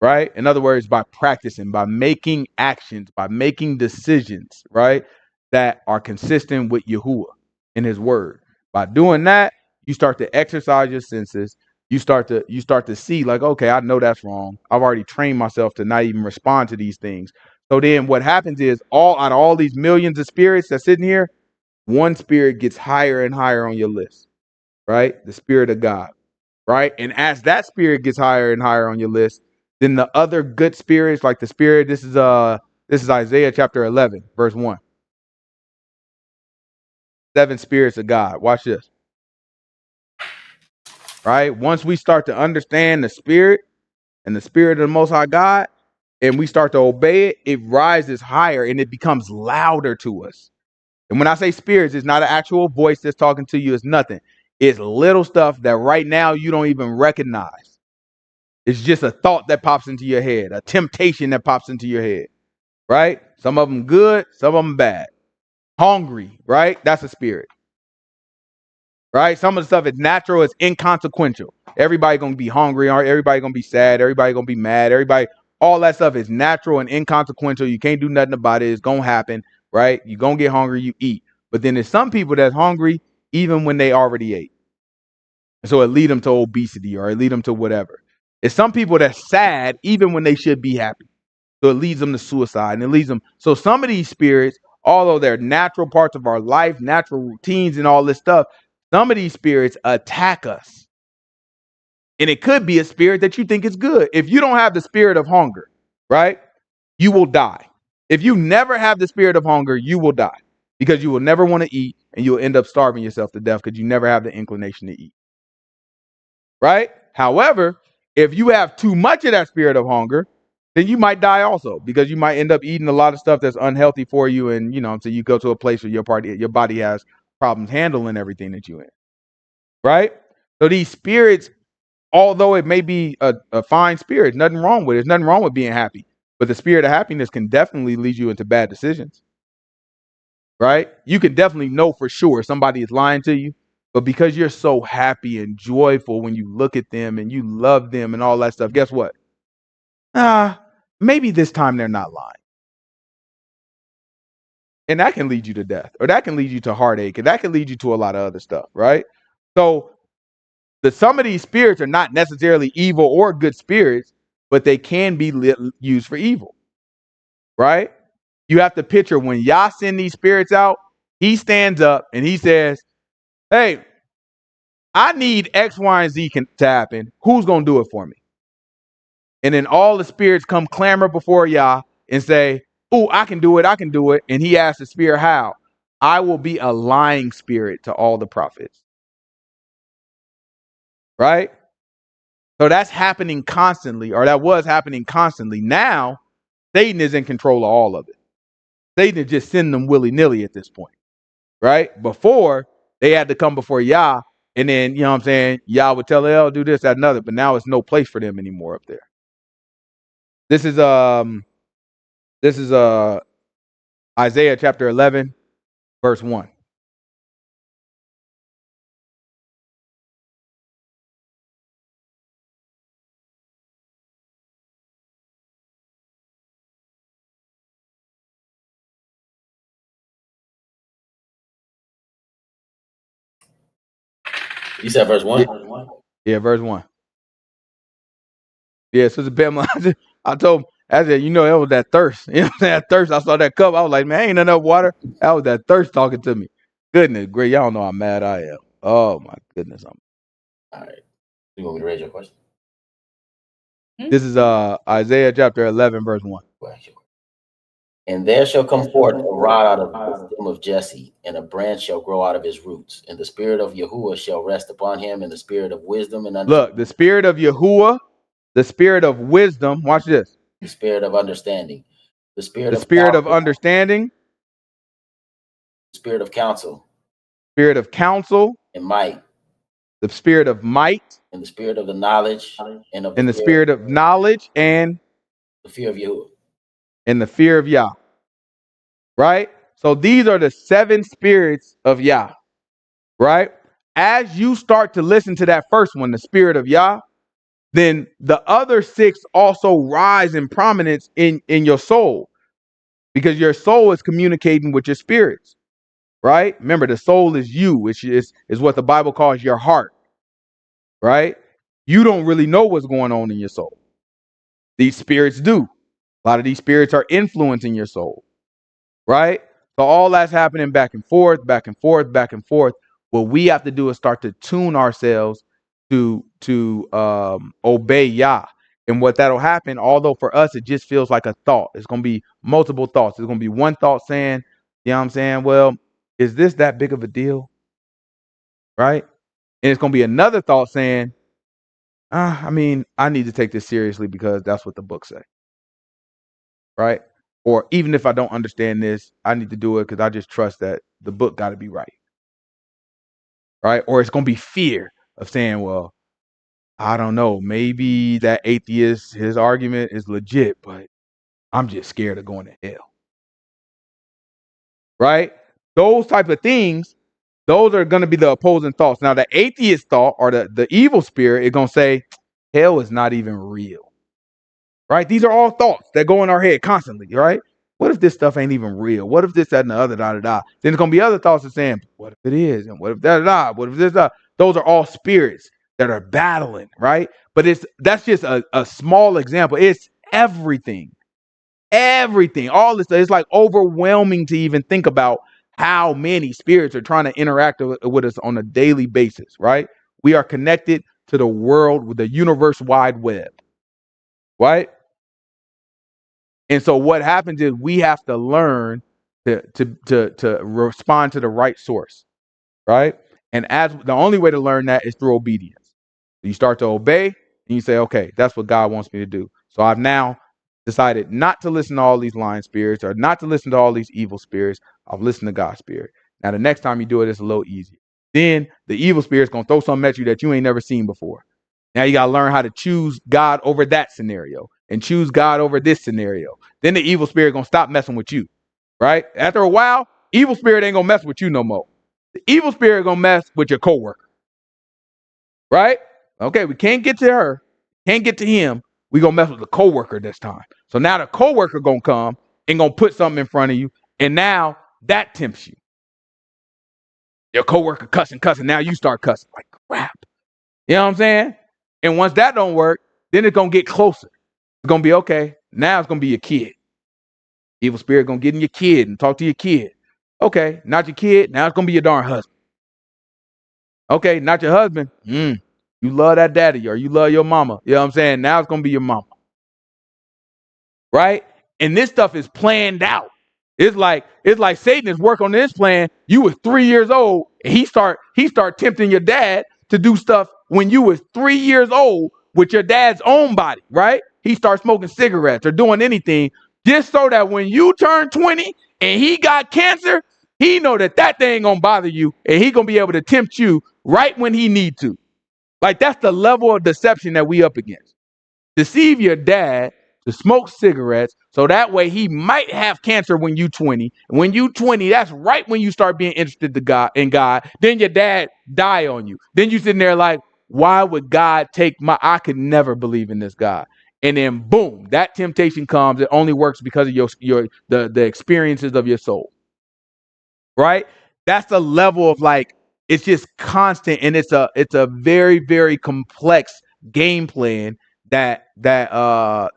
A: right? In other words, by practicing, by making actions, by making decisions, right? That are consistent with Yahuwah and his word. By doing that, you start to exercise your senses. You start to see like, okay, I know that's wrong. I've already trained myself to not even respond to these things. So then what happens is out of all these millions of spirits that's sitting here, one spirit gets higher and higher on your list, right? The spirit of God, right? And as that spirit gets higher and higher on your list, then the other good spirits, like the spirit, this is Isaiah chapter 11, verse 1. 7 spirits of God. Watch this. Right? Once we start to understand the spirit and the spirit of the Most High God, and we start to obey it, it rises higher and it becomes louder to us. And when I say spirits, it's not an actual voice that's talking to you. It's nothing. It's little stuff that right now you don't even recognize. It's just a thought that pops into your head, a temptation that pops into your head, right? Some of them good, some of them bad. Hungry, right? That's a spirit, right? Some of the stuff is natural, it's inconsequential. Everybody gonna be hungry, everybody gonna be sad, everybody gonna be mad, everybody, all that stuff is natural and inconsequential. You can't do nothing about it. It's gonna happen, right? You're gonna get hungry, you eat. But then there's some people that's hungry even when they already ate. And so it lead them to obesity or it lead them to whatever. It's some people that's sad even when they should be happy. So it leads them to suicide and it leads them. So some of these spirits, although they're natural parts of our life, natural routines and all this stuff, some of these spirits attack us. And it could be a spirit that you think is good. If you don't have the spirit of hunger, right, you will die. If you never have the spirit of hunger, you will die because you will never want to eat and you'll end up starving yourself to death because you never have the inclination to eat. Right? However, if you have too much of that spirit of hunger, then you might die also because you might end up eating a lot of stuff that's unhealthy for you. And, so you go to a place where your body has problems handling everything that you're in. Right? So these spirits, although it may be a fine spirit, nothing wrong with it. There's nothing wrong with being happy. But the spirit of happiness can definitely lead you into bad decisions. Right? You can definitely know for sure somebody is lying to you. But because you're so happy and joyful when you look at them and you love them and all that stuff, guess what? Maybe this time they're not lying. And that can lead you to death, or that can lead you to heartache, and that can lead you to a lot of other stuff, right? So some of these spirits are not necessarily evil or good spirits, but they can be used for evil, right? You have to picture when Yah send these spirits out, he stands up and he says, hey, I need X, Y, and Z to happen. Who's going to do it for me? And then all the spirits come clamor before Yah and say, oh, I can do it. I can do it. And he asks the spirit, how? I will be a lying spirit to all the prophets. Right? So that's happening constantly, or that was happening constantly. Now, Satan is in control of all of it. Satan is just sending them willy-nilly at this point. Right? Before, they had to come before Yah, and then, Yah would tell them, do this, that, another, but now it's no place for them anymore up there. This is Isaiah chapter 11, verse 1.
B: You said verse 1?
A: Yeah, verse 1. Yeah, Sister Pamela, I told him, I said, that was that thirst. That thirst. I saw that cup. I was like, man, ain't enough water. That was that thirst talking to me. Goodness, great. Y'all know how mad I am. Oh, my goodness.
B: All right. You want me to raise your question?
A: This is Isaiah chapter 11, verse 1.
B: And there shall come forth a rod out of the stem of Jesse, and a branch shall grow out of his roots. And the spirit of Yahuwah shall rest upon him, and the spirit of wisdom and understanding.
A: Look, the spirit of Yahuwah, the spirit of wisdom. Watch this.
B: The spirit of understanding. The spirit
A: of understanding.
B: The spirit of counsel.
A: Spirit of counsel.
B: And might.
A: The spirit of might.
B: And the spirit of the knowledge. And
A: the spirit of knowledge and
B: the fear of Yahuwah.
A: And the fear of Yah. Right? So these are the 7 spirits of Yah. Right? As you start to listen to that first one, the spirit of Yah, then the other 6 also rise in prominence in your soul, because your soul is communicating with your spirits. Right? Remember, the soul is you, which is what the Bible calls your heart. Right? You don't really know what's going on in your soul. These spirits do. A lot of these spirits are influencing your soul. Right? So all that's happening back and forth, back and forth, back and forth. What we have to do is start to tune ourselves to obey Yah. And what that'll happen, although for us it just feels like a thought. It's going to be multiple thoughts. There's going to be one thought saying, well, is this that big of a deal? Right? And it's going to be another thought saying, I need to take this seriously because that's what the book says. Right? Or even if I don't understand this, I need to do it because I just trust that the book got to be right. Right? Or it's going to be fear of saying, well, I don't know, maybe that atheist, his argument is legit, but I'm just scared of going to hell. Right? Those type of things, those are going to be the opposing thoughts. Now, the atheist thought or the evil spirit is going to say, hell is not even real. Right? These are all thoughts that go in our head constantly, right? What if this stuff ain't even real? What if this, that, and the other, da, da, da? Then there's going to be other thoughts that saying, what if it is? And what if that, da, what if this, da? Those are all spirits that are battling, right? But that's just a small example. It's everything. Everything. All this stuff. It's like overwhelming to even think about how many spirits are trying to interact with us on a daily basis, right? We are connected to the world with the universe wide web, right? And so what happens is we have to learn to respond to the right source, right? And as the only way to learn that is through obedience. You start to obey and you say, okay, that's what God wants me to do. So I've now decided not to listen to all these lying spirits or not to listen to all these evil spirits. I've listened to God's spirit. Now, the next time you do it, it's a little easier. Then the evil spirit's going to throw something at you that you ain't never seen before. Now you got to learn how to choose God over that scenario and choose God over this scenario. Then the evil spirit going to stop messing with you, right? After a while, evil spirit ain't going to mess with you no more. The evil spirit going to mess with your coworker, right? Okay, we can't get to her, can't get to him. We going to mess with the coworker this time. So now the coworker going to come and going to put something in front of you, and now that tempts you. Your coworker cussing. Now you start cussing. Like, crap. You know what I'm saying? And once that don't work, then it's going to get closer. It's going to be, okay, now it's going to be your kid. Evil spirit going to get in your kid and talk to your kid. Okay, not your kid. Now it's going to be your darn husband. Okay, not your husband. You love that daddy or you love your mama. You know what I'm saying? Now it's going to be your mama. Right? And this stuff is planned out. It's like Satan is working on this plan. You were 3 years old. And he start tempting your dad to do stuff when you was 3 years old with your dad's own body, right? He starts smoking cigarettes or doing anything just so that when you turn 20 and he got cancer, he know that thing ain't gonna bother you and he gonna be able to tempt you right when he need to. Like, that's the level of deception that we up against. Deceive your dad to smoke cigarettes so that way he might have cancer when you 20. And when you 20, that's right when you start being interested in God. Then your dad die on you. Then you sitting there like, why would God take I could never believe in this God. And then boom, that temptation comes. It only works because of the experiences of your soul. Right? That's the level of like, it's just constant, and it's a very, very complex game plan that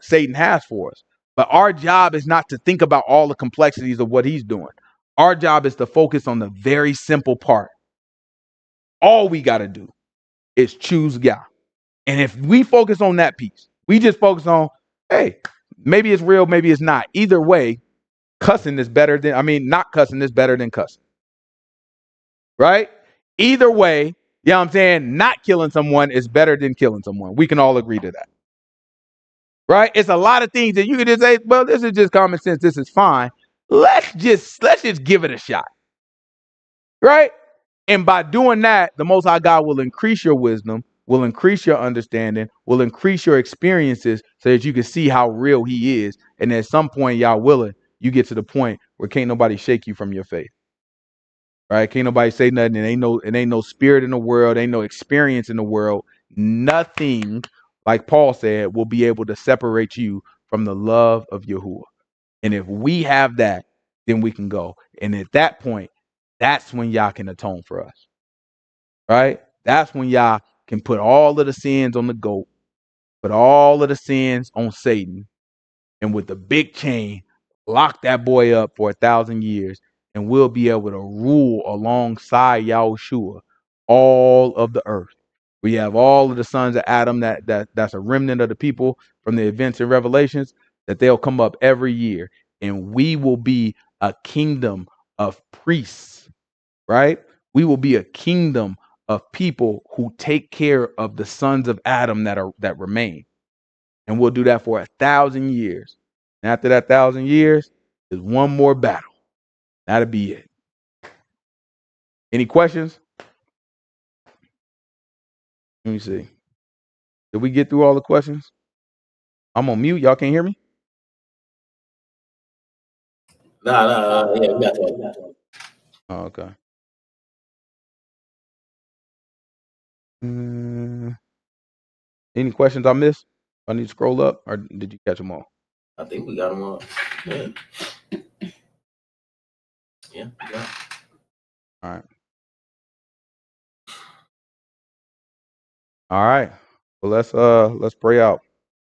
A: Satan has for us. But our job is not to think about all the complexities of what he's doing. Our job is to focus on the very simple part. All we got to do is choose God. And if we focus on that piece, we just focus on, hey, maybe it's real, maybe it's not. Either way, not cussing is better than cussing. Right? Either way, you know what I'm saying? Not killing someone is better than killing someone. We can all agree to that. Right? It's a lot of things that you can just say, well, this is just common sense. This is fine. Let's just give it a shot. Right? And by doing that, the Most High God will increase your wisdom, will increase your understanding, will increase your experiences so that you can see how real he is. And at some point, y'all willing, you get to the point where can't nobody shake you from your faith. Right? Can't nobody say nothing. It ain't no spirit in the world. Ain't no experience in the world. Nothing, like Paul said, will be able to separate you from the love of Yahuwah. And if we have that, then we can go. And at that point, that's when y'all can atone for us. Right? That's when y'all can put all of the sins on the goat, put all of the sins on Satan, and with the big chain, lock that boy up for 1,000 years, and we'll be able to rule alongside Yahushua all of the earth. We have all of the sons of Adam that's a remnant of the people from the events in Revelations, that they'll come up every year, and we will be a kingdom of priests, right? We will be a kingdom of people who take care of the sons of Adam that remain. And we'll do that for 1,000 years. And after that 1,000 years, there's one more battle. That'll be it. Any questions? Let me see. Did we get through all the questions? I'm on mute. Y'all can't hear me?
B: No, yeah, we got to.
A: Oh, okay. Any questions I missed? I need to scroll up, or did you catch them all?
B: I think we got them all. Yeah. Yeah, we got 'em.
A: All right. All right. Well, let's pray out.